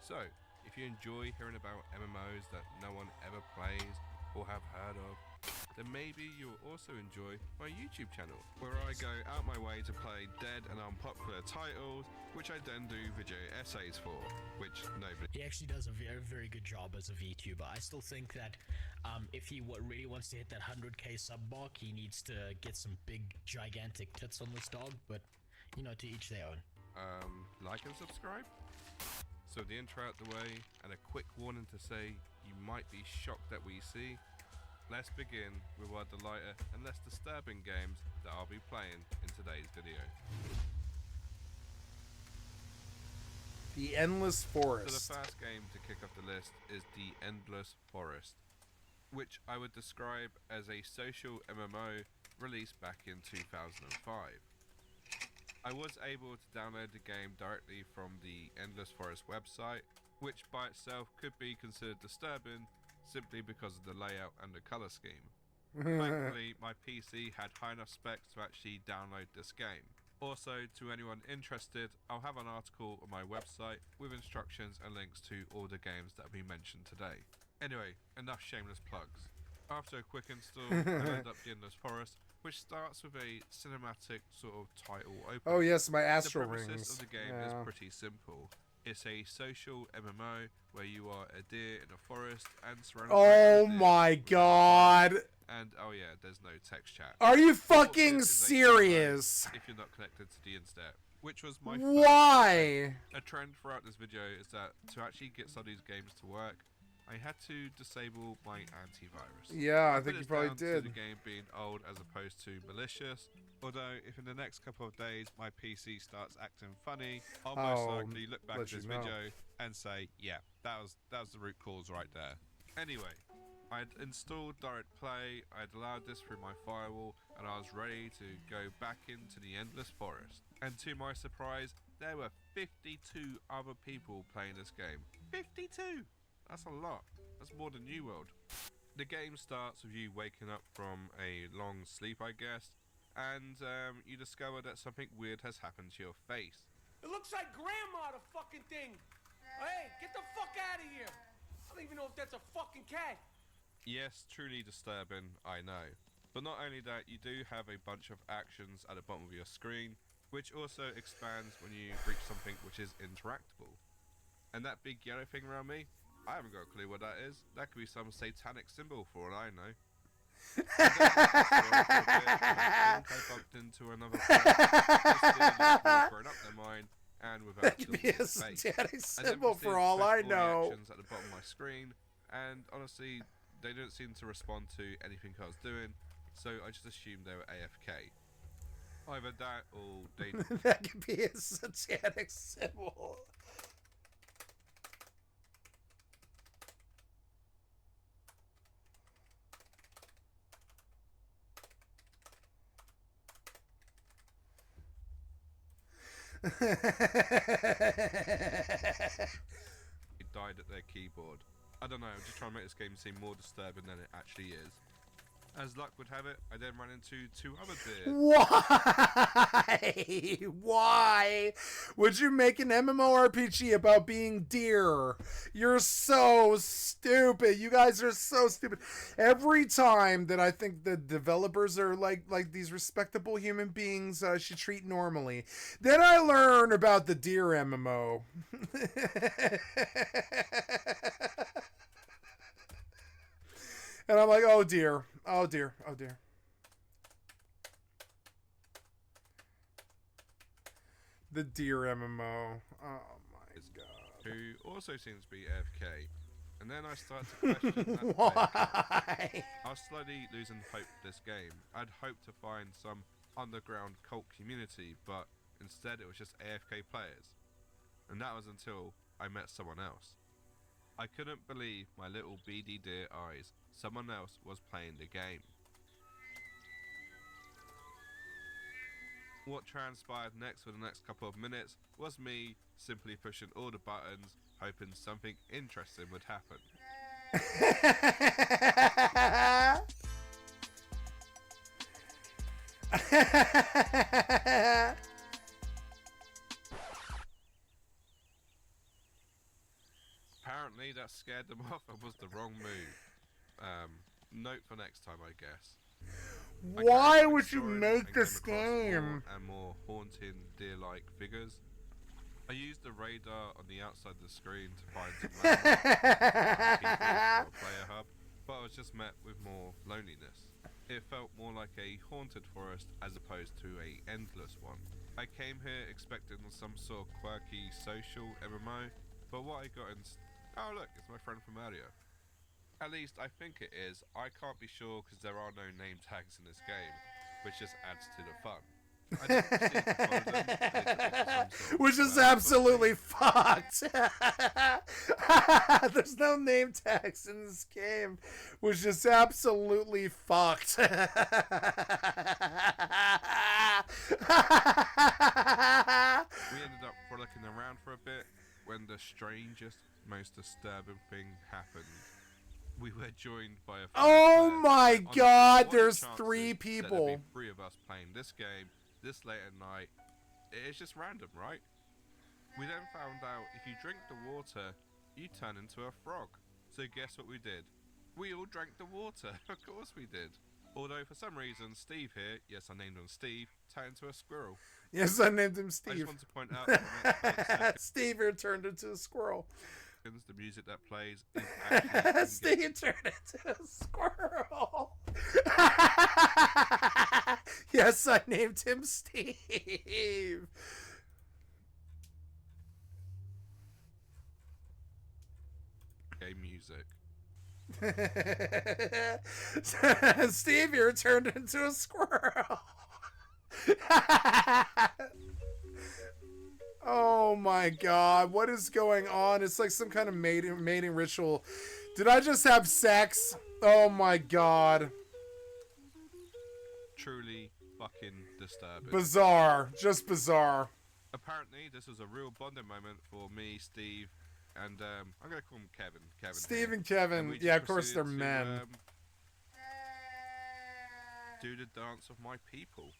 So, if you enjoy hearing about MMOs that no one ever plays or have heard of, then maybe you'll also enjoy my YouTube channel, where I go out my way to play dead and unpopular titles, which I then do video essays for, which nobody... He actually does a very, very good job as a VTuber. I still think that if he really wants to hit that 100k sub mark, he needs to get some big, gigantic tits on this dog, but, you know, to each their own. Like and subscribe? So the intro out the way, and a quick warning to say you might be shocked at what you see. Let's begin with one of the lighter and less disturbing games that I'll be playing in today's video. The Endless Forest. So the first game to kick off the list is The Endless Forest, which I would describe as a social MMO released back in 2005. I was able to download the game directly from the Endless Forest website, which by itself could be considered disturbing simply because of the layout and the colour scheme. Thankfully, my PC had high enough specs to actually download this game. Also, to anyone interested, I'll have an article on my website with instructions and links to all the games that have been mentioned today. Anyway, enough shameless plugs. After a quick install, I loaded up the Endless Forest, which starts with a cinematic sort of title opening. Oh yes, my Astral The Rings. premise of the game is pretty simple. It's a social MMO where you are a deer in a forest and surrounded by Oh deer. my god. And oh yeah, there's no text chat. Are you Of course, fucking it is a serious? MMO if you're not connected to the internet, which was my Why? A trend throughout this video is that to actually get some of these games to work, I had to disable my antivirus. Yeah, I put think you this probably down to did. the game being old as opposed to malicious. Although, if in the next couple of days my PC starts acting funny, I'll most likely look back at let this you know. video and say, yeah, that was the root cause right there. Anyway, I'd installed Direct Play, I'd allowed this through my firewall, and I was ready to go back into the Endless Forest. And to my surprise, there were 52 other people playing this game. 52! That's a lot. That's more than New World. The game starts with you waking up from a long sleep, I guess, and you discover that something weird has happened to your face. It looks like grandma, the fucking thing. Hey, get the fuck out of here. I don't even know if that's a fucking cat. Yes, truly disturbing, I know. But not only that, you do have a bunch of actions at the bottom of your screen, which also expands when you reach something which is interactable. And that big yellow thing around me, I haven't got a clue what that is. That could be some satanic symbol for all I know. I bumped into another growing up their mind, and without That could be a satanic symbol for proceeded to all I check the know. actions at the bottom of my screen, and honestly, they didn't seem to respond to anything I was doing, so I just assumed they were AFK. Either that or they... That could be a satanic symbol. It died at their keyboard. I don't know, I'm just trying to make this game seem more disturbing than it actually is. As luck would have it, I then ran into two other deer. Why? Why would you make an MMORPG about being deer? You're so stupid. You guys are so stupid. Every time that I think the developers are like these respectable human beings I should treat normally, then I learn about the deer MMO. And I'm like, oh dear, oh dear, oh dear. The deer MMO. Oh my god. Who also seems to be AFK. And then I started to question that. Why? I was slowly losing hope for this game. I'd hoped to find some underground cult community, but Instead, it was just AFK players. And that was until I met someone else. I couldn't believe my little beady deer eyes. Someone else was playing the game. What transpired next for the next couple of minutes was me simply pushing all the buttons, hoping something interesting would happen. Apparently that scared them off and was the wrong move. Note for next time, I guess. Why would you make this game? And more haunting deer-like figures. I used the radar on the outside of the screen to find some landmarks for a player hub, but I was just met with more loneliness. It felt more like a haunted forest as opposed to a endless one. I came here expecting some sort of quirky social MMO, but what I got oh look, it's my friend from earlier. At least I think it is. I can't be sure because there are no name tags in this game, which just adds to the fun. I didn't proceed to follow them, which is absolutely fucked. There's no name tags in this game, which is absolutely fucked. We ended up frolicking around for a bit when the strangest, most disturbing thing happened. We were joined by a oh my god, what there's chances 3 that people. there'd be 3 of us playing this game this late at night. It's just random, right? We then found out if you drink the water, you turn into a frog. So guess what we did? We all drank the water. Of course we did. Although for some reason Steve here, yes I named him Steve, turned into a squirrel. Yes, I named him I Steve. just want to point out that Steve here turned into a squirrel. the music that plays is actually Steve turned into a squirrel. Yes, I named him Steve. game music. Steve here turned into a squirrel. Oh my god, what is going on? It's like some kind of mating ritual. Did I just have sex? Oh my god. Truly fucking disturbing. Bizarre. Just bizarre. Apparently, this was a real bonding moment for me, Steve, and I'm going to call him Kevin. Steve and Kevin, yeah, of course they're men. Do the dance of my people.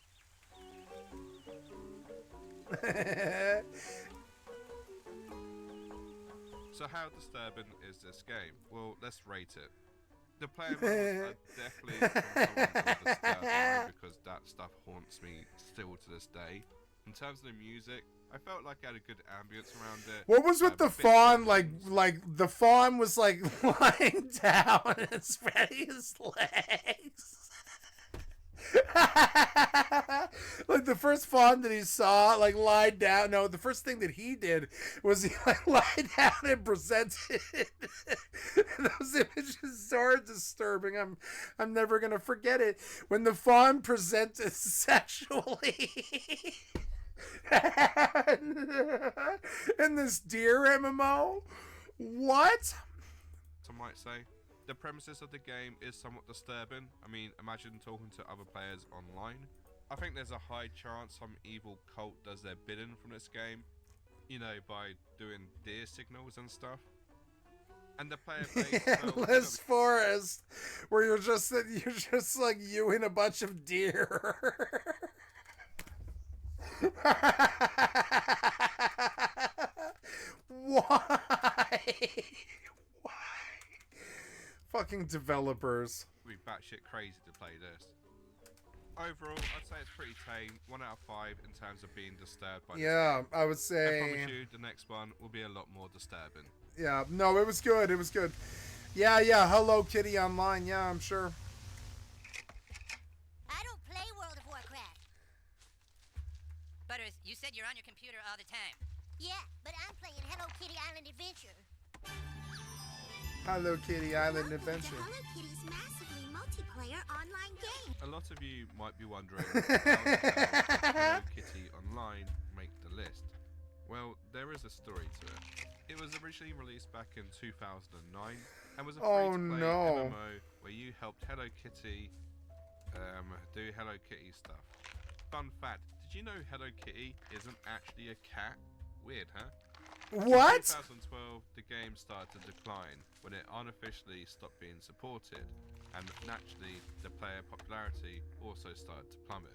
So how disturbing is this game? Well, let's rate it. The player models are definitely disturbing because that stuff haunts me still to this day. In terms of the music, I felt like I had a good ambience around it. What was with the fawn? Like the fawn was like lying down and spreading his legs. Like the first fawn that he saw, like lied down. No, the first thing that he did was he like lied down and presented. Those images are disturbing. I'm never gonna forget it when the fawn presented sexually. In this deer MMO, what? Some might say. The premises of the game is somewhat disturbing. I mean, imagine talking to other players online. I think there's a high chance some evil cult does their bidding from this game. You know, by doing deer signals and stuff. And the player base Endless forest, where you're just like you and a bunch of deer. Why? Fucking developers. We'd be batshit crazy to play this. Overall, I'd say it's pretty tame. 1 out of 5 in terms of being disturbed by this game. I would say. I promise you, the next one will be a lot more disturbing. Yeah, no, it was good. It was good. Yeah. Hello Kitty Online. Yeah, I'm sure. I don't play World of Warcraft. Butters, you said you're on your computer all the time. Yeah, but I'm playing Hello Kitty Island Adventure. Hello Kitty Island Adventure. Hello Kitty's massively multiplayer online game. A lot of you might be wondering how the hell Hello Kitty Online make the list. Well, there is a story to it. It was originally released back in 2009 and was a free-to-play MMO where you helped Hello Kitty do Hello Kitty stuff. Fun fact, did you know Hello Kitty isn't actually a cat? Weird, huh? What? In 2012, the game started to decline when it unofficially stopped being supported, and naturally, the player popularity also started to plummet.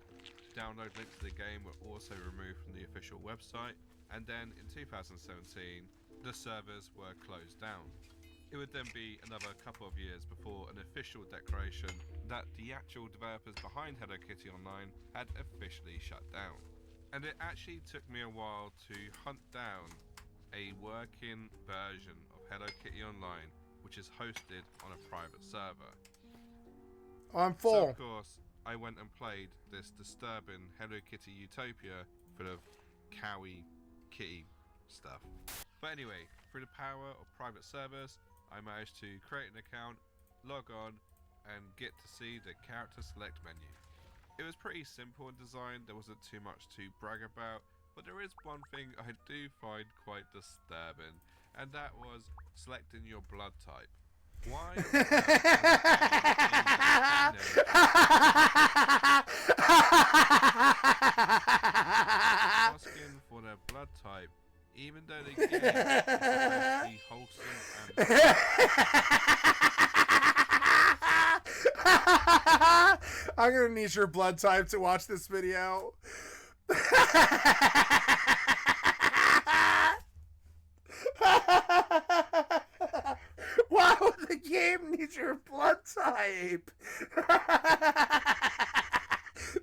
Download links to the game were also removed from the official website, and then in 2017, the servers were closed down. It would then be another couple of years before an official declaration that the actual developers behind Hello Kitty Online had officially shut down. And it actually took me a while to hunt down a working version of Hello Kitty Online, which is hosted on a private server. I'm full. So of course, I went and played this disturbing Hello Kitty utopia full of cowy kitty stuff. But anyway, through the power of private servers, I managed to create an account, log on, and get to see the character select menu. It was pretty simple in design, there wasn't too much to brag about, but there is one thing I do find quite disturbing, and that was selecting your blood type. Why? Asking for their blood type, even though the game is supposed to be wholesome and I'm gonna need your blood type to watch this video. Why would the game need your blood type?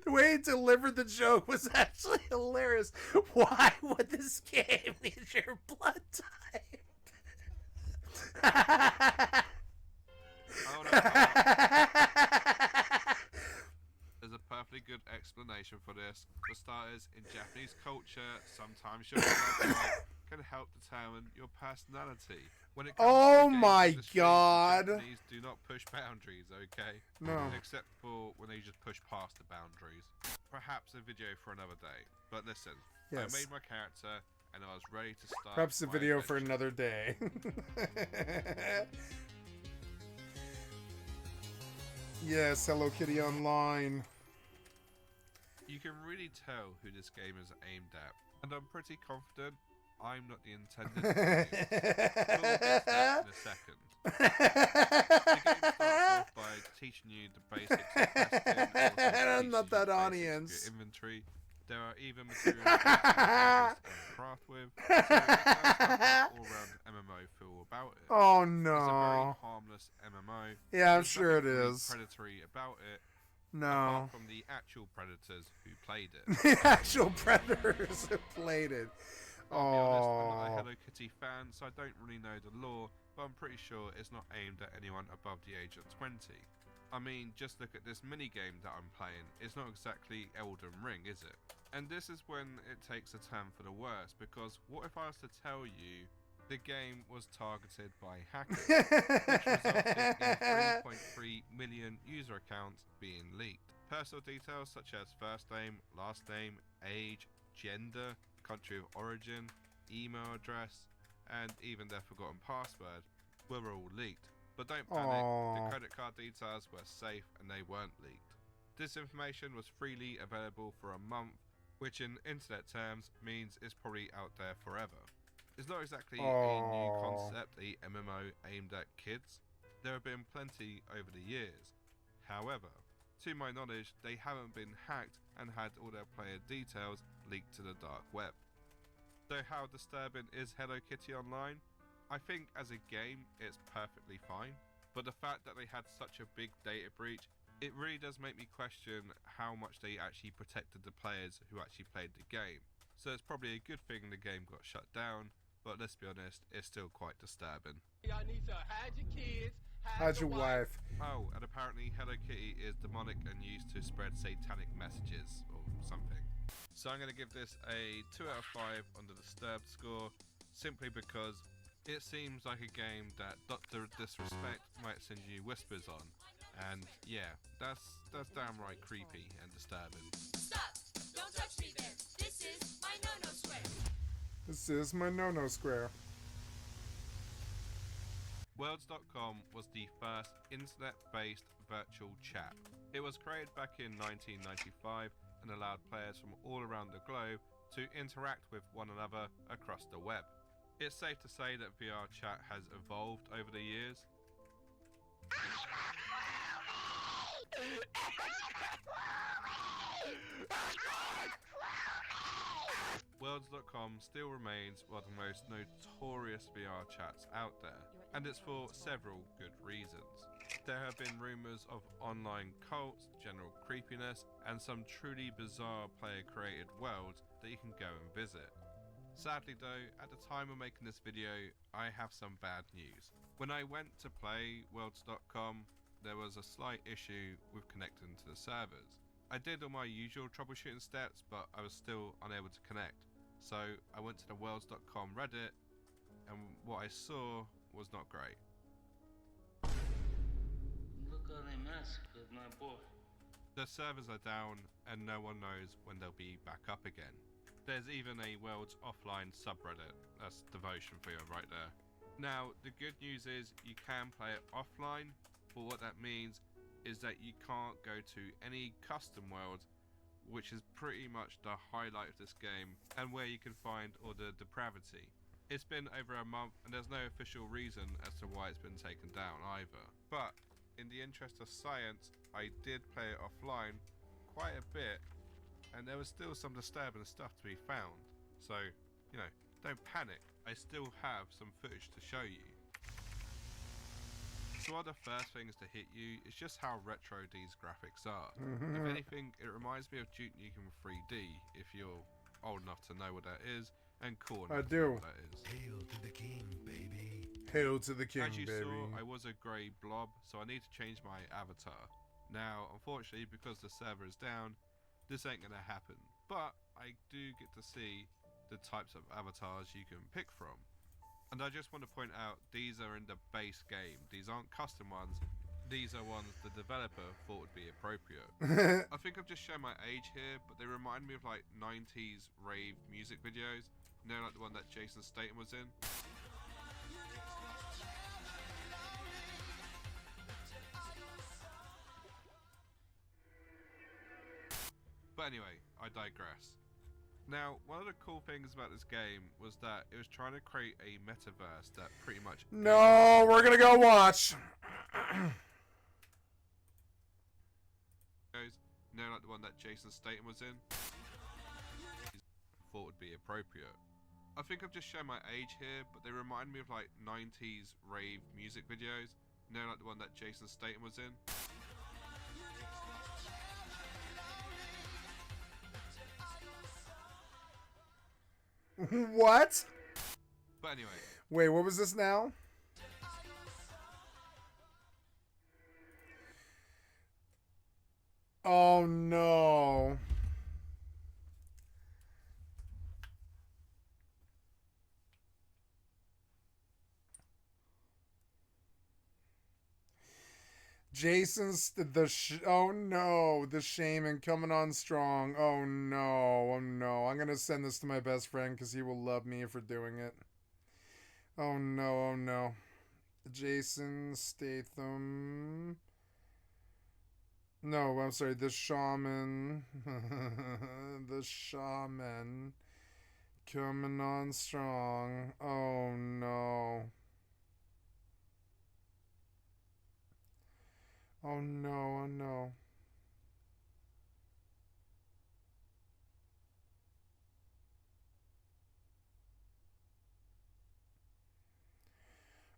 The way he delivered the joke was actually hilarious. Why would this game need your blood type? There's a perfectly good explanation for this. For starters, in Japanese culture, sometimes your blood type can help determine your personality. When it comes Oh to the my games industry, God. the Japanese do not push boundaries, okay? No. Except for when they just push past the boundaries. Perhaps a video for another day. But listen, I Yes. made my character and I was ready to start. Perhaps a my video for adventure. another day. Yes, Hello Kitty Online. You can really tell who this game is aimed at, and I'm pretty confident I'm not the intended audience. We'll get to that in a second. The game starts off by teaching you the basics of questing, And I'm not that basics of audience. your inventory. There are even materials you can harvest and craft with, so it does have an all-round MMO feel about it. Oh It's a very no. harmless MMO. Yeah, I'm There's sure it nothing really is. predatory about it. No. Apart from the actual predators who played it. The actual predators have played it. I'll be honest, I'm not a Oh. Hello Kitty fan, so I don't really know the lore, but I'm pretty sure it's not aimed at anyone above the age of 20. I mean, just look at this minigame that I'm playing. It's not exactly Elden Ring, is it? And this is when it takes a turn for the worse, because what if I was to tell you the game was targeted by hackers, which resulted in 3.3 million user accounts being leaked. Personal details such as first name, last name, age, gender, country of origin, email address, and even their forgotten password were all leaked. But don't panic, the Aww. credit card details were safe and they weren't leaked. This information was freely available for a month, which in internet terms means it's probably out there forever. It's not exactly a new concept, a MMO aimed at kids. There have been plenty over the years. However, to my knowledge, they haven't been hacked and had all their player details leaked to the dark web. So how disturbing is Hello Kitty Online? I think as a game, it's perfectly fine. But the fact that they had such a big data breach, it really does make me question how much they actually protected the players who actually played the game. So it's probably a good thing the game got shut down, but let's be honest, it's still quite disturbing. Y'all need to hide your kids, How's your wife? Oh, and apparently Hello Kitty is demonic and used to spread satanic messages or something. So I'm going to give this a 2 out of 5 on the disturbed score, simply because it seems like a game that Dr. Disrespect might send you whispers on. And yeah, that's downright creepy and disturbing. Stop! Don't touch me there. This is my no-no square. This is my no-no square. Worlds.com was the first internet-based virtual chat. It was created back in 1995 and allowed players from all around the globe to interact with one another across the web. It's safe to say that VR chat has evolved over the years. Worlds.com still remains one of the most notorious VR chats out there, and it's for several good reasons. There have been rumours of online cults, general creepiness, and some truly bizarre player-created worlds that you can go and visit. Sadly though, at the time of making this video, I have some bad news. When I went to play Worlds.com, there was a slight issue with connecting to the servers. I did all my usual troubleshooting steps, but I was still unable to connect. So I went to the Worlds.com Reddit, and what I saw was not great. Look how they mess with my boy. The servers are down, and no one knows when they'll be back up again. There's even a Worlds offline subreddit. That's devotion for you right there. Now, the good news is you can play it offline, but what that means is that you can't go to any custom worlds, which is pretty much the highlight of this game and where you can find all the depravity. It's been over a month and there's no official reason as to why it's been taken down either. But in the interest of science, I did play it offline quite a bit, and there was still some disturbing stuff to be found. So, you know, don't panic. I still have some footage to show you. So one of the first things to hit you is just how retro these graphics are. If anything, it reminds me of Duke Nukem 3D, if you're old enough to know what that is, and cool enough to know what that is. Hail to the king, baby. Hail to the king, As you baby. saw, I was a grey blob, so I need to change my avatar. Now, unfortunately, because the server is down, this ain't gonna happen. But I do get to see the types of avatars you can pick from. And I just want to point out, these are in the base game. These aren't custom ones. These are ones the developer thought would be appropriate. I think I've just shown my age here, but they remind me of like 90s rave music videos. You know, like the one that Jason Statham was in? But anyway, I digress. Now, one of the cool things about this game was that it was trying to create a metaverse that pretty much... No, we're gonna go watch. You know, like the one that Jason Statham was in? Thought would be appropriate. I think I've just shown my age here, but they remind me of like 90s rave music videos. You know, like the one that Jason Statham was in? What? But anyway. Wait, what was this now? Oh no. Jason's oh no, the shaming coming on strong. Oh no, oh no. I'm gonna send this to my best friend because he will love me for doing it. Oh no, oh no. Jason Statham. No, I'm sorry, the shaman. The shaman coming on strong. Oh no. Oh no, oh no.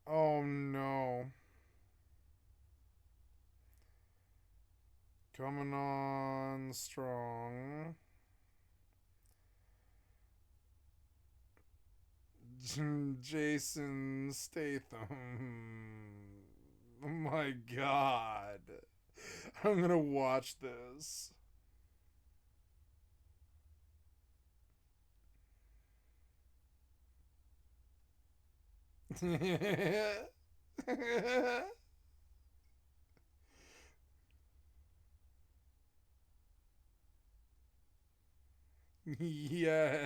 Oh no. Coming on strong. Jason Statham. Oh my god. I'm gonna watch this. Yes.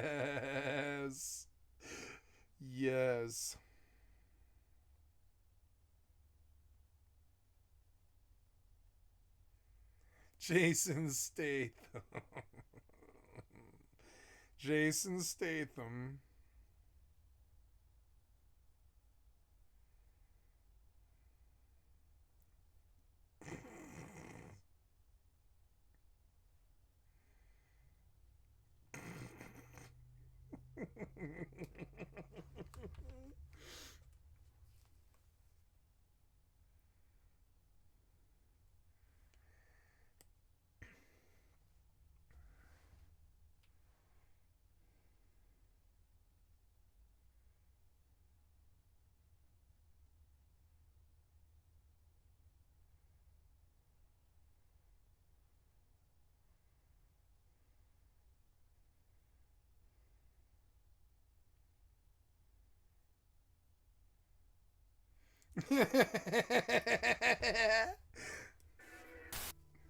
Yes. Jason Statham. Jason Statham.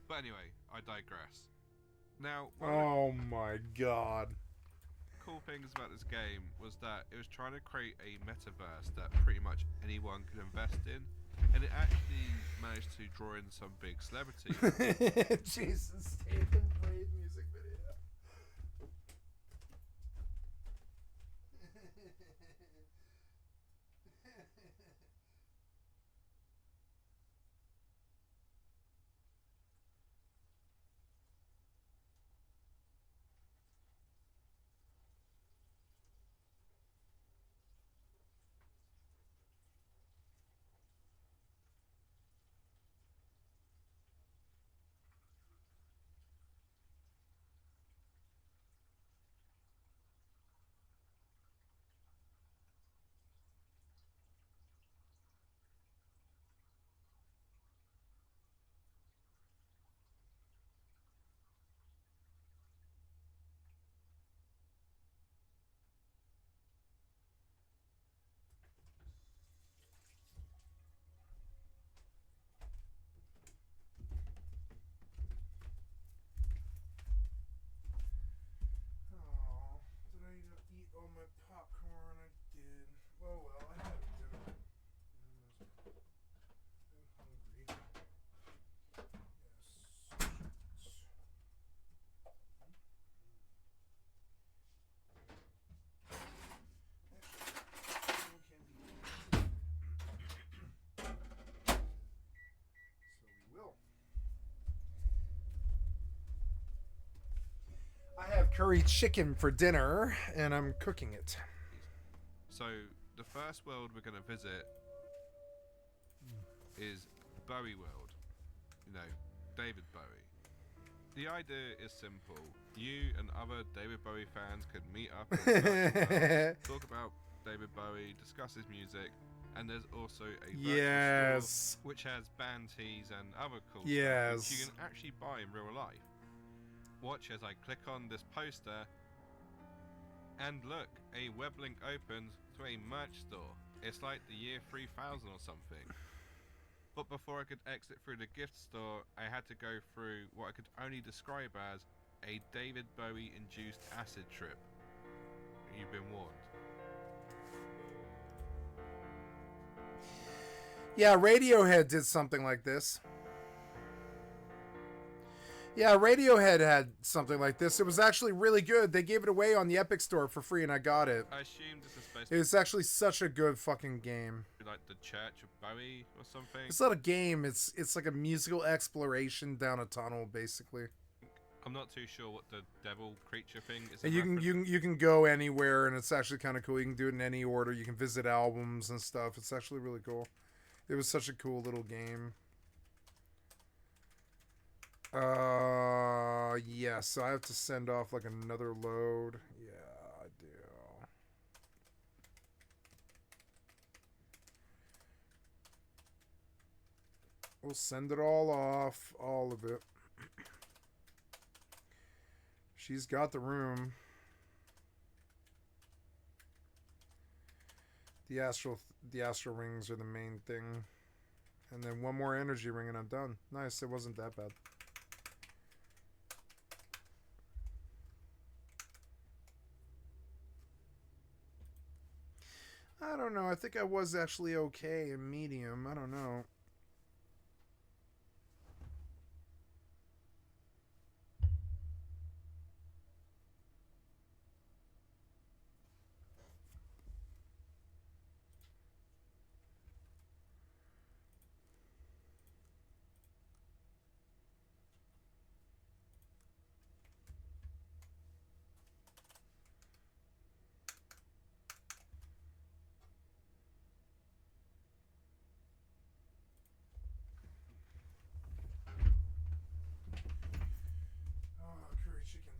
But anyway, I digress. Now, oh my god. Cool things about this game was that it was trying to create a metaverse that pretty much anyone could invest in, and it actually managed to draw in some big celebrities. Jason Statham Brave music video. Eat all my popcorn. I did. Oh well, I had to do it. I'm hungry. So we will. I have curry chicken for dinner, and I'm cooking it. So, the first world we're going to visit is Bowie World. You know, David Bowie. The idea is simple. You and other David Bowie fans could meet up and talk about David Bowie, discuss his music, and there's also a virtual store which has band tees and other cool stuff which you can actually buy in real life. Watch as I click on this poster, and look, a web link opens to a merch store. It's like the year 3000 or something. But before I could exit through the gift store, I had to go through what I could only describe as a David Bowie induced acid trip. You've been warned. Yeah, Radiohead did something like this. Yeah, Radiohead had something like this. It was actually really good. They gave it away on the Epic Store for free, and I got it. I assume this is supposed to It's actually such a good fucking game. be like the Church of Bowie or something. It's not a game. It's like a musical exploration down a tunnel, basically. I'm not too sure what the devil creature thing is. And you can go anywhere, and it's actually kind of cool. You can do it in any order. You can visit albums and stuff. It's actually really cool. It was such a cool little game. Yeah, so I have to send off like another load. Yeah, I do. We'll send it all off, all of it. She's got the room. The astral rings are the main thing. And then one more energy ring and I'm done. Nice, it wasn't that bad. don't know. I think I was actually okay in medium. I don't know. Oh, curry chicken.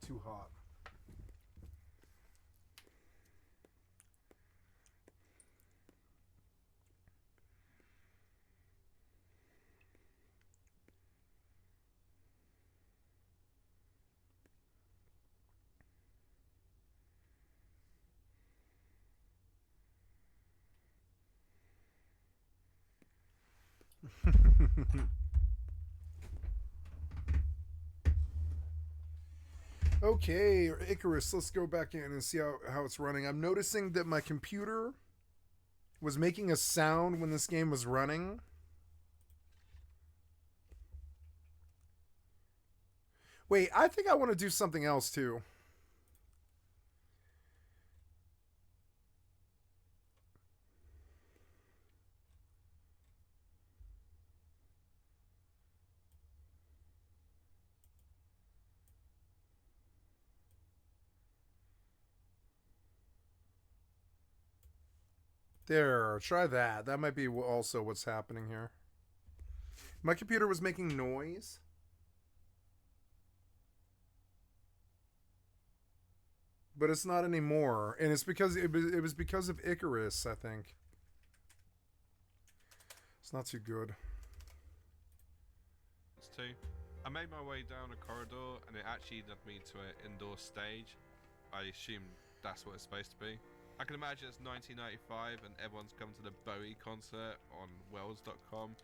Too hot. Okay, Icarus, let's go back in and see how it's running. I'm noticing that my computer was making a sound when this game was running. Wait, I think I want to do something else too. There, try that. That might be also what's happening here. My computer was making noise. But it's not anymore. And it's because it was because of Icarus, I think. It's not too good. I made my way down a corridor and it actually led me to an indoor stage. I assume that's what it's supposed to be. I can imagine it's 1995 and everyone's come to the Bowie concert on wells.com.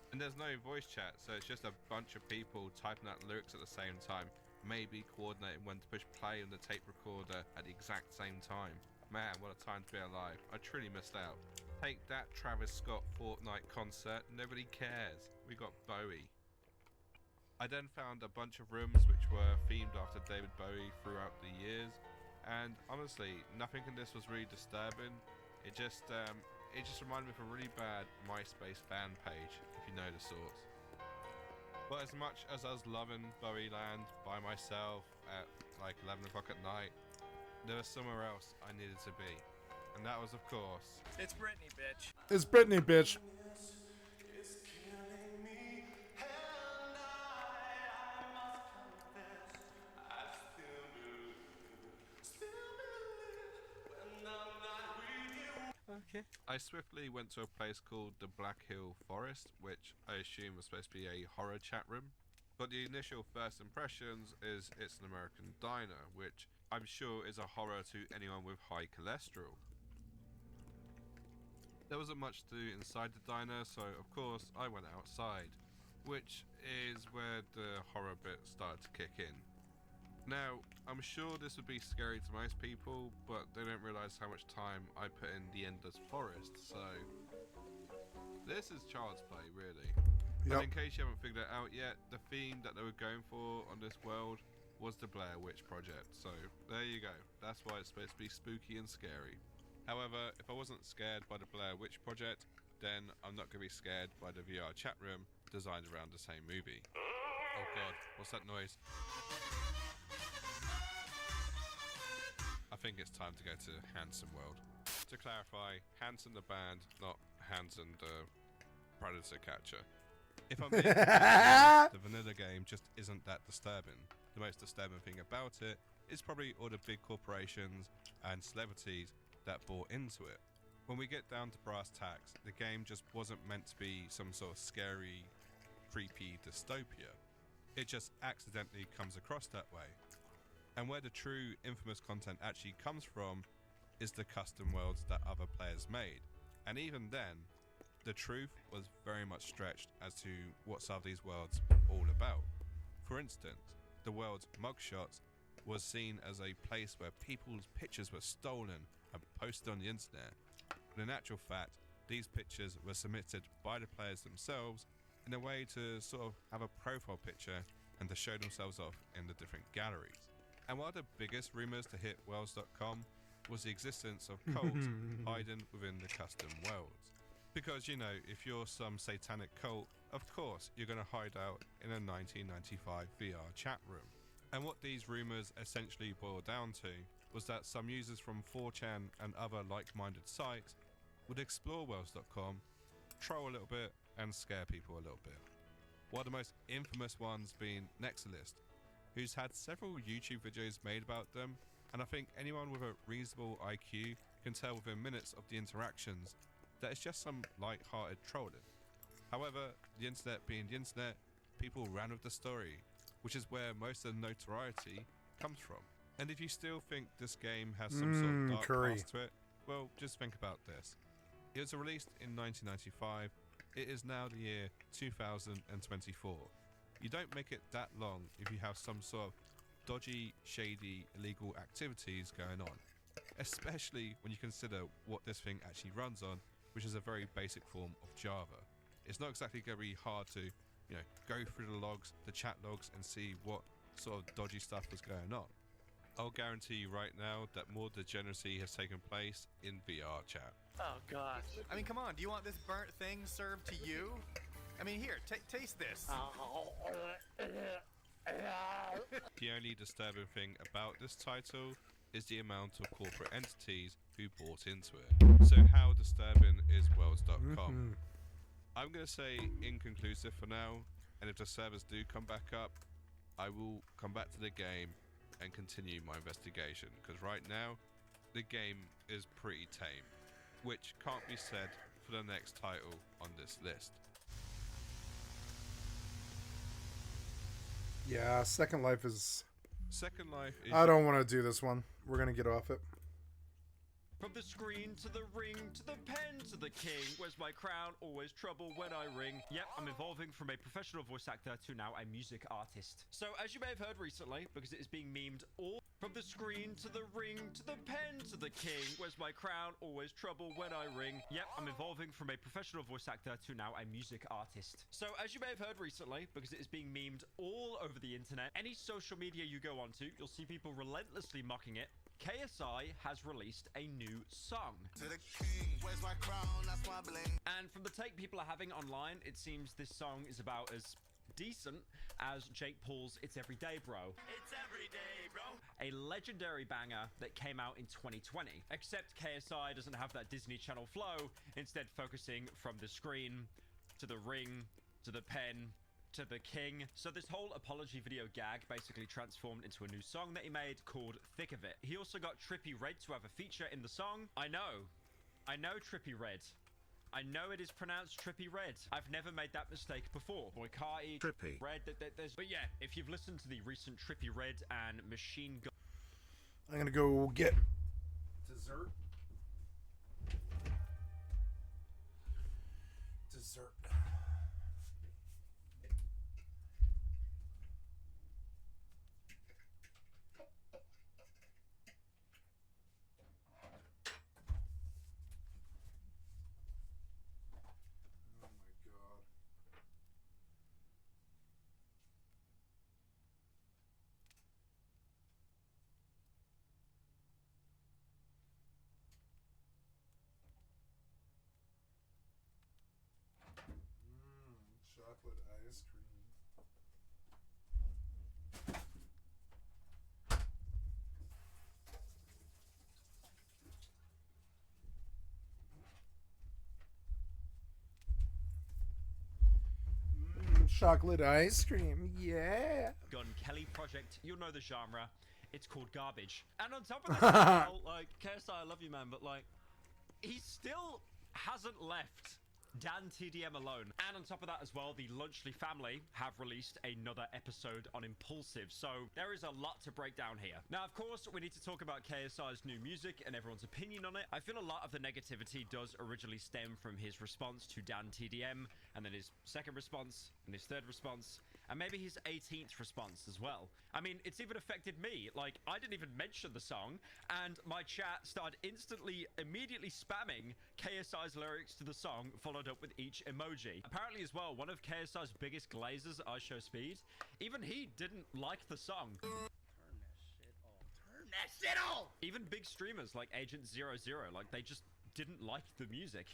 And there's no voice chat, so it's just a bunch of people typing out lyrics at the same time, maybe coordinating when to push play on the tape recorder at the exact same time. Man, what a time to be alive. I truly missed out. Take that Travis Scott Fortnite concert, nobody cares. We got Bowie. I then found a bunch of rooms which were themed after David Bowie throughout the years. And honestly, nothing in this was really disturbing. It just reminded me of a really bad MySpace fan page, if you know the sorts. But as much as I was loving Bowie Land by myself at like 11 o'clock at night, there was somewhere else I needed to be. And that was, of course... It's Britney, bitch. It's Britney, bitch. Okay. I swiftly went to a place called the Black Hill Forest, which I assume was supposed to be a horror chat room. But the initial first impressions is it's an American diner, which I'm sure is a horror to anyone with high cholesterol. There wasn't much to do inside the diner, so of course I went outside, which is where the horror bit started to kick in. Now, I'm sure this would be scary to most people, but they don't realise how much time I put in the endless forest, so... This is child's play, really. Yep. But in case you haven't figured it out yet, the theme that they were going for on this world was the Blair Witch Project, so there you go. That's why it's supposed to be spooky and scary. However, if I wasn't scared by the Blair Witch Project, then I'm not going to be scared by the VR chat room designed around the same movie. Oh god, what's that noise? I think it's time to go to Hanson World. To clarify, Hanson the band, not Hanson the predator catcher. If I'm being honest, the vanilla game just isn't that disturbing. The most disturbing thing about it is probably all the big corporations and celebrities that bought into it. When we get down to brass tacks, the game just wasn't meant to be some sort of scary, creepy dystopia. It just accidentally comes across that way. And where the true infamous content actually comes from is the custom worlds that other players made. And even then, the truth was very much stretched as to what some of these worlds were all about. For instance, the world's mugshots was seen as a place where people's pictures were stolen and posted on the internet. But in actual fact, these pictures were submitted by the players themselves in a way to sort of have a profile picture and to show themselves off in the different galleries. And one of the biggest rumors to hit Worlds.com was the existence of cults hiding within the custom worlds. Because, you know, if you're some satanic cult, of course you're going to hide out in a 1995 VR chat room. And what these rumors essentially boiled down to was that some users from 4chan and other like-minded sites would explore Worlds.com, troll a little bit, and scare people a little bit. One of the most infamous ones being Nexalist, who's had several YouTube videos made about them, and I think anyone with a reasonable IQ can tell within minutes of the interactions that it's just some light-hearted trolling. However, the internet being the internet, people ran with the story, which is where most of the notoriety comes from. And if you still think this game has some sort of dark past to it, well, just think about this. It was released in 1995. It is now the year 2024. You don't make it that long if you have some sort of dodgy, shady, illegal activities going on. Especially when you consider what this thing actually runs on, which is a very basic form of Java. It's not exactly going to be hard to, you know, go through the logs, the chat logs, and see what sort of dodgy stuff was going on. I'll guarantee you right now that more degeneracy has taken place in VR chat. Oh gosh. I mean, come on, do you want this burnt thing served to you? I mean, here, taste this. The only disturbing thing about this title is the amount of corporate entities who bought into it. So how disturbing is Worlds.com? I'm going to say inconclusive for now, and if the servers do come back up, I will come back to the game and continue my investigation, because right now the game is pretty tame, which can't be said for the next title on this list. Yeah, Second Life is... Second Life is... I don't want to do this one. We're going to get off it. From the screen to the ring to the pen to the king. Where's my crown? Always trouble when I ring. Yep, I'm evolving from a professional voice actor to now a music artist. So as you may have heard recently, because it is being memed all from the screen to the ring to the pen to the king. Where's my crown? Always trouble when I ring. Yep, I'm evolving from a professional voice actor to now a music artist. So as you may have heard recently, because it is being memed all over the internet, any social media you go onto, you'll see people relentlessly mocking it. KSI has released a new song. To the king, where's my crown? That's my bling. And from the take people are having online, it seems this song is about as decent as Jake Paul's It's Everyday Bro. It's everyday, bro. A legendary banger that came out in 2020. Except KSI doesn't have that Disney Channel flow, instead focusing from the screen to the ring to the pen to the king. So this whole apology video gag basically transformed into a new song that he made called Thick of It. He also got Trippy Red to have a feature in the song. I know Trippy Red. I know it is pronounced Trippy Red. I've never made that mistake before. Boykati, Trippy Red, but yeah, if you've listened to the recent Trippy Red and Machine Gun... I'm gonna go get dessert. Dessert. Chocolate ice cream. Chocolate ice cream, yeah. Gun Kelly project, you'll know the genre. It's called Garbage. And on top of that, well, like, KSI, I love you, man, but like, he still hasn't left Dan TDM alone. And on top of that as well, the Lunchley family have released another episode on Impulsive. So there is a lot to break down here. Now, of course, we need to talk about KSI's new music and everyone's opinion on it. I feel a lot of the negativity does originally stem from his response to Dan TDM, and then his second response, and his third response, and maybe his 18th response as well. I mean, it's even affected me. Like, I didn't even mention the song, and my chat started immediately spamming KSI's lyrics to the song, followed up with each emoji. Apparently as well, one of KSI's biggest glazers, I Show Speed, even he didn't like the song. Turn that shit off! Even big streamers like Agent 00, like, they just didn't like the music.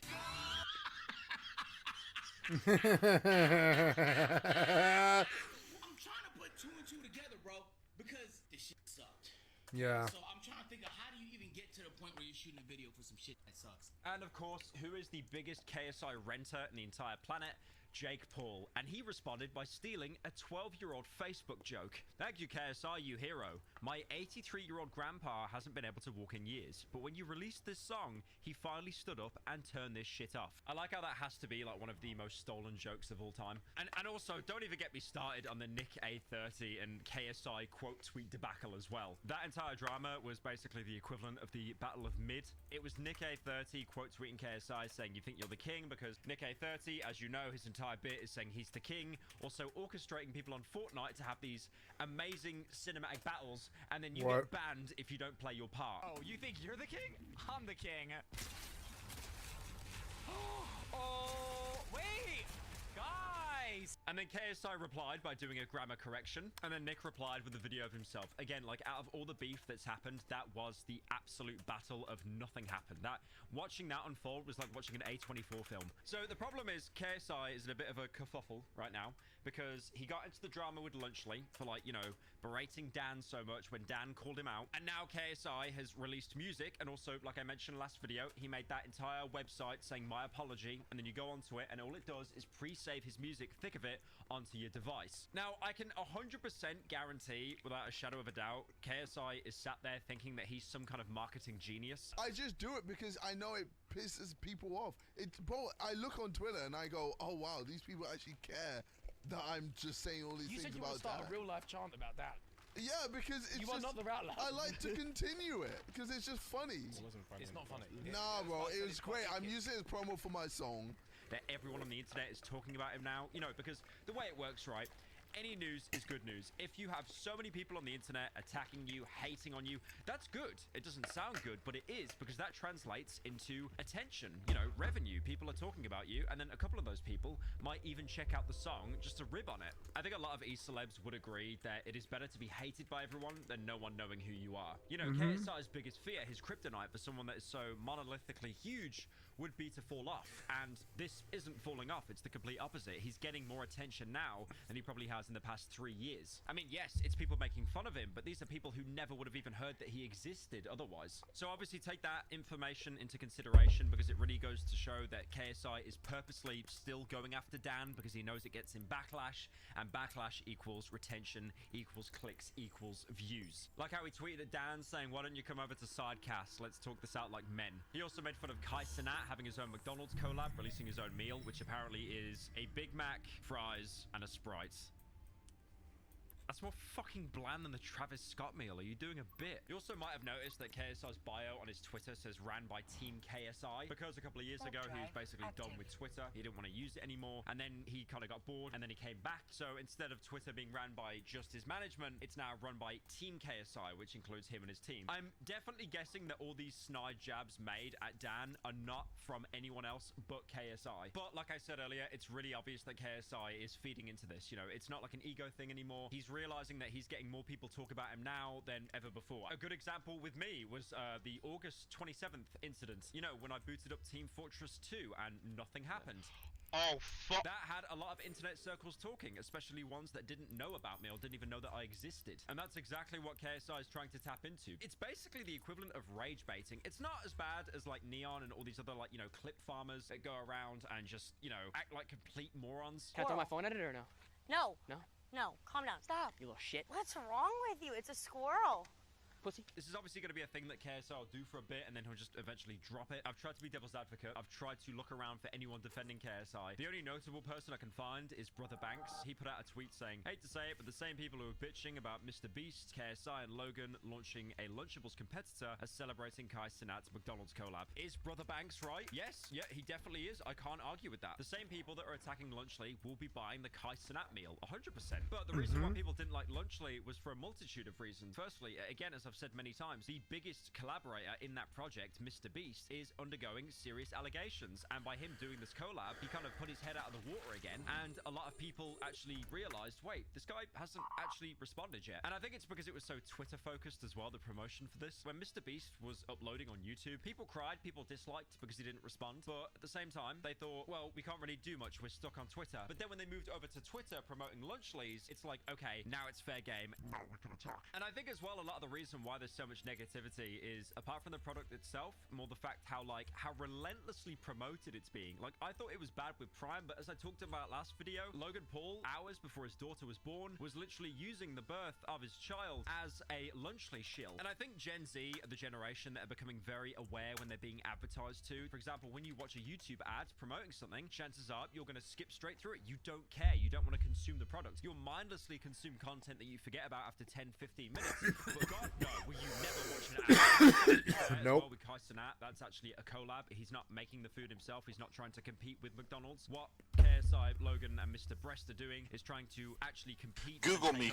I'm trying to put two and two together, bro, because this shit sucked. Yeah. So I'm trying to think of how do you even get to the point where you're shooting a video for some shit that sucks. And of course, who is the biggest KSI renter in the entire planet? Jake Paul. And he responded by stealing a 12-year-old Facebook joke. Thank you, KSI, you hero. My 83-year-old grandpa hasn't been able to walk in years, but when you released this song, he finally stood up and turned this shit off. I like how that has to be like one of the most stolen jokes of all time. And also, don't even get me started on the Nick A30 and KSI quote tweet debacle as well. That entire drama was basically the equivalent of the Battle of Mid. It was Nick A30 quote tweeting KSI saying you think you're the king, because Nick A30, as you know, his entire bit is saying he's the king, also orchestrating people on Fortnite to have these amazing cinematic battles, and then you get banned if you don't play your part. Oh, you think you're the king? I'm the king. Oh, wait! Guys! And then KSI replied by doing a grammar correction, and then Nick replied with a video of himself. Again, like, out of all the beef that's happened, that was the absolute battle of nothing happened. Watching that unfold was like watching an A24 film. So the problem is KSI is in a bit of a kerfuffle right now, because he got into the drama with Lunchley for, like, you know, berating Dan so much when Dan called him out. And now KSI has released music, and also, like I mentioned last video, he made that entire website saying my apology, and then you go onto it, and all it does is pre-save his music, thick of it, onto your device. Now, I can 100% guarantee, without a shadow of a doubt, KSI is sat there thinking that he's some kind of marketing genius. I just do it because I know it pisses people off. Bro, I look on Twitter and I go, oh wow, these people actually care that I'm just saying all these You things said you about want to start that. a real life chant about that. Yeah, because it's You just, are not the outlaw. I like to continue it because it's just funny. It wasn't funny. It's not funny. Nah, bro, it was great. I'm using it as promo for my song. That everyone on the internet is talking about him now, you know, because the way it works, right? Any news is good news. If you have so many people on the internet attacking you, hating on you, that's good. It doesn't sound good, but it is, because that translates into attention, you know, revenue. People are talking about you, and then a couple of those people might even check out the song just to rib on it. I think a lot of e-celebs would agree that it is better to be hated by everyone than no one knowing who you are. You know, KSI's biggest fear, his kryptonite for someone that is so monolithically huge, would be to fall off. And this isn't falling off, it's the complete opposite. He's getting more attention now than he probably has in the past 3 years. I mean, yes, it's people making fun of him, but these are people who never would have even heard that he existed otherwise. So obviously take that information into consideration, because it really goes to show that KSI is purposely still going after Dan, because he knows it gets him backlash, and backlash equals retention, equals clicks, equals views. Like how he tweeted at Dan saying, why don't you come over to Sidecast, let's talk this out like men. He also made fun of Kai Cenat having his own McDonald's collab, releasing his own meal, which apparently is a Big Mac, fries, and a Sprite. That's more fucking bland than the Travis Scott meal. Are you doing a bit? You also might have noticed that KSI's bio on his Twitter says ran by Team KSI, because a couple of years ago he was basically done with Twitter. He didn't want to use it anymore, and then he kind of got bored, and then he came back. So instead of Twitter being ran by just his management, it's now run by Team KSI, which includes him and his team. I'm definitely guessing that all these snide jabs made at Dan are not from anyone else but KSI. But like I said earlier, it's really obvious that KSI is feeding into this. You know, it's not like an ego thing anymore. He's realizing that he's getting more people talk about him now than ever before. A good example with me was the August 27th incident. You know, when I booted up Team Fortress 2 and nothing happened. Oh, fuck. That had a lot of internet circles talking, especially ones that didn't know about me or didn't even know that I existed. And that's exactly what KSI is trying to tap into. It's basically the equivalent of rage baiting. It's not as bad as like Neon and all these other, like, you know, clip farmers that go around and just, you know, act like complete morons. Can I throw my phone at it or no? No. No? No. Calm down. Stop. You little shit. What's wrong with you? It's a squirrel. pussy. This is obviously going to be a thing that KSI will do for a bit, and then he'll just eventually drop it. I've tried to be devil's advocate. I've tried to look around for anyone defending KSI. The only notable person I can find is Brother Banks. He put out a tweet saying, hate to say it, but the same people who are bitching about Mr. Beast, KSI, and Logan launching a Lunchables competitor are celebrating Kai Cenat's McDonald's collab. Is Brother Banks right? Yes, yeah, he definitely is. I can't argue with that. The same people that are attacking Lunchly will be buying the Kai Cenat meal, 100%. But the reason why people didn't like Lunchly was for a multitude of reasons. Firstly, again, as I've said many times, the biggest collaborator in that project, Mr. Beast, is undergoing serious allegations. And by him doing this collab, he kind of put his head out of the water again. And a lot of people actually realized, wait, this guy hasn't actually responded yet. And I think it's because it was so Twitter focused as well, the promotion for this. When Mr. Beast was uploading on YouTube, people cried, people disliked because he didn't respond. But at the same time, they thought, well, we can't really do much. We're stuck on Twitter. But then when they moved over to Twitter promoting Lunchlys, it's like, okay, now it's fair game. Now we can attack. And I think as well, a lot of the reason why there's so much negativity is, apart from the product itself, more the fact how relentlessly promoted it's being. Like, I thought it was bad with Prime, but as I talked about last video, Logan Paul, hours before his daughter was born, was literally using the birth of his child as a Lunchly shill. And I think Gen Z are the generation that are becoming very aware when they're being advertised to. For example, when you watch a YouTube ad promoting something, chances are you're going to skip straight through it. You don't care. You don't want to consume the product. You'll mindlessly consume content that you forget about after 10, 15 minutes. But God, no, will you never watch an ad? Nope. Well, with Kai Cenat, that's actually a collab. He's not making the food himself. He's not trying to compete with McDonald's. What KSI, Logan, and Mr. Breast are doing is trying to actually compete. Google me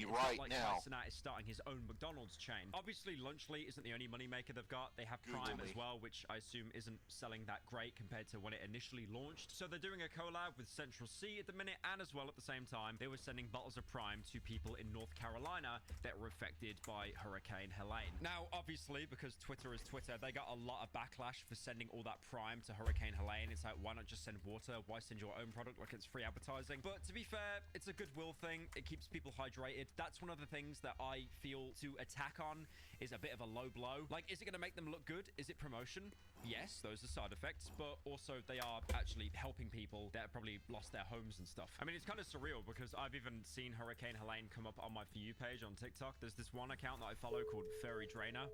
right now. Kai Cenat is starting his own McDonald's chain. Obviously, Lunchly isn't the only moneymaker they've got. They have Prime as well, which I assume isn't selling that great compared to when it initially launched. So they're doing a collab with Central C at the minute, and as well at the same time, they were sending bottles of Prime to people in North Carolina that were affected by Hurricane Helene. Now, obviously, because Twitter is Twitter, they got a lot of backlash for sending all that Prime to Hurricane Helene. It's like, why not just send water? Why send your own product like it's free advertising? But to be fair, it's a goodwill thing. It keeps people hydrated. That's one of the things that I feel to attack on is a bit of a low blow. Like, is it going to make them look good? Is it promotion? Yes, those are side effects, but also they are actually helping people that have probably lost their homes and stuff. I mean, it's kind of surreal because I've even seen Hurricane Helene come up on my For You page on TikTok. There's this one account that I follow called Fairy Drainer.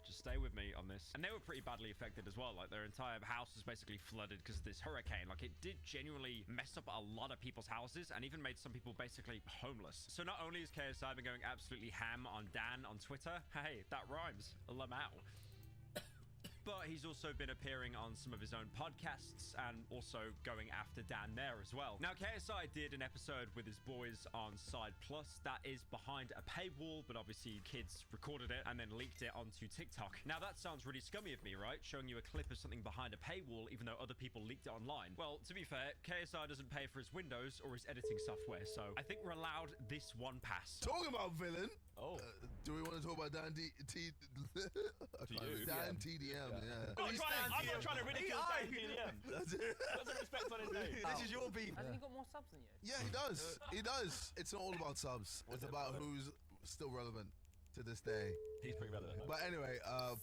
Just stay with me on this. And they were pretty badly affected as well. Like, their entire house was basically flooded because of this hurricane. Like, it did genuinely mess up a lot of people's houses and even made some people basically homeless. So not only is KSI been going absolutely ham on Dan on Twitter, hey, that rhymes, Lamau. But he's also been appearing on some of his own podcasts and also going after Dan there as well. Now, KSI did an episode with his boys on Side Plus that is behind a paywall, but obviously kids recorded it and then leaked it onto TikTok. Now, that sounds really scummy of me, right? Showing you a clip of something behind a paywall, even though other people leaked it online. Well, to be fair, KSI doesn't pay for his Windows or his editing software, so I think we're allowed this one pass. Talking about villain. Oh. Do we want to talk about Dan Dan TDM? Yeah. I'm not trying to ridicule Dan TDM. What's the respect on his name? This is your beef. Hasn't he got more subs than you? Yeah, he does. He does. It's not all about subs. It's about who's still relevant to this day. He's pretty relevant. But anyway,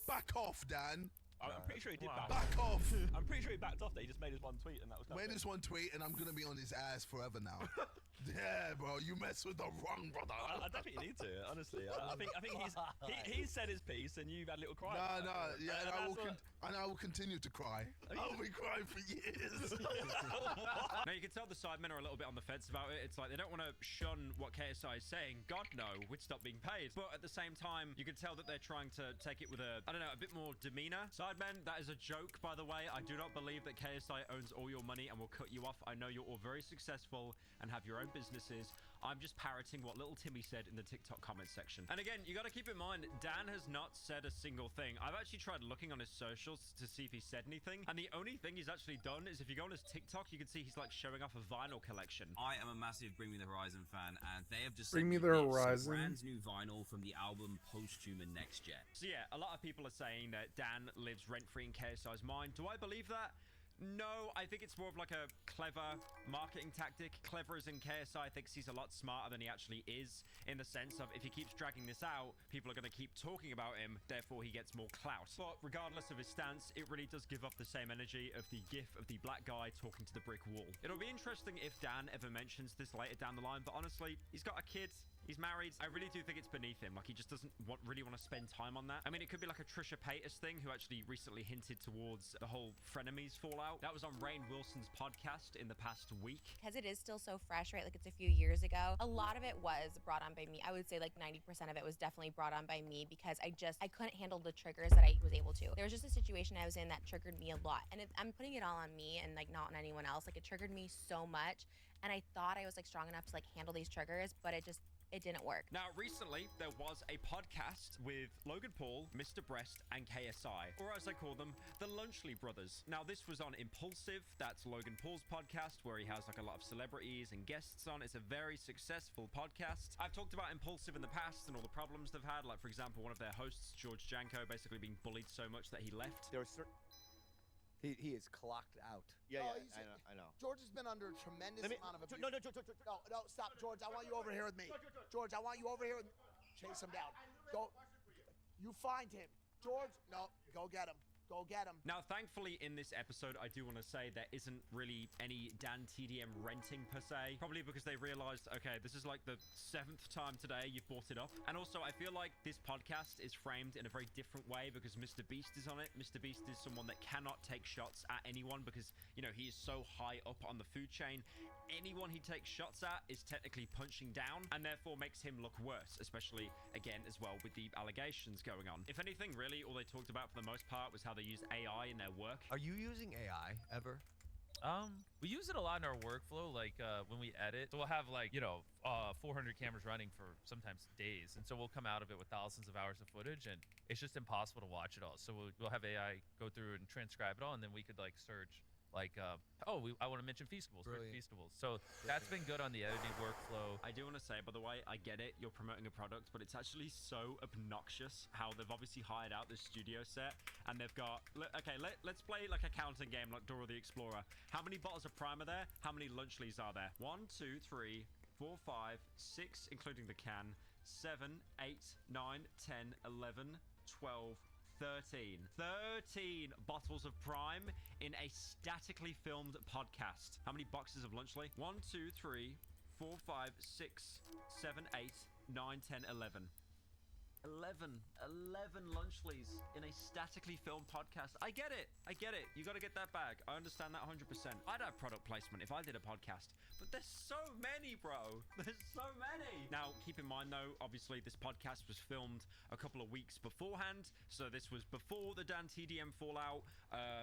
back off, Dan. I'm pretty sure he did back off. I'm pretty sure he backed off that. He just made his one tweet and that was made his one tweet and I'm gonna be on his ass forever now. Yeah, bro, you mess with the wrong brother. I don't think you need to, honestly. I think he's said his piece and you've had a little cry. No, yeah, and I will continue to cry. I'll be crying for years. Now, you can tell the sidemen are a little bit on the fence about it. It's like they don't want to shun what KSI is saying. God, no, we'd stop being paid. But at the same time, you can tell that they're trying to take it with a bit more demeanor. Sidemen, that is a joke, by the way. I do not believe that KSI owns all your money and will cut you off. I know you're all very successful and have your own businesses. I'm just parroting what little Timmy said in the TikTok comment section. And again, you got to keep in mind, Dan has not said a single thing. I've actually tried looking on his socials to see if he said anything. And the only thing he's actually done is if you go on his TikTok, you can see he's like showing off a vinyl collection. I am a massive Bring Me the Horizon fan, and they have just Bring Me the Horizon, brand new vinyl from the album Posthum and Next Jet. So yeah, a lot of people are saying that Dan lives rent-free in KSI's mind. Do I believe that? No, I think it's more of like a clever marketing tactic. Clever as in KSI thinks he's a lot smarter than he actually is, in the sense of if he keeps dragging this out, people are going to keep talking about him, therefore he gets more clout. But regardless of his stance, it really does give off the same energy of the gif of the black guy talking to the brick wall. It'll be interesting if Dan ever mentions this later down the line, but honestly, he's got a kid. He's married. I really do think it's beneath him. Like, he just doesn't really want to spend time on that. I mean, it could be like a Trisha Paytas thing, who actually recently hinted towards the whole frenemies fallout. That was on Rainn Wilson's podcast in the past week. Because it is still so fresh, right? Like, it's a few years ago. A lot of it was brought on by me. I would say like 90% of it was definitely brought on by me, because I couldn't handle the triggers that I was able to. There was just a situation I was in that triggered me a lot. And I'm putting it all on me and like not on anyone else. Like, it triggered me so much. And I thought I was like strong enough to like handle these triggers, but it didn't work. Now, recently, there was a podcast with Logan Paul, Mr. Breast, and KSI, or as I call them, the Lunchley brothers. Now, this was on Impulsive. That's Logan Paul's podcast, where he has like a lot of celebrities and guests on. It's a very successful podcast. I've talked about Impulsive in the past and all the problems they've had. Like, for example, one of their hosts, George Janko, basically being bullied so much that he left. There was He is clocked out. Yeah, Oh, yeah, I know. George has been under a tremendous amount of abuse. No, No, stop, George. I want you over here with me. George, I want you over here with me. Chase him down. Go. You find him. George, no, go get him. Go get him. Now, thankfully, in this episode, I do want to say there isn't really any Dan TDM renting per se. Probably because they realized, okay, this is like the 7th time today you've brought it up. And also, I feel like this podcast is framed in a very different way because Mr. Beast is on it. Mr. Beast is someone that cannot take shots at anyone because, you know, he is so high up on the food chain. Anyone he takes shots at is technically punching down and therefore makes him look worse, especially, again, as well with the allegations going on. If anything, really, all they talked about for the most part was how they use AI in their work. Are you using AI ever? We use it a lot in our workflow, like when we edit. So we'll have like, 400 cameras running for sometimes days. And so we'll come out of it with thousands of hours of footage and it's just impossible to watch it all. So we'll have AI go through and transcribe it all. And then we could like search like, I want to mention Feastables. Feastables. So that's been good on the editing workflow. I do want to say, by the way, I get it. You're promoting a product, but it's actually so obnoxious how they've obviously hired out this studio set and they've got, okay, let's play like a counting game like Dora the Explorer. How many bottles of Prime are there? How many Lunchleys are there? 1, 2, 3, 4, 5, 6, including the can, 7, 8, 9, 10, 11, 12, 13 bottles of Prime in a statically filmed podcast. How many boxes of Lunchley? 1, 2, 3, 4, 5, 6, 7, 8, 9, 10, 11. 11 Lunchleys in a statically filmed podcast. I get it. You got to get that bag. I understand that 100%. I'd have product placement if I did a podcast, but there's so many, bro. There's so many. Now, keep in mind though, obviously this podcast was filmed a couple of weeks beforehand, so this was before the Dan TDM fallout.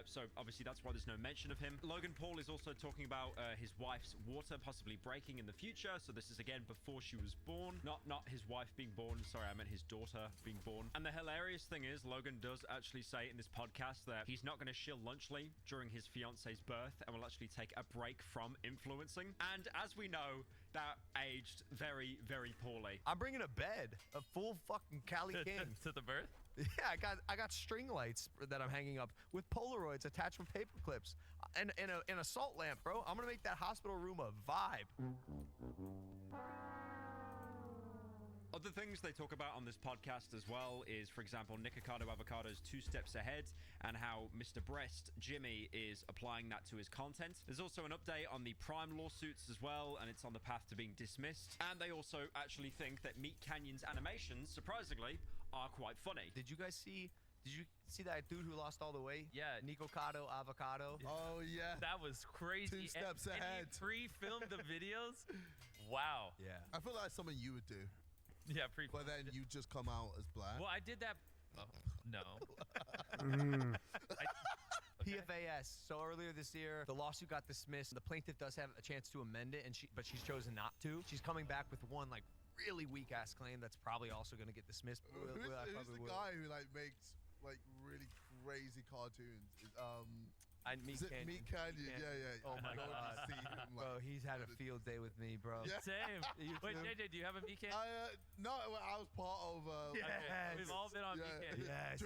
So obviously that's why there's no mention of him. Logan Paul is also talking about his wife's water possibly breaking in the future. So this is again before she was born, not his wife being born. Sorry, I meant his daughter being born. And the hilarious thing is, Logan does actually say in this podcast that he's not going to shill Lunchley during his fiance's birth and will actually take a break from influencing. And as we know, that aged very, very poorly. I'm bringing a bed, a full fucking Cali King to the birth. Yeah, I got string lights that I'm hanging up with Polaroids attached with paper clips and a salt lamp, bro. I'm gonna make that hospital room a vibe. Other things they talk about on this podcast as well is, for example, Nikocado Avocado's 2 steps ahead and how Mr. Breast, Jimmy, is applying that to his content. There's also an update on the Prime lawsuits as well, and it's on the path to being dismissed. And they also actually think that Meat Canyon's animations, surprisingly, are quite funny. Did you see that dude who lost all the weight? Yeah, Nikocado Avocado. Oh, yeah. That was crazy. 2 steps ahead. And he pre-filmed the videos? Wow. Yeah. I feel like that's something you would do. Yeah, but then you just come out as black. Well, I did that. Oh, no. PFAS. So earlier this year, the lawsuit got dismissed. The plaintiff does have a chance to amend it, but she's chosen not to. She's coming back with one like really weak ass claim that's probably also going to get dismissed. Who's the guy who like makes like really crazy cartoons? Meat Canyon. Yeah. Oh my god, bro, he's had a field day with me, bro. Yeah. Same. Wait, JJ, do you have a Meat Canyon? No, I was part of. Yes. Okay. We've all been on Meat Canyon. Yes.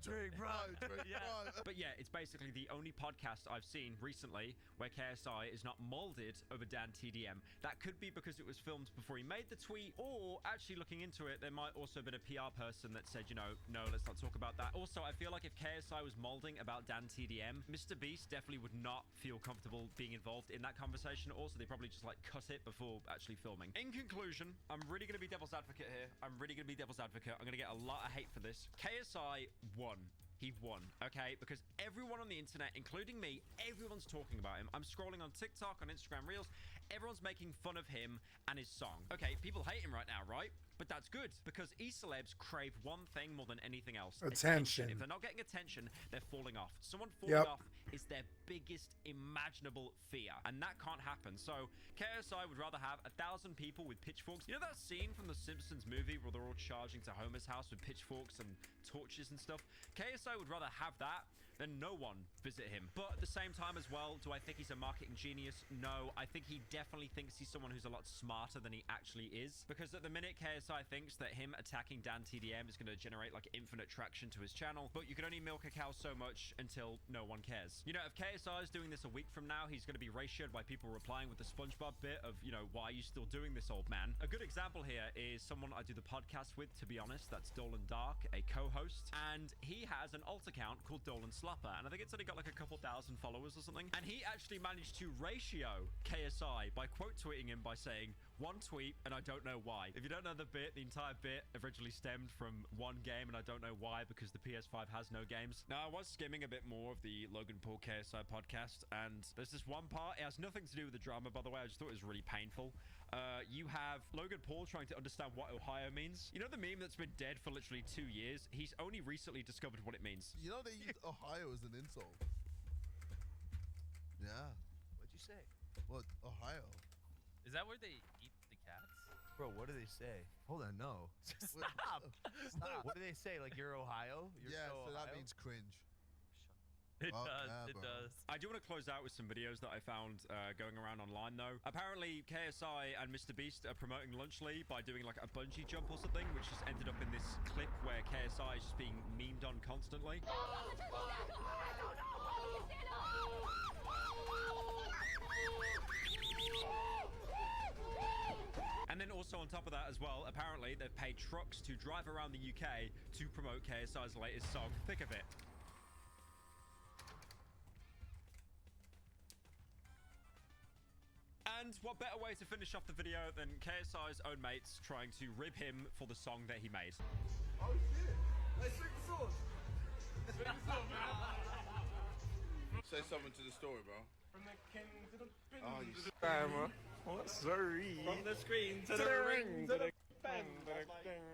Drake Pride. But yeah, it's basically the only podcast I've seen recently where KSI is not molded over Dan TDM. That could be because it was filmed before he made the tweet, or actually looking into it, there might also have been a PR person that said, no, let's not talk about that. Also, I feel like if KSI was molding about Dan TDM, Mr. Mr. Beast definitely would not feel comfortable being involved in that conversation. Also, they probably just like cut it before actually filming. In conclusion, I'm really going to be devil's advocate here. I'm going to get a lot of hate for this. KSI won. He won, okay? Because everyone on the internet, including me, everyone's talking about him. I'm scrolling on TikTok, on Instagram Reels. Everyone's making fun of him and his song. Okay, people hate him right now, right? But that's good, because e-celebs crave one thing more than anything else. Attention. If they're not getting attention, they're falling off. Someone falling off is their biggest imaginable fear, and that can't happen. So KSI would rather have 1,000 people with pitchforks. You know that scene from the Simpsons movie where they're all charging to Homer's house with pitchforks and torches and stuff? KSI would rather have that than no one visit him. But at the same time as well, do I think he's a marketing genius? No, I think he definitely thinks he's someone who's a lot smarter than he actually is. Because at the minute, KSI thinks that him attacking Dan TDM is going to generate like infinite traction to his channel, but you can only milk a cow so much until no one cares. You know, if KSI is doing this a week from now, he's going to be ratioed by people replying with the SpongeBob bit of, you know, why are you still doing this, old man? A good example here is someone I do the podcast with, to be honest. That's Dolan Dark, a co-host, and he has an alt account called Dolan Slapper, and I think it's only got like a couple thousand followers or something, and he actually managed to ratio KSI by quote tweeting him by saying one tweet and I don't know why. If you don't know the bit, the entire bit originally stemmed from one game, and I don't know why, because the PS5 has no games. Now, I was skimming a bit more of the Logan Paul KSI podcast, and there's this one part, it has nothing to do with the drama, by the way. I just thought it was really painful. You have Logan Paul trying to understand what Ohio means. You know the meme that's been dead for literally 2 years? He's only recently discovered what it means. You know they use Ohio as an insult. Yeah. What'd you say? What, Ohio? Is that where they eat the cats? Bro, what do they say? Hold on, no. Stop. Stop. What do they say? Like, you're Ohio? You're So Ohio? that means cringe. It does. I do want to close out with some videos that I found going around online, though. Apparently, KSI and Mr. Beast are promoting Lunchly by doing like a bungee jump or something, which just ended up in this clip where KSI is just being memed on constantly. And then also on top of that as well, apparently they've paid trucks to drive around the UK to promote KSI's latest song, Thick of It. And what better way to finish off the video than KSI's own mates trying to rib him for the song that he made. Oh shit! Hey, sing the song! Sing the song, man! Say something to the story, bro. From the king to the pin Oh, you to the scammer. What? Sorry. From the screen to the ring to the pen.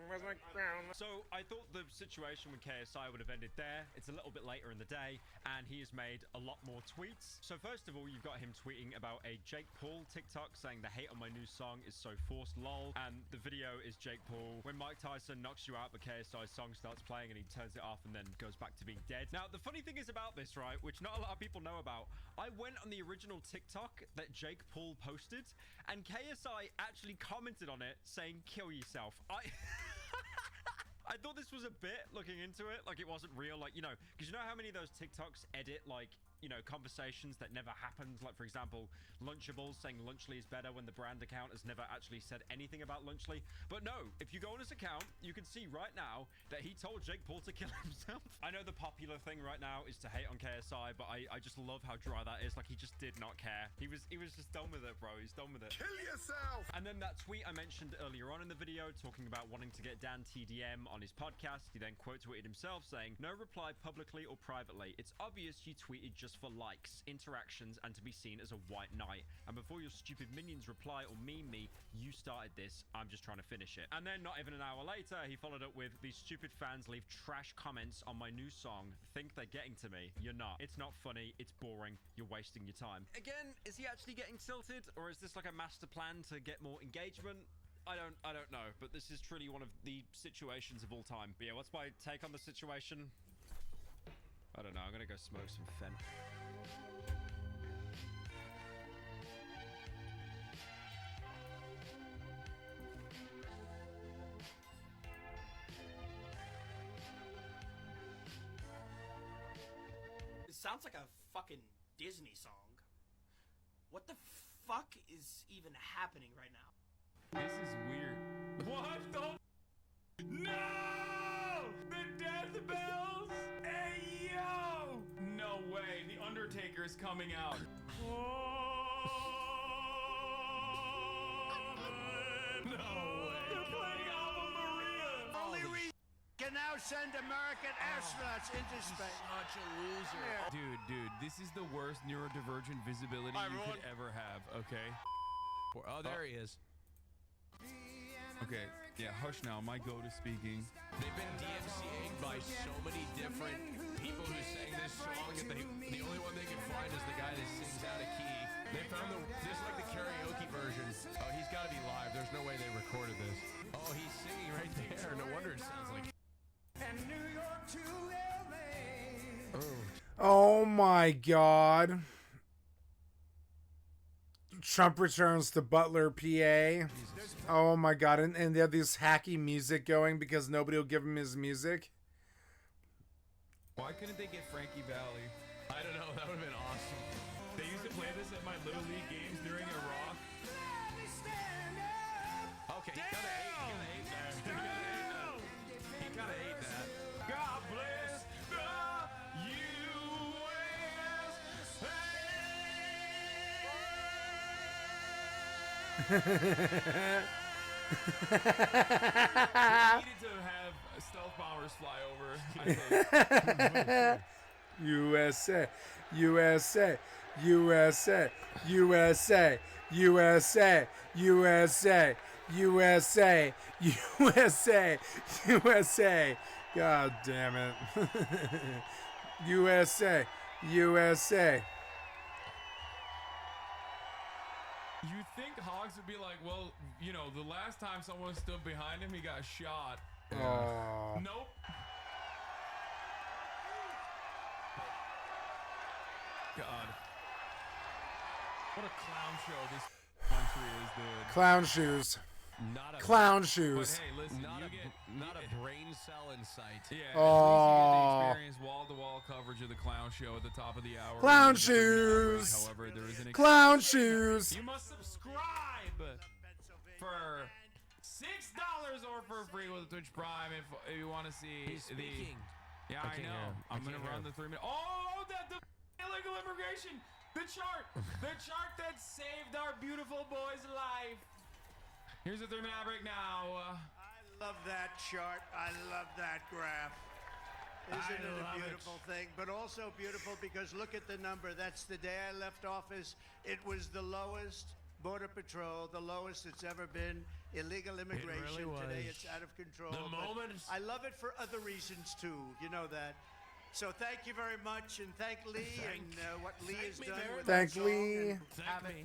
Where's my crown? So I thought the situation with KSI would have ended there. It's a little bit later in the day, and he has made a lot more tweets. So first of all, you've got him tweeting about a Jake Paul TikTok saying the hate on my new song is so forced, lol. And the video is Jake Paul when Mike Tyson knocks you out, but KSI's song starts playing and he turns it off and then goes back to being dead. Now, the funny thing is about this, right, which not a lot of people know about, I went on the original TikTok that Jake Paul posted, and KSI actually commented on it saying, kill yourself. I thought this was a bit looking into it, like it wasn't real, like, you know, because you know how many of those TikToks edit, like, you know, conversations that never happened, like, for example, Lunchables saying Lunchly is better when the brand account has never actually said anything about Lunchly. But no, if you go on his account, you can see right now that he told Jake Paul to kill himself. I know the popular thing right now is to hate on KSI, but I just love how dry that is. Like, he just did not care. He was just done with it, bro. He's done with it. Kill yourself! And then that tweet I mentioned earlier on in the video, talking about wanting to get Dan TDM on his podcast, he then quote tweeted himself saying, no reply publicly or privately. It's obvious you tweeted just for likes, interactions, and to be seen as a white knight. And before your stupid minions reply or meme me, you started this. I'm just trying to finish it. And then not even an hour later, he followed up with, these stupid fans leave trash comments on my new song. Think they're getting to me. You're not. It's not funny. It's boring. You're wasting your time. Again, is he actually getting tilted, or is this like a master plan to get more engagement? I don't know, but this is truly one of the situations of all time. But yeah, what's my take on the situation? I don't know. I'm gonna go smoke some Fent. It sounds like a fucking Disney song. What the fuck is even happening right now? This is weird. What the? No! The decibels? Hey, yo! No way. The Undertale Undertaker's coming out. No way. They're playing Ave Maria. Only reason can now send American astronauts into space. Such a loser. Dude, this is the worst neurodivergent visibility you could ever have, okay? Oh, there he is. Okay, yeah, hush now. My go to speaking. They've been DMCA'd by so many different people who sang this song, and the only one they can find is the guy that sings out of key. They found just like the karaoke version. Oh, he's got to be live. There's no way they recorded this. Oh, he's singing right there. No wonder it sounds like. And New York to LA. Oh my God. Trump returns to Butler, PA. Oh my God. And they have this hacky music going because nobody will give him his music. Why couldn't they get Frankie Valli? I don't know. That would have been awesome. They used to play this at my Little League games during Iraq. Okay, he kind of ate that. He kind of ate that. God bless the USA. Needed to have stealth bombers fly over. I think. USA, USA, USA, USA, USA, USA, USA, USA, USA. God damn it. USA, USA. You'd think Hogs would be like, well, you know, the last time someone stood behind him, he got shot. Aw. Nope. God. What a clown show this country is, dude. Clown shoes. Not a Clown shoes. But hey, listen, Not you a brain cell in sight. Yeah, Oh. at least you get to experience wall-to-wall coverage of the clown show at the top of the hour. Clown During the break. shoes. However, there is an Clown shoes. You must subscribe for $6 or for free with Twitch Prime if you want to see He's speaking. Yeah, I can't know. hear him. I I'm gonna can't hear run him. the 3 minute. Oh, the illegal immigration. The chart that saved our beautiful boy's life. Here's the 3 minute break now. I love that chart. I love that graph. Isn't it a beautiful thing? But also beautiful because look at the number. That's the day I left office. It was the lowest Border Patrol, the lowest it's ever been. Illegal immigration. really Today was. it's out of control. The but moment- I love it for other reasons too. You know that. So thank you very much, and thank Lee and what Lee has done with Thank that song Lee. and Havoc.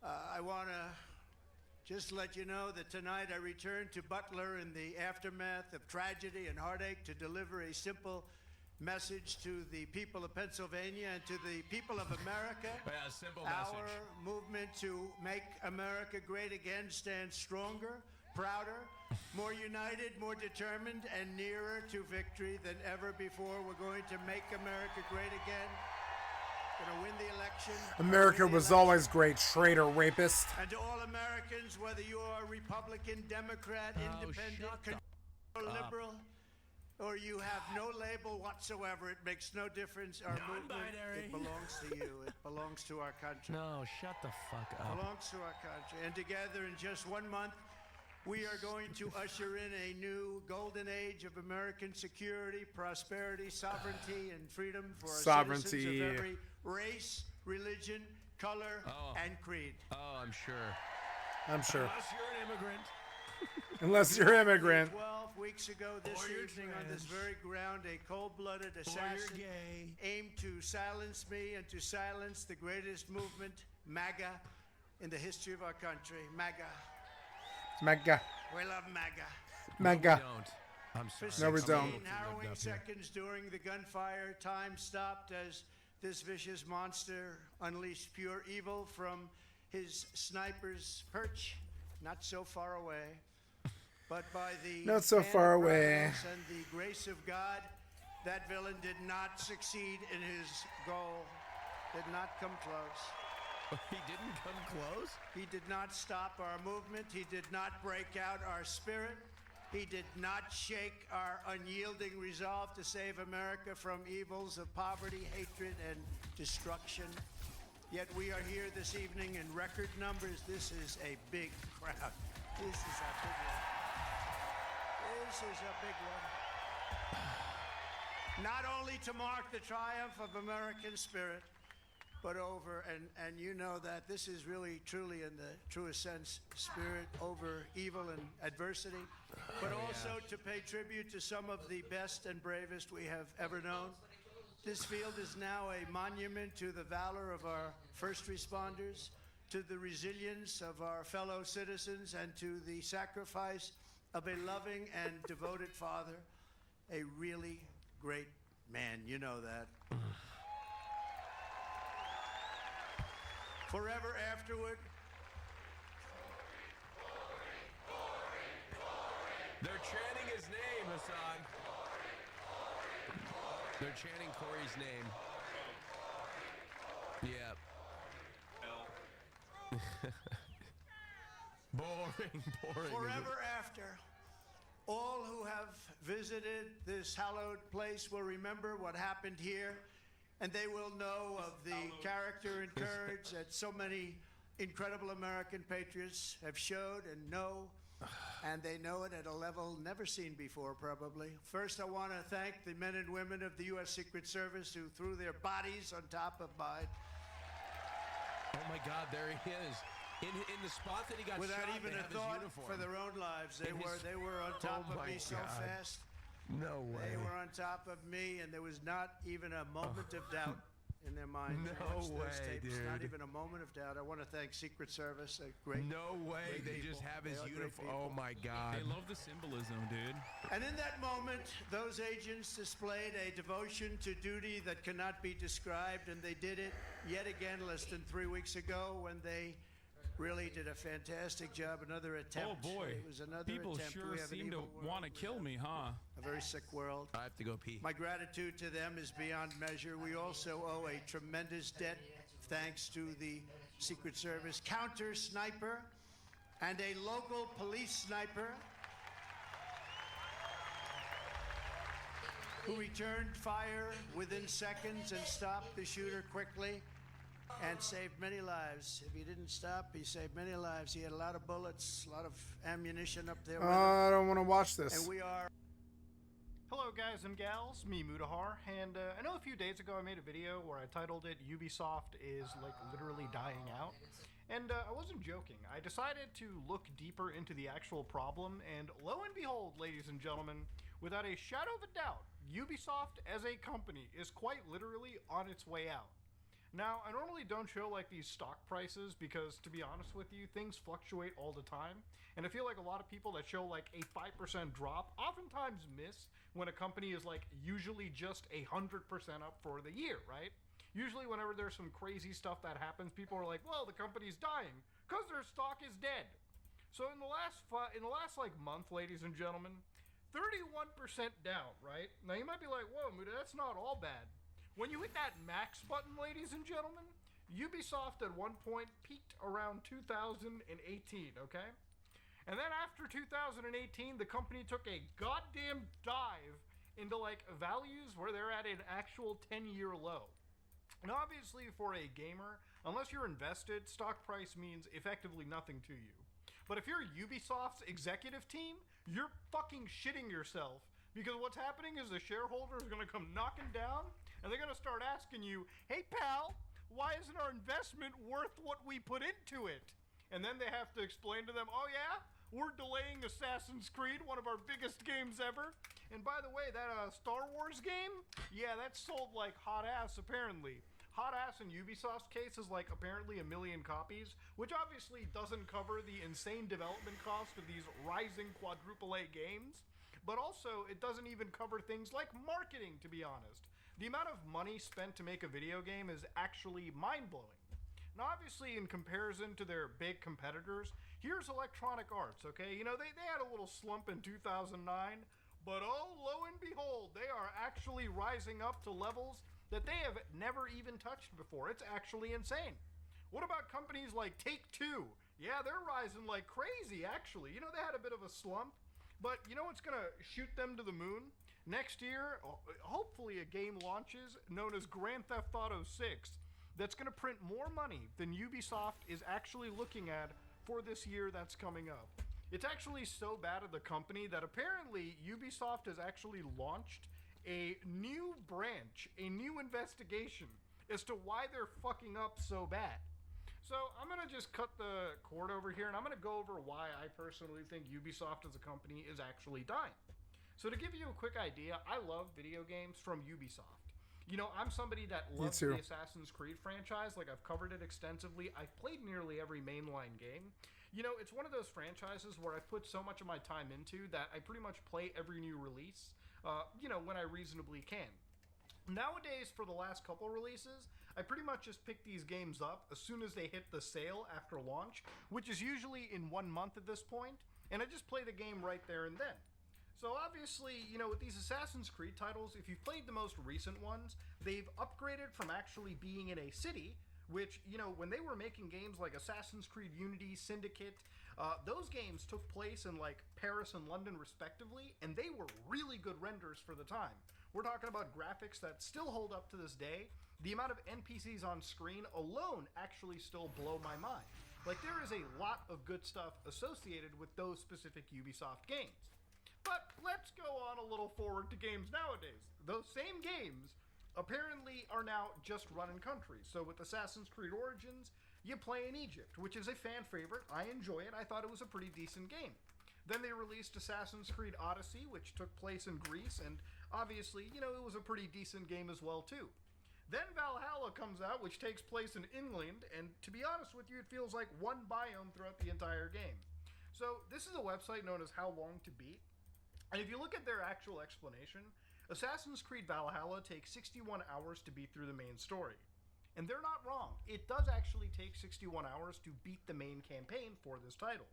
I want to just let you know that tonight I return to Butler in the aftermath of tragedy and heartache to deliver a simple message to the people of Pennsylvania and to the people of America. Yeah, a simple Our message. movement to make America great again stands stronger, prouder, more united, more determined, and nearer to victory than ever before. We're going to make America great again. Going to win the election. America Win the was election. always great, traitor, rapist. And to all Americans, whether you are Republican, Democrat, Independent, conservative, liberal, or you have no label whatsoever, it makes no difference. Our movement, Non-binary. it belongs to you. It belongs to our country. No, shut the fuck It up. belongs to our country. And together in just 1 month, we are going to usher in a new golden age of American security, prosperity, sovereignty, and freedom for our Sovereignty. citizens of every race, religion, color, Oh. and creed. Oh, I'm sure. I'm sure. Unless you're an immigrant. Unless you're an immigrant. 12 weeks ago this Or you're evening on this trans. very ground, a cold-blooded assassin gay. aimed to silence me and to silence the greatest movement, MAGA, in the history of our country. MAGA. Mega. We love MAGA. Mega. Don't. I'm sorry. No, we don't. 16 harrowing seconds during the gunfire, time stopped as this vicious monster unleashed pure evil from his sniper's perch, not so far away. But by the Not so hand far of away. providence and the grace of God, that villain did not succeed in his goal. Did not come close. He didn't come close? He did not stop our movement. He did not break out our spirit. He did not shake our unyielding resolve to save America from evils of poverty, hatred, and destruction. Yet we are here this evening in record numbers. This is a big crowd. This is a big one. This is a big one. Not only to mark the triumph of American spirit, but over, and you know that this is really, truly, in the truest sense, spirit over evil and adversity, but also to pay tribute to some of the best and bravest we have ever known. This field is now a monument to the valor of our first responders, to the resilience of our fellow citizens, and to the sacrifice of a loving and devoted father, a really great man. You know that. Forever afterward. They're chanting his name, Hassan. They're chanting Corey's name. Yep. Boring. Forever after. All who have visited this hallowed place will remember what happened here, and they will know of the character and courage that so many incredible American patriots have showed and know, and they know it at a level never seen before, probably. First, I want to thank the men and women of the U.S. Secret Service who threw their bodies on top of mine. Oh my God, there he is. In the spot that he got without shot, even they a have his thought uniform. for their own lives. They were on top of me so fast. No way. They were on top of me, and there was not even a moment of doubt in their mind. No way, dude. Not even a moment of doubt. I want to thank Secret Service. Great. No way. great They people. just have his They are great uniform. Oh people. my God. They love the symbolism, dude. And in that moment, those agents displayed a devotion to duty that cannot be described, and they did it yet again less than 3 weeks ago when they really did a fantastic job. Another attempt. Oh boy. It was another People attempt. sure We have an seem to evil world. want to kill me, huh? A very sick world. I have to go pee. My gratitude to them is beyond measure. We also owe a tremendous debt thanks to the Secret Service counter sniper and a local police sniper who returned fire within seconds and stopped the shooter quickly and saved many lives. If he didn't stop, he saved many lives. He had a lot of bullets, a lot of ammunition up there with him. I don't want to watch this. And we are... Hello guys and gals, me Mudahar, and I know a few days ago I made a video where I titled it Ubisoft is like literally dying out, and I wasn't joking. I decided to look deeper into the actual problem, and lo and behold, ladies and gentlemen, without a shadow of a doubt, Ubisoft as a company is quite literally on its way out. Now, I normally don't show like these stock prices because, to be honest with you, things fluctuate all the time. And I feel like a lot of people that show like a 5% drop oftentimes miss when a company is like usually just 100% up for the year, right? Usually whenever there's some crazy stuff that happens, people are like, well, the company's dying because their stock is dead. So in the last like month, ladies and gentlemen, 31% down, right? Now you might be like, whoa, Muda, that's not all bad. When you hit that max button, ladies and gentlemen, Ubisoft at one point peaked around 2018, okay? And then after 2018, the company took a goddamn dive into like values where they're at an actual 10-year low. And obviously for a gamer, unless you're invested, stock price means effectively nothing to you. But if you're Ubisoft's executive team, you're fucking shitting yourself, because what's happening is the shareholder is going to come knocking down and they're going to start asking you, hey pal, why isn't our investment worth what we put into it? And then they have to explain to them, oh yeah, we're delaying Assassin's Creed, one of our biggest games ever. And by the way, that Star Wars game, yeah, that's sold like hot ass apparently. Hot ass in Ubisoft's case is like apparently 1 million copies, which obviously doesn't cover the insane development cost of these rising quadruple A games. But also, it doesn't even cover things like marketing, to be honest. The amount of money spent to make a video game is actually mind-blowing. Now, obviously, in comparison to their big competitors, here's Electronic Arts, okay? You know, they had a little slump in 2009, but oh, lo and behold, they are actually rising up to levels that they have never even touched before. It's actually insane. What about companies like Take-Two? Yeah, they're rising like crazy, actually. You know, they had a bit of a slump, But you know what's going to shoot them to the moon? Next year, hopefully a game launches known as Grand Theft Auto 6 that's going to print more money than Ubisoft is actually looking at for this year that's coming up. It's actually so bad at the company that apparently Ubisoft has actually launched a new branch, a new investigation as to why they're fucking up so bad. So I'm going to just cut the cord over here, and I'm going to go over why I personally think Ubisoft as a company is actually dying. So to give you a quick idea, I love video games from Ubisoft. You know, I'm somebody that loves the Assassin's Creed franchise. Like, I've covered it extensively. I've played nearly every mainline game. You know, it's one of those franchises where I put so much of my time into that I pretty much play every new release, you know, when I reasonably can. Nowadays, for the last couple releases, I pretty much just pick these games up as soon as they hit the sale after launch, which is usually in 1 month at this point, and I just play the game right there and then. So obviously, you know, with these Assassin's Creed titles, if you've played the most recent ones, they've upgraded from actually being in a city, which, you know, when they were making games like Assassin's Creed Unity, Syndicate, those games took place in like Paris and London respectively, and they were really good renders for the time. We're talking about graphics that still hold up to this day. The amount of NPCs on screen alone actually still blow my mind. Like, there is a lot of good stuff associated with those specific Ubisoft games. But let's go on a little forward to games nowadays. Those same games apparently are now just running countries. So with Assassin's Creed Origins, you play in Egypt, which is a fan favorite. I enjoy it. I thought it was a pretty decent game. Then they released Assassin's Creed Odyssey, which took place in Greece, and obviously, you know, it was a pretty decent game as well, too. Then Valhalla comes out, which takes place in England, and to be honest with you, it feels like one biome throughout the entire game. So this is a website known as How Long to Beat, and if you look at their actual explanation, Assassin's Creed Valhalla takes 61 hours to beat through the main story. And they're not wrong. It does actually take 61 hours to beat the main campaign for this title.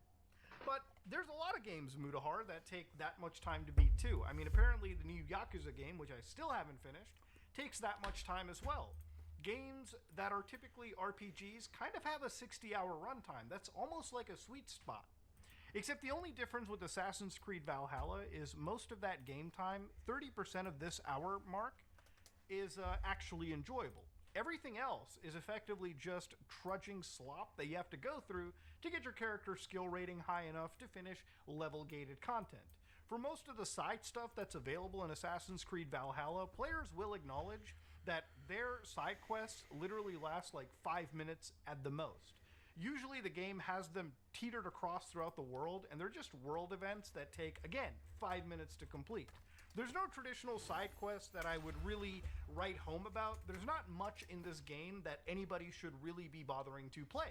But there's a lot of games, Mutahar, that take that much time to beat too. I mean, apparently the new Yakuza game, which I still haven't finished, takes that much time as well. Games that are typically RPGs kind of have a 60-hour runtime. That's almost like a sweet spot. Except the only difference with Assassin's Creed Valhalla is most of that game time, 30% of this hour mark, is actually enjoyable. Everything else is effectively just trudging slop that you have to go through to get your character skill rating high enough to finish level-gated content. For most of the side stuff that's available in Assassin's Creed Valhalla, players will acknowledge that their side quests literally last like 5 minutes at the most. Usually the game has them teetered across throughout the world, and they're just world events that take, again, 5 minutes to complete. There's no traditional side quest that I would really write home about. There's not much in this game that anybody should really be bothering to play.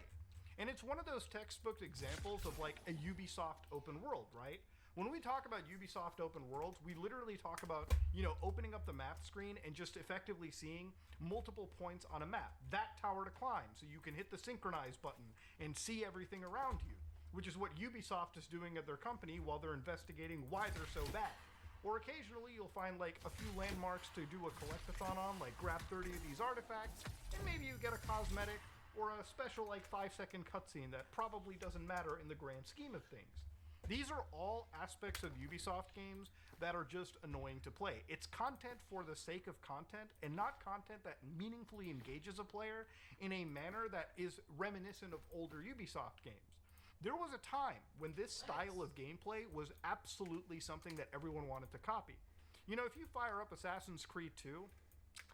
And it's one of those textbook examples of like a Ubisoft open world, right? When we talk about Ubisoft open worlds, we literally talk about, you know, opening up the map screen and just effectively seeing multiple points on a map. That tower to climb, so you can hit the synchronize button and see everything around you, which is what Ubisoft is doing at their company while they're investigating why they're so bad. Or occasionally you'll find like a few landmarks to do a collectathon on, like grab 30 of these artifacts, and maybe you get a cosmetic or a special like 5-second cutscene that probably doesn't matter in the grand scheme of things. These are all aspects of Ubisoft games that are just annoying to play. It's content for the sake of content and not content that meaningfully engages a player in a manner that is reminiscent of older Ubisoft games. There was a time when this style of gameplay was absolutely something that everyone wanted to copy. You know, if you fire up Assassin's Creed 2,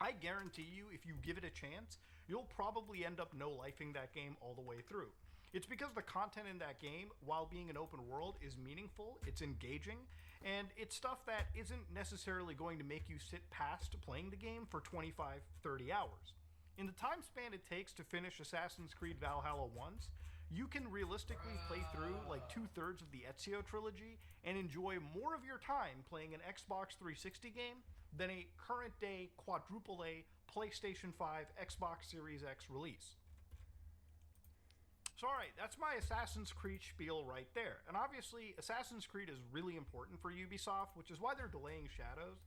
I guarantee you, if you give it a chance, you'll probably end up no-lifing that game all the way through. It's because the content in that game, while being an open world, is meaningful, it's engaging, and it's stuff that isn't necessarily going to make you sit past playing the game for 25, 30 hours. In the time span it takes to finish Assassin's Creed Valhalla once, you can realistically play through like 2/3 of the Ezio trilogy and enjoy more of your time playing an Xbox 360 game than a current day quadruple A PlayStation 5 Xbox Series X release. So alright, that's my Assassin's Creed spiel right there. And obviously, Assassin's Creed is really important for Ubisoft, which is why they're delaying Shadows.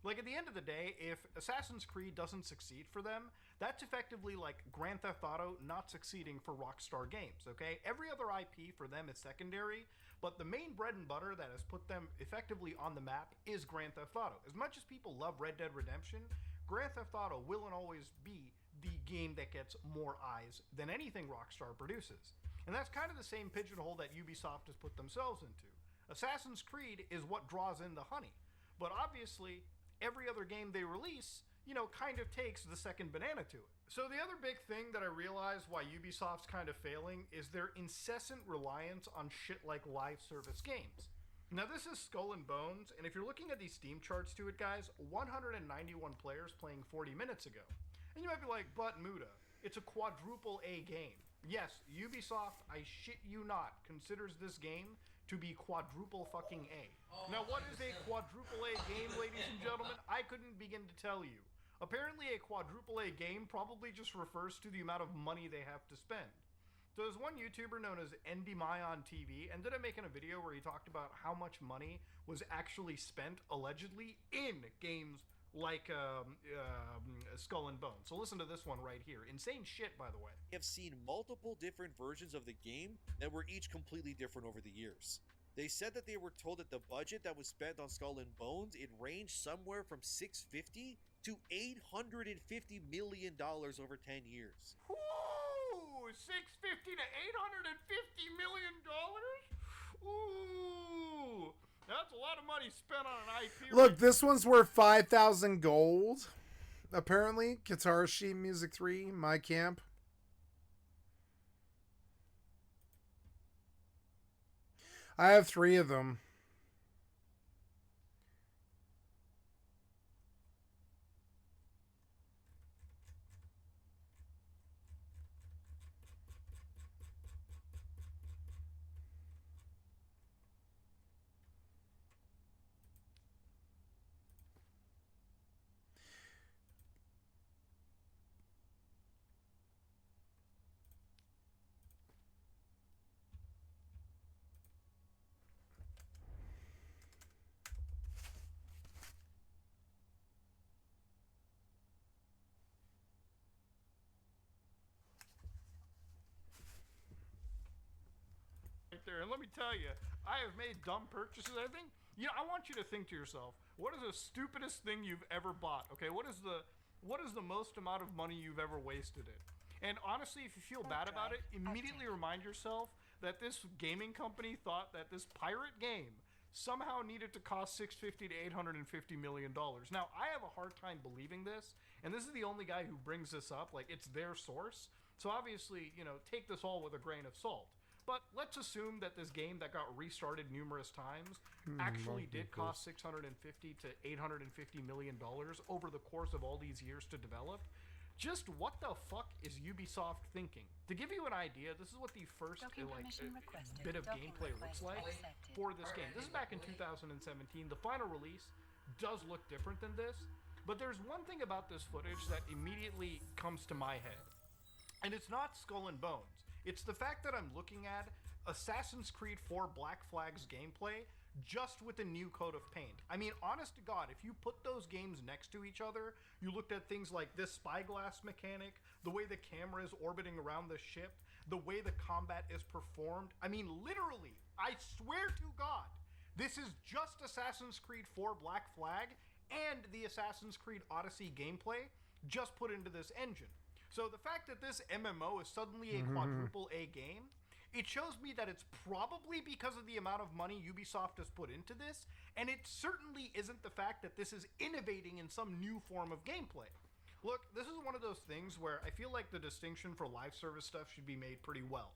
Like, at the end of the day, if Assassin's Creed doesn't succeed for them, that's effectively like Grand Theft Auto not succeeding for Rockstar Games, okay? Every other IP for them is secondary, but the main bread and butter that has put them effectively on the map is Grand Theft Auto. As much as people love Red Dead Redemption, Grand Theft Auto will and always be the game that gets more eyes than anything Rockstar produces. And that's kind of the same pigeonhole that Ubisoft has put themselves into. Assassin's Creed is what draws in the honey. But obviously, every other game they release, you know, kind of takes the second banana to it. So the other big thing that I realize why Ubisoft's kind of failing is their incessant reliance on shit like live service games. Now this is Skull and Bones, and if you're looking at these Steam charts to it, guys, 191 players playing 40 minutes ago. And you might be like, but Muda, it's a quadruple A game. Yes, Ubisoft, I shit you not, considers this game to be quadruple fucking A. Now, what is a quadruple A game, ladies and gentlemen? I couldn't begin to tell you. Apparently, a quadruple A game probably just refers to the amount of money they have to spend. So there's one YouTuber known as NDMai on TV, ended up making a video where he talked about how much money was actually spent, allegedly, in games like Skull and Bones. So listen to this one right here. Insane shit, by the way. I have seen multiple different versions of the game that were each completely different over the years. They said that they were told that the budget that was spent on Skull and Bones, it ranged somewhere from $650 to $850 million over 10 years. Ooh, $650 to $850 million? Ooh, that's a lot of money spent on an IP. Look, this one's worth 5,000 gold. Apparently, Guitar Sheet Music 3, My Camp. I have 3 of them. There, and let me tell you, I have made dumb purchases. I think, you know, I want you to think to yourself, what is the stupidest thing you've ever bought? Okay, what is the most amount of money you've ever wasted it? And honestly, if you feel bad about it, immediately remind yourself that this gaming company thought that this pirate game somehow needed to cost $650 to $850 million. Now, I have a hard time believing this, and this is the only guy who brings this up. Like, it's their source. So obviously, you know, take this all with a grain of salt. But let's assume that this game that got restarted numerous times actually did cost $650 to $850 million over the course of all these years to develop. Just what the fuck is Ubisoft thinking? To give you an idea, this is what the first bit of gameplay looks like for this game. This is back in 2017. The final release does look different than this, but there's one thing about this footage that immediately comes to my head, and it's not Skull and Bones. It's the fact that I'm looking at Assassin's Creed 4 Black Flag's gameplay just with a new coat of paint. I mean, honest to God, if you put those games next to each other, you looked at things like this spyglass mechanic, the way the camera is orbiting around the ship, the way the combat is performed. I mean, literally, I swear to God, this is just Assassin's Creed 4 Black Flag and the Assassin's Creed Odyssey gameplay just put into this engine. So the fact that this MMO is suddenly a quadruple A game, it shows me that it's probably because of the amount of money Ubisoft has put into this, and it certainly isn't the fact that this is innovating in some new form of gameplay. Look, this is one of those things where I feel like the distinction for live service stuff should be made pretty well.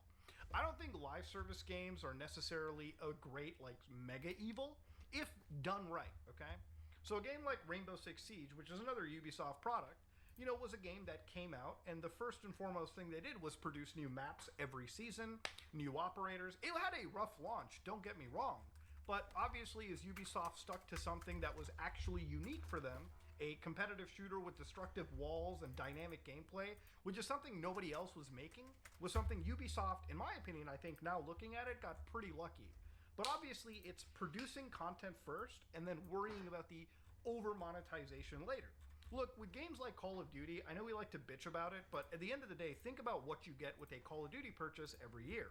I don't think live service games are necessarily a great, like, mega evil, if done right, okay? So a game like Rainbow Six Siege, which is another Ubisoft product, you know, was a game that came out, and the first and foremost thing they did was produce new maps every season, new operators. It had a rough launch, don't get me wrong, but obviously as Ubisoft stuck to something that was actually unique for them, a competitive shooter with destructive walls and dynamic gameplay, which is something nobody else was making, was something Ubisoft, in my opinion, I think now looking at it, got pretty lucky. But obviously it's producing content first, and then worrying about the over monetization later. Look, with games like Call of Duty, I know we like to bitch about it, but at the end of the day, think about what you get with a Call of Duty purchase every year.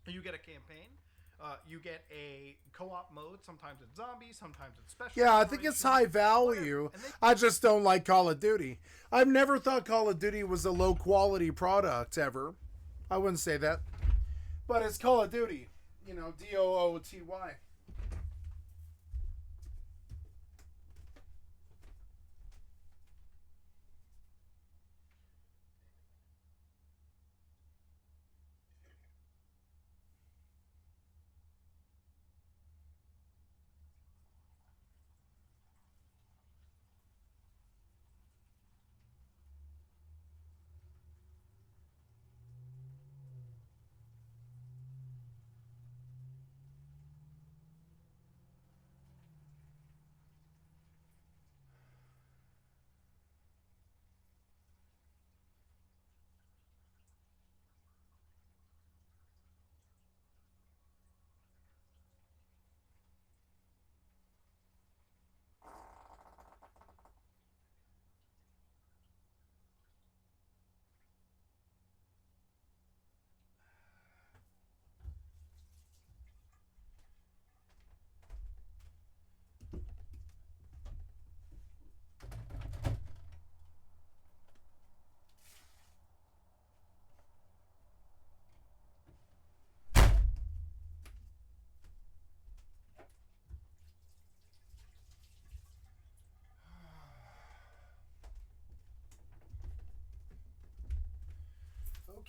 You get a campaign, you get a co-op mode, sometimes it's zombies, sometimes it's special. Yeah, I think it's high value. I just don't like Call of Duty. I've never thought Call of Duty was a low quality product ever. I wouldn't say that. But it's Call of Duty. You know, D-O-O-T-Y.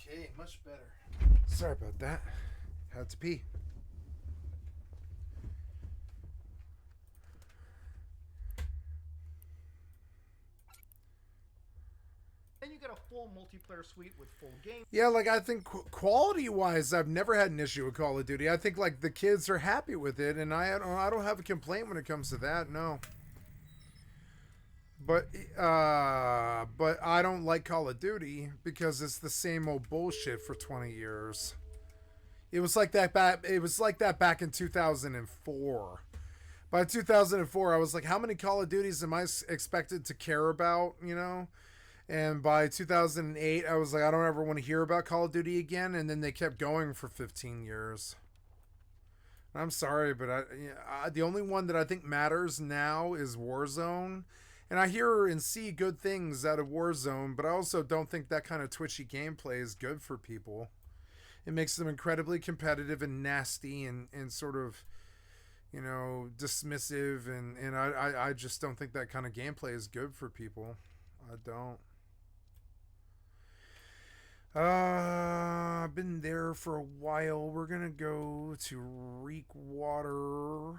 Okay, much better. Sorry about that. Had to pee. Then you get a full multiplayer suite with full game. Yeah, like I think quality-wise, I've never had an issue with Call of Duty. I think like the kids are happy with it, and I don't have a complaint when it comes to that. No. But I don't like Call of Duty because it's the same old bullshit for 20 years. It was like that back in 2004. By 2004, I was like, how many Call of Duties am I expected to care about, you know? And by 2008, I was like, I don't ever want to hear about Call of Duty again. And then they kept going for 15 years. I'm sorry, but the only one that I think matters now is Warzone. And I hear and see good things out of Warzone, but I also don't think that kind of twitchy gameplay is good for people. It makes them incredibly competitive and nasty and sort of, you know, dismissive. And I just don't think that kind of gameplay is good for people. I don't. I've been there for a while. We're going to go to Reekwater.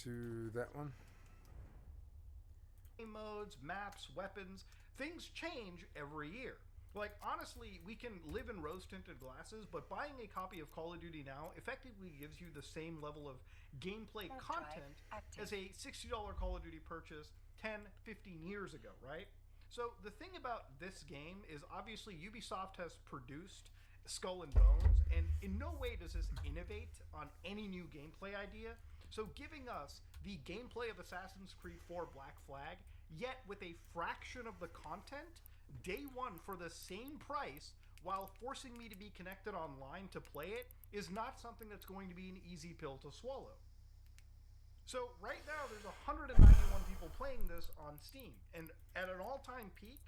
To that one. Modes, maps, weapons, things change every year. Like, honestly, we can live in rose-tinted glasses, but buying a copy of Call of Duty now effectively gives you the same level of gameplay content as a $60 Call of Duty purchase 10, 15 years ago, right? So the thing about this game is obviously Ubisoft has produced Skull and Bones, and in no way does this innovate on any new gameplay idea. So giving us the gameplay of Assassin's Creed 4 Black Flag, yet with a fraction of the content, day one for the same price, while forcing me to be connected online to play it, is not something that's going to be an easy pill to swallow. So right now there's 191 people playing this on Steam, and at an all-time peak,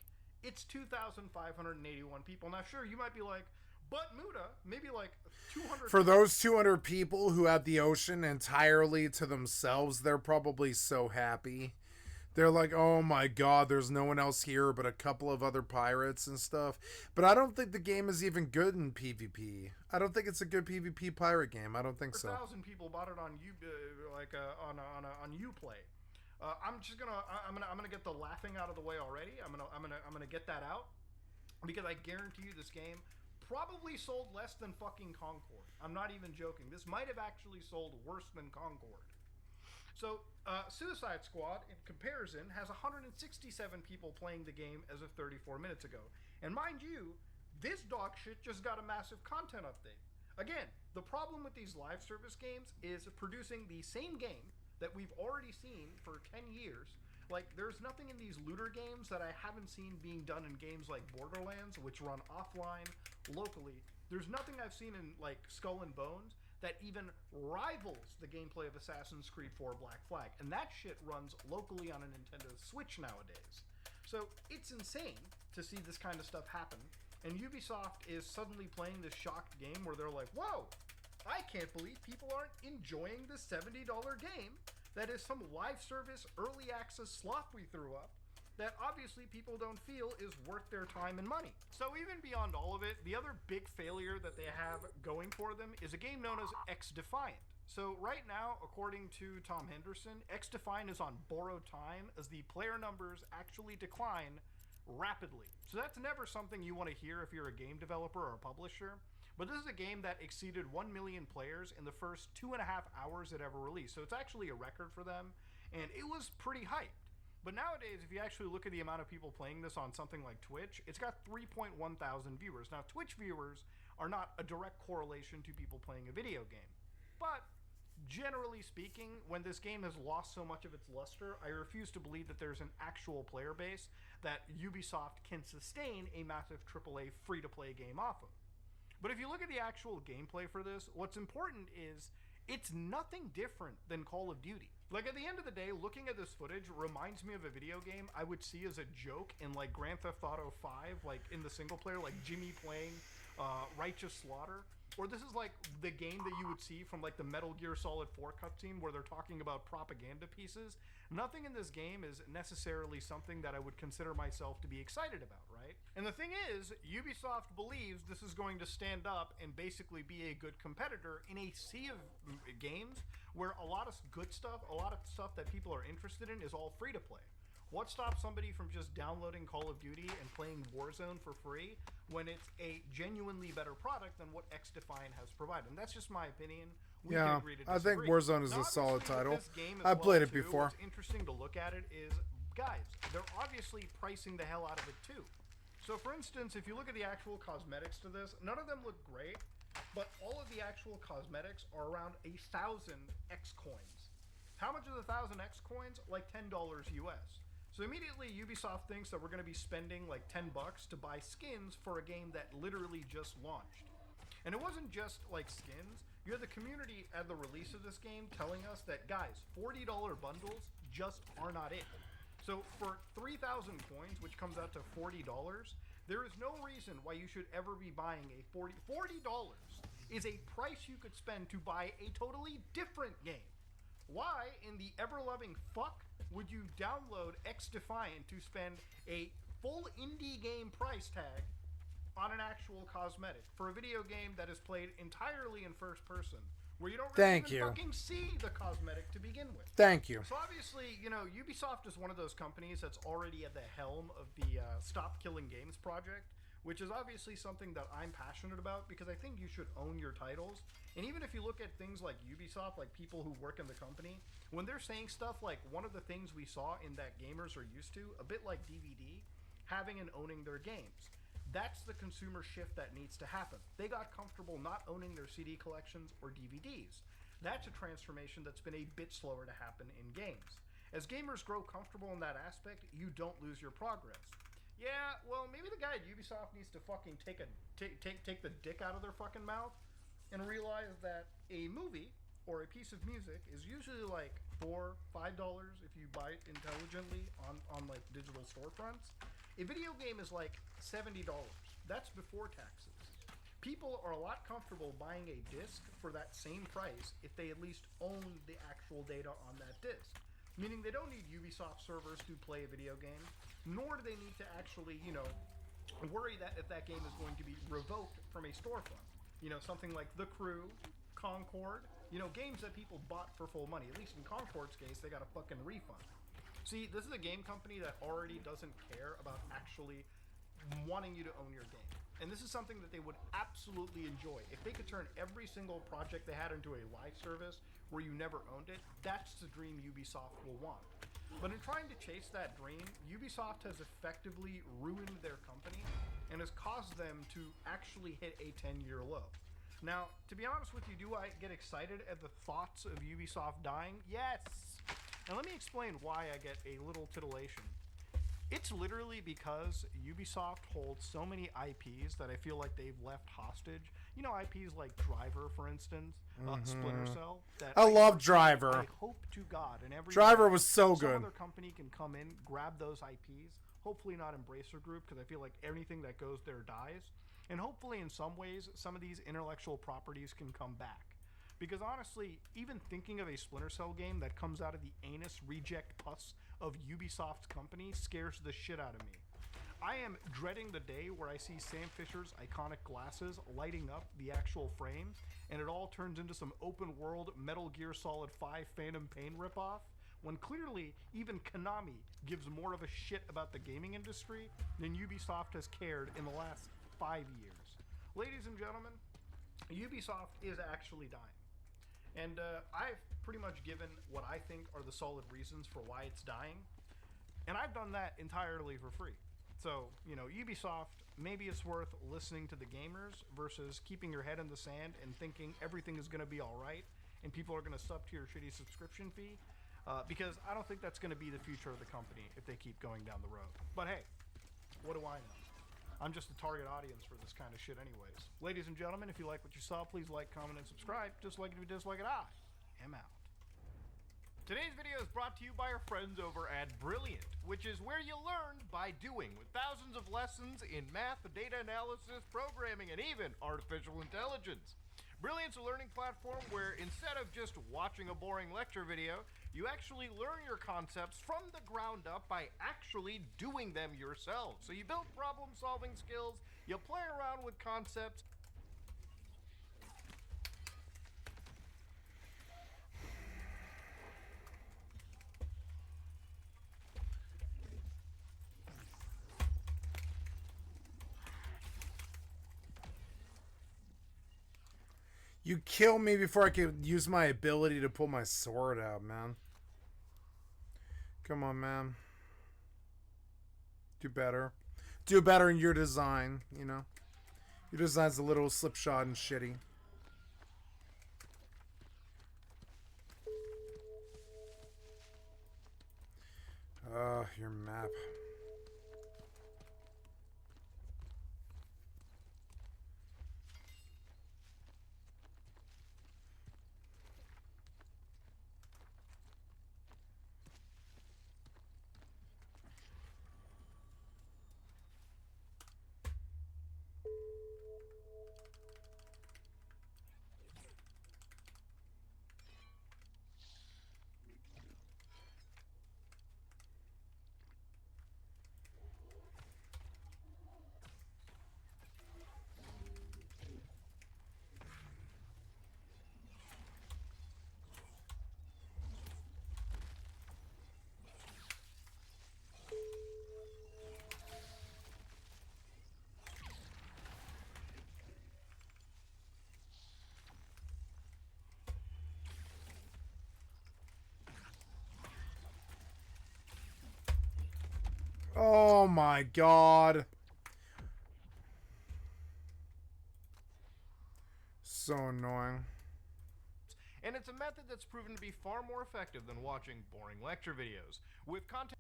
it's 2,581 people. Now sure, you might be like, but Muda, maybe like 200... For those 200 people who have the ocean entirely to themselves, they're probably so happy. They're like, oh my god, there's no one else here but a couple of other pirates and stuff. But I don't think the game is even good in PvP. I don't think it's a good PvP pirate game. I don't think so. 1,000 people bought it on on Uplay. I'm gonna get the laughing out of the way already. I'm gonna get that out because I guarantee you this game probably sold less than fucking Concord. I'm not even joking. This might have actually sold worse than Concord. So, Suicide Squad, in comparison, has 167 people playing the game as of 34 minutes ago. And mind you, This dog shit just got a massive content update. Again, the problem with these live service games is producing the same game that we've already seen for 10 years. Like, there's nothing in these looter games that I haven't seen being done in games like Borderlands, which run offline, locally. There's nothing I've seen in, like, Skull and Bones that even rivals the gameplay of Assassin's Creed 4 Black Flag. And that shit runs locally on a Nintendo Switch nowadays. So, it's insane to see this kind of stuff happen. And Ubisoft is suddenly playing this shocked game where they're like, whoa, I can't believe people aren't enjoying this $70 game that is some live service early access slop we threw up that obviously people don't feel is worth their time and money. So even beyond all of it, the other big failure that they have going for them is a game known as X-Defiant. So right now, according to Tom Henderson, X-Defiant is on borrowed time as the player numbers actually decline rapidly. So that's never something you want to hear if you're a game developer or a publisher. But this is a game that exceeded 1 million players in the first 2.5 hours it ever released. So it's actually a record for them, and it was pretty hyped. But nowadays, if you actually look at the amount of people playing this on something like Twitch, it's got 3.1 thousand viewers. Now, Twitch viewers are not a direct correlation to people playing a video game. But generally speaking, when this game has lost so much of its luster, I refuse to believe that there's an actual player base that Ubisoft can sustain a massive AAA free-to-play game off of. But if you look at the actual gameplay for this, what's important is it's nothing different than Call of Duty. Like, at the end of the day, looking at this footage reminds me of a video game I would see as a joke in, like, Grand Theft Auto 5, like, in the single player, like Jimmy playing Righteous Slaughter. Or this is like the game that you would see from like the Metal Gear Solid 4 cutscene where they're talking about propaganda pieces. Nothing in this game is necessarily something that I would consider myself to be excited about, right? And the thing is, Ubisoft believes this is going to stand up and basically be a good competitor in a sea of games where a lot of good stuff, a lot of stuff that people are interested in is all free to play. What stops somebody from just downloading Call of Duty and playing Warzone for free when it's a genuinely better product than what X-Defiant has provided? And that's just my opinion. We can agree to disagree. I think Warzone is now, a solid title. I I've played it before. What's interesting to look at it is, guys, they're obviously pricing the hell out of it too. So for instance, if you look at the actual cosmetics to this, none of them look great, but all of the actual cosmetics are around 1,000 X coins. How much is 1,000 X coins? Like $10 US. So immediately Ubisoft thinks that we're going to be spending like $10 to buy skins for a game that literally just launched. And it wasn't just like skins. You had the community at the release of this game telling us that, guys, $40 bundles just are not it. So for 3,000 coins, which comes out to $40, there is no reason why you should ever be buying a $40 is a price you could spend to buy a totally different game. Why in the ever-loving fuck would you download X-Defiant to spend a full indie game price tag on an actual cosmetic for a video game that is played entirely in first person, where you don't really even fucking see the cosmetic to begin with? Thank you. So obviously, you know, Ubisoft is one of those companies that's already at the helm of the Stop Killing Games project, which is obviously something that I'm passionate about because I think you should own your titles. And even if you look at things like Ubisoft, like people who work in the company, when they're saying stuff like one of the things we saw in that gamers are used to, a bit like DVD, having and owning their games. That's the consumer shift that needs to happen. They got comfortable not owning their CD collections or DVDs. That's a transformation that's been a bit slower to happen in games. As gamers grow comfortable in that aspect, you don't lose your progress. Yeah, well, maybe the guy at Ubisoft needs to fucking take the dick out of their fucking mouth and realize that a movie or a piece of music is usually like $4, $5 if you buy it intelligently on like digital storefronts. A video game is like $70. That's before taxes. People are a lot comfortable buying a disc for that same price if they at least own the actual data on that disc. Meaning they don't need Ubisoft servers to play a video game, nor do they need to actually, you know, worry that if that game is going to be revoked from a storefront. You know, something like The Crew, Concord, you know, games that people bought for full money. At least in Concord's case, they got a fucking refund. See, this is a game company that already doesn't care about actually wanting you to own your game. And this is something that they would absolutely enjoy. If they could turn every single project they had into a live service where you never owned it, that's the dream Ubisoft will want. But in trying to chase that dream, Ubisoft has effectively ruined their company and has caused them to actually hit a 10-year low. Now, to be honest with you, do I get excited at the thoughts of Ubisoft dying? Yes! And let me explain why I get a little titillation. It's literally because Ubisoft holds so many IPs that I feel like they've left hostage. You know, IPs like Driver, for instance, Splinter Cell. That I love Driver. I hope to God, and every Driver day was so some good. other company can come in, grab those IPs. Hopefully not Embracer Group, because I feel like anything that goes there dies. And hopefully, in some ways, some of these intellectual properties can come back. Because honestly, even thinking of a Splinter Cell game that comes out of the anus reject pus of Ubisoft's company scares the shit out of me. I am dreading the day where I see Sam Fisher's iconic glasses lighting up the actual frame, and it all turns into some open world Metal Gear Solid 5 Phantom Pain ripoff, when clearly even Konami gives more of a shit about the gaming industry than Ubisoft has cared in the last 5 years. Ladies and gentlemen, Ubisoft is actually dying. And I've pretty much given what I think are the solid reasons for why it's dying. And I've done that entirely for free. So, you know, Ubisoft, maybe it's worth listening to the gamers versus keeping your head in the sand and thinking everything is going to be all right and people are going to sub to your shitty subscription fee. Because I don't think that's going to be the future of the company if they keep going down the road. But hey, what do I know? I'm just a target audience for this kind of shit anyways. Ladies and gentlemen, if you like what you saw, please like, comment, and subscribe. Dislike it if you dislike it, I am out. Today's video is brought to you by our friends over at Brilliant, which is where you learn by doing, with thousands of lessons in math, data analysis, programming, and even artificial intelligence. Brilliant's a learning platform where instead of just watching a boring lecture video, you actually learn your concepts from the ground up by actually doing them yourself. So you build problem-solving skills, you play around with concepts. You kill me before I can use my ability to pull my sword out, man. Come on, man. Do better. Do better in your design, you know. Your design's a little slipshod and shitty. Your map. Oh my god. So annoying. And it's a method that's proven to be far more effective than watching boring lecture videos. With content...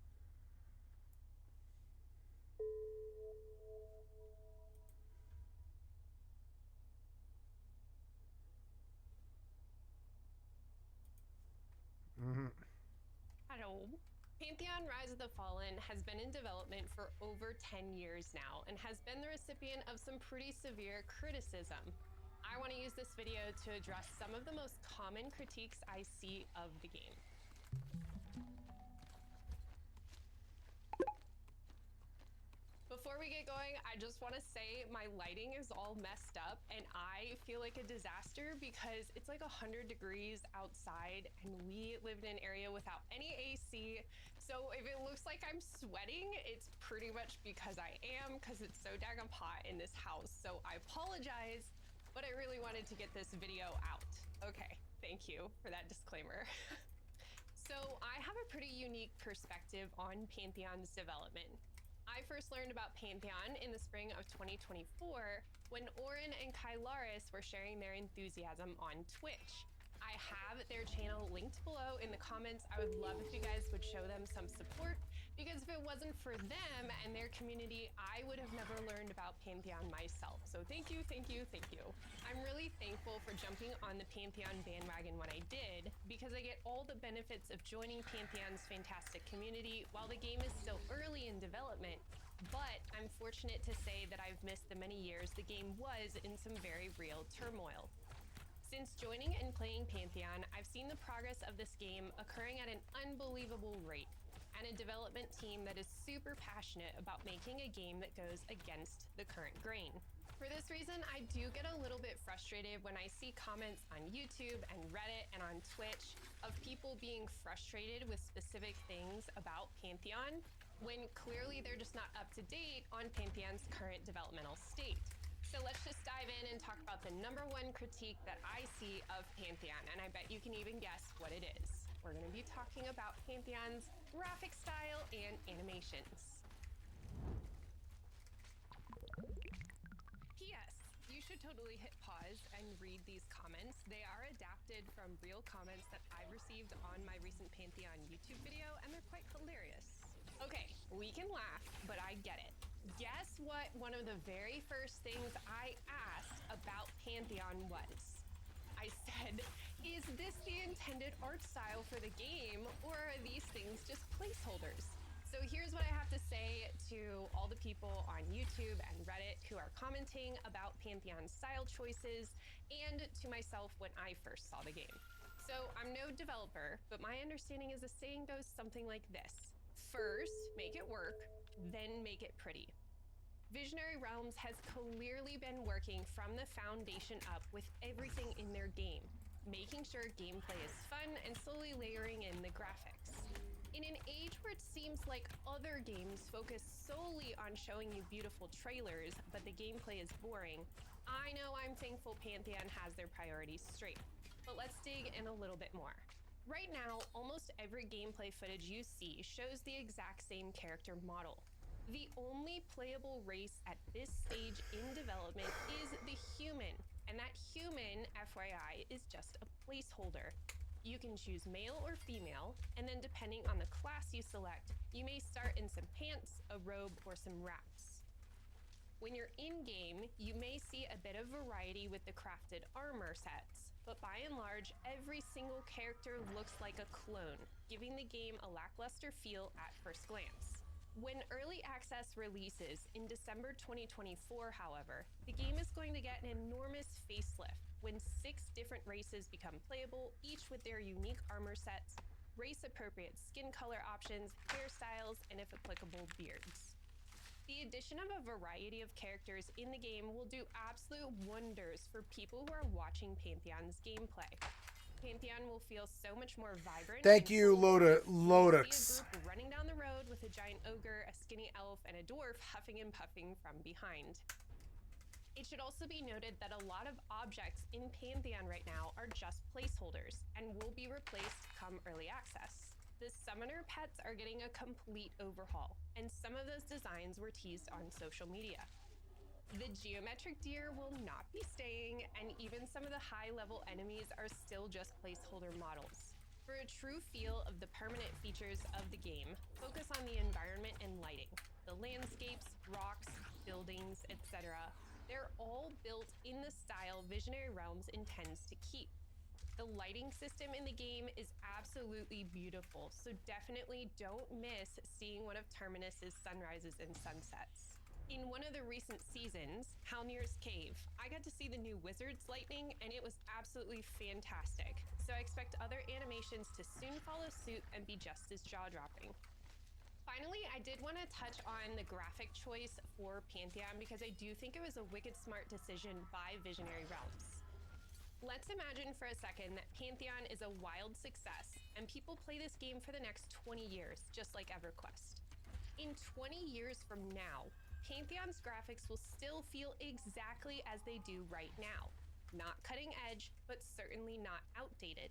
Hello. Pantheon Rise of the Fallen has been in development for over 10 years now and has been the recipient of some pretty severe criticism. I want to use this video to address some of the most common critiques I see of the game. Before we get going, I just want to say my lighting is all messed up and I feel like a disaster because it's like 100 degrees outside and we live in an area without any AC. So if it looks like I'm sweating, it's pretty much because I am, because it's so daggum hot in this house. So I apologize, but I really wanted to get this video out. Okay, thank you for that disclaimer. So I have a pretty unique perspective on Pantheon's development. I first learned about Pantheon in the spring of 2024 when Oren and Kylaris were sharing their enthusiasm on Twitch. I have their channel linked below in the comments. I would love if you guys would show them some support, because if it wasn't for them and their community, I would have never learned about Pantheon myself. So thank you, thank you, thank you. I'm really thankful for jumping on the Pantheon bandwagon when I did, because I get all the benefits of joining Pantheon's fantastic community while the game is still early in development. But I'm fortunate to say that I've missed the many years the game was in some very real turmoil. Since joining and playing Pantheon, I've seen the progress of this game occurring at an unbelievable rate, and a development team that is super passionate about making a game that goes against the current grain. For this reason, I do get a little bit frustrated when I see comments on YouTube and Reddit and on Twitch of people being frustrated with specific things about Pantheon, when clearly they're just not up to date on Pantheon's current developmental state. So let's just dive in and talk about the #1 critique that I see of Pantheon, and I bet you can even guess what it is. We're going to be talking about Pantheon's graphic style and animations. P.S. You should totally hit pause and read these comments. They are adapted from real comments that I've received on my recent Pantheon YouTube video, and they're quite hilarious. Okay, we can laugh, but I get it. Guess what one of the very first things I asked about Pantheon was? I said, is this the intended art style for the game, or are these things just placeholders? So here's what I have to say to all the people on YouTube and Reddit who are commenting about Pantheon's style choices, and to myself when I first saw the game. So I'm no developer, but my understanding is the saying goes something like this. First, make it work, then make it pretty. Visionary Realms has clearly been working from the foundation up with everything in their game, making sure gameplay is fun and slowly layering in the graphics. In an age where it seems like other games focus solely on showing you beautiful trailers, but the gameplay is boring, I know I'm thankful Pantheon has their priorities straight. But let's dig in a little bit more. Right now, almost every gameplay footage you see shows the exact same character model. The only playable race at this stage in development is the human, and that human, FYI, is just a placeholder. You can choose male or female, and then depending on the class you select, you may start in some pants, a robe, or some wraps. When you're in-game, you may see a bit of variety with the crafted armor sets, but by and large, every single character looks like a clone, giving the game a lackluster feel at first glance. When Early Access releases in December 2024, however, the game is going to get an enormous facelift when 6 different races become playable, each with their unique armor sets, race-appropriate skin color options, hairstyles, and if applicable, beards. The addition of a variety of characters in the game will do absolute wonders for people who are watching Pantheon's gameplay. Pantheon will feel so much more vibrant. Thank you, Lodux. See a group running down the road with a giant ogre, a skinny elf, and a dwarf huffing and puffing from behind. It should also be noted that a lot of objects in Pantheon right now are just placeholders and will be replaced come early access. The summoner pets are getting a complete overhaul, and some of those designs were teased on social media. The geometric deer will not be staying, and even some of the high-level enemies are still just placeholder models. For a true feel of the permanent features of the game, focus on the environment and lighting. The landscapes, rocks, buildings, etc. They're all built in the style Visionary Realms intends to keep. The lighting system in the game is absolutely beautiful, so definitely don't miss seeing one of Terminus's sunrises and sunsets. In one of the recent seasons, Halnir's Cave, I got to see the new Wizard's Lightning, and it was absolutely fantastic. So I expect other animations to soon follow suit and be just as jaw-dropping. Finally, I did want to touch on the graphic choice for Pantheon because I do think it was a wicked smart decision by Visionary Realms. Let's imagine for a second that Pantheon is a wild success, and people play this game for the next 20 years, just like EverQuest. In 20 years from now, Pantheon's graphics will still feel exactly as they do right now. Not cutting edge, but certainly not outdated.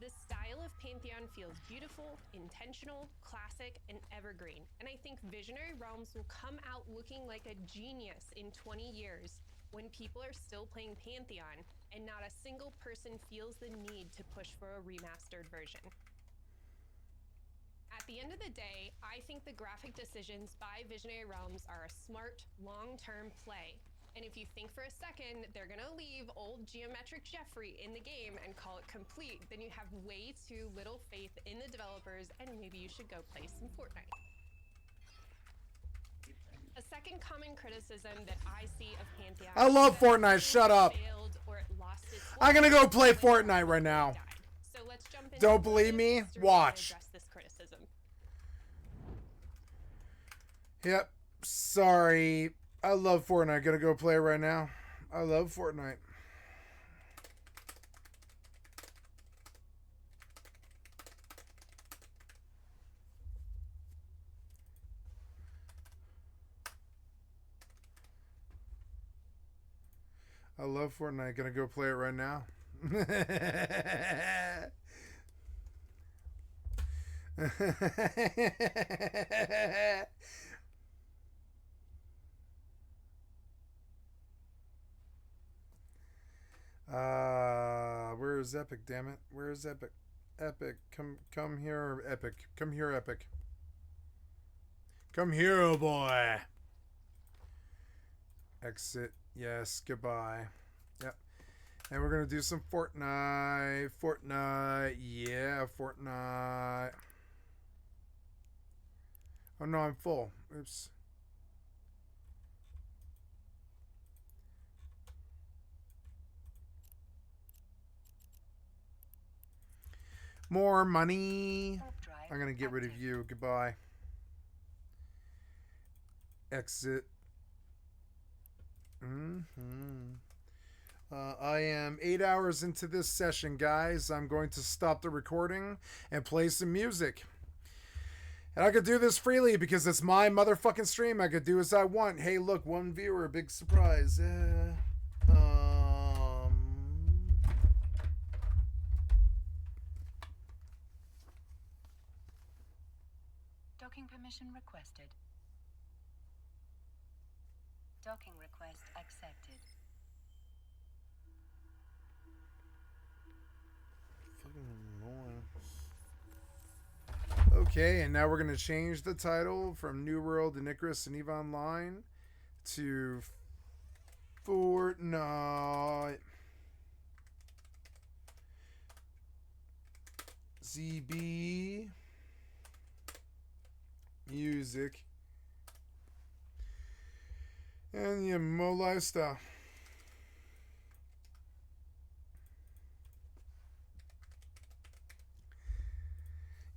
The style of Pantheon feels beautiful, intentional, classic, and evergreen. And I think Visionary Realms will come out looking like a genius in 20 years when people are still playing Pantheon and not a single person feels the need to push for a remastered version. At the end of the day, I think the graphic decisions by Visionary Realms are a smart, long-term play. And if you think for a second they're gonna leave old Geometric Jeffrey in the game and call it complete, then you have way too little faith in the developers, and maybe you should go play some Fortnite. A second common criticism that I see of Pantheon... I love Fortnite, shut up. ...failed or it lost its I'm gonna go play Fortnite right now. So let's jump into Don't believe me? Watch. address this criticism. Yep. Sorry. I love Fortnite. Gonna go play it right now. I love Fortnite. I love Fortnite. Gonna go play it right now. Where is Epic, damn it? Where is Epic? Epic, come here, Epic. Come here, Epic. Come here, oh boy. Exit. Yes, goodbye. Yep. And we're gonna do some Fortnite. Fortnite. Yeah, Fortnite. Oh no, I'm full. Oops. More money. I'm gonna get rid of you. Goodbye. Exit. I am 8 hours into this session, guys. I'm going to stop the recording and play some music. And I could do this freely because it's my motherfucking stream. I could do as I want. Hey, look, one viewer, big surprise. Docking permission requested. Docking request accepted. Okay, and now we're going to change the title from New World and Icarus and EVE Online to Fortnite. ZB Music and the MMO lifestyle.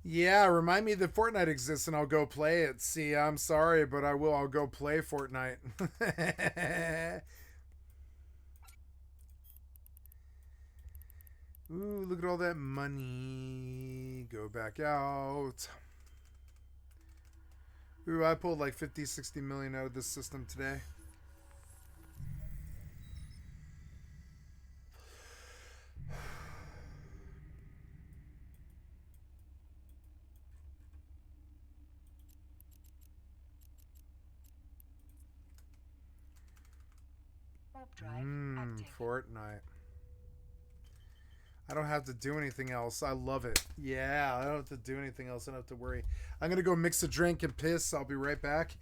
Yeah, remind me that Fortnite exists and I'll go play it. See, I'm sorry, but I will. I'll go play Fortnite. Ooh, look at all that money. Go back out. Ooh, I pulled like 50, 60 million out of this system today. Fortnite. I don't have to do anything else. I love it. Yeah, I don't have to do anything else. I don't have to worry. I'm going to go mix a drink and piss. I'll be right back.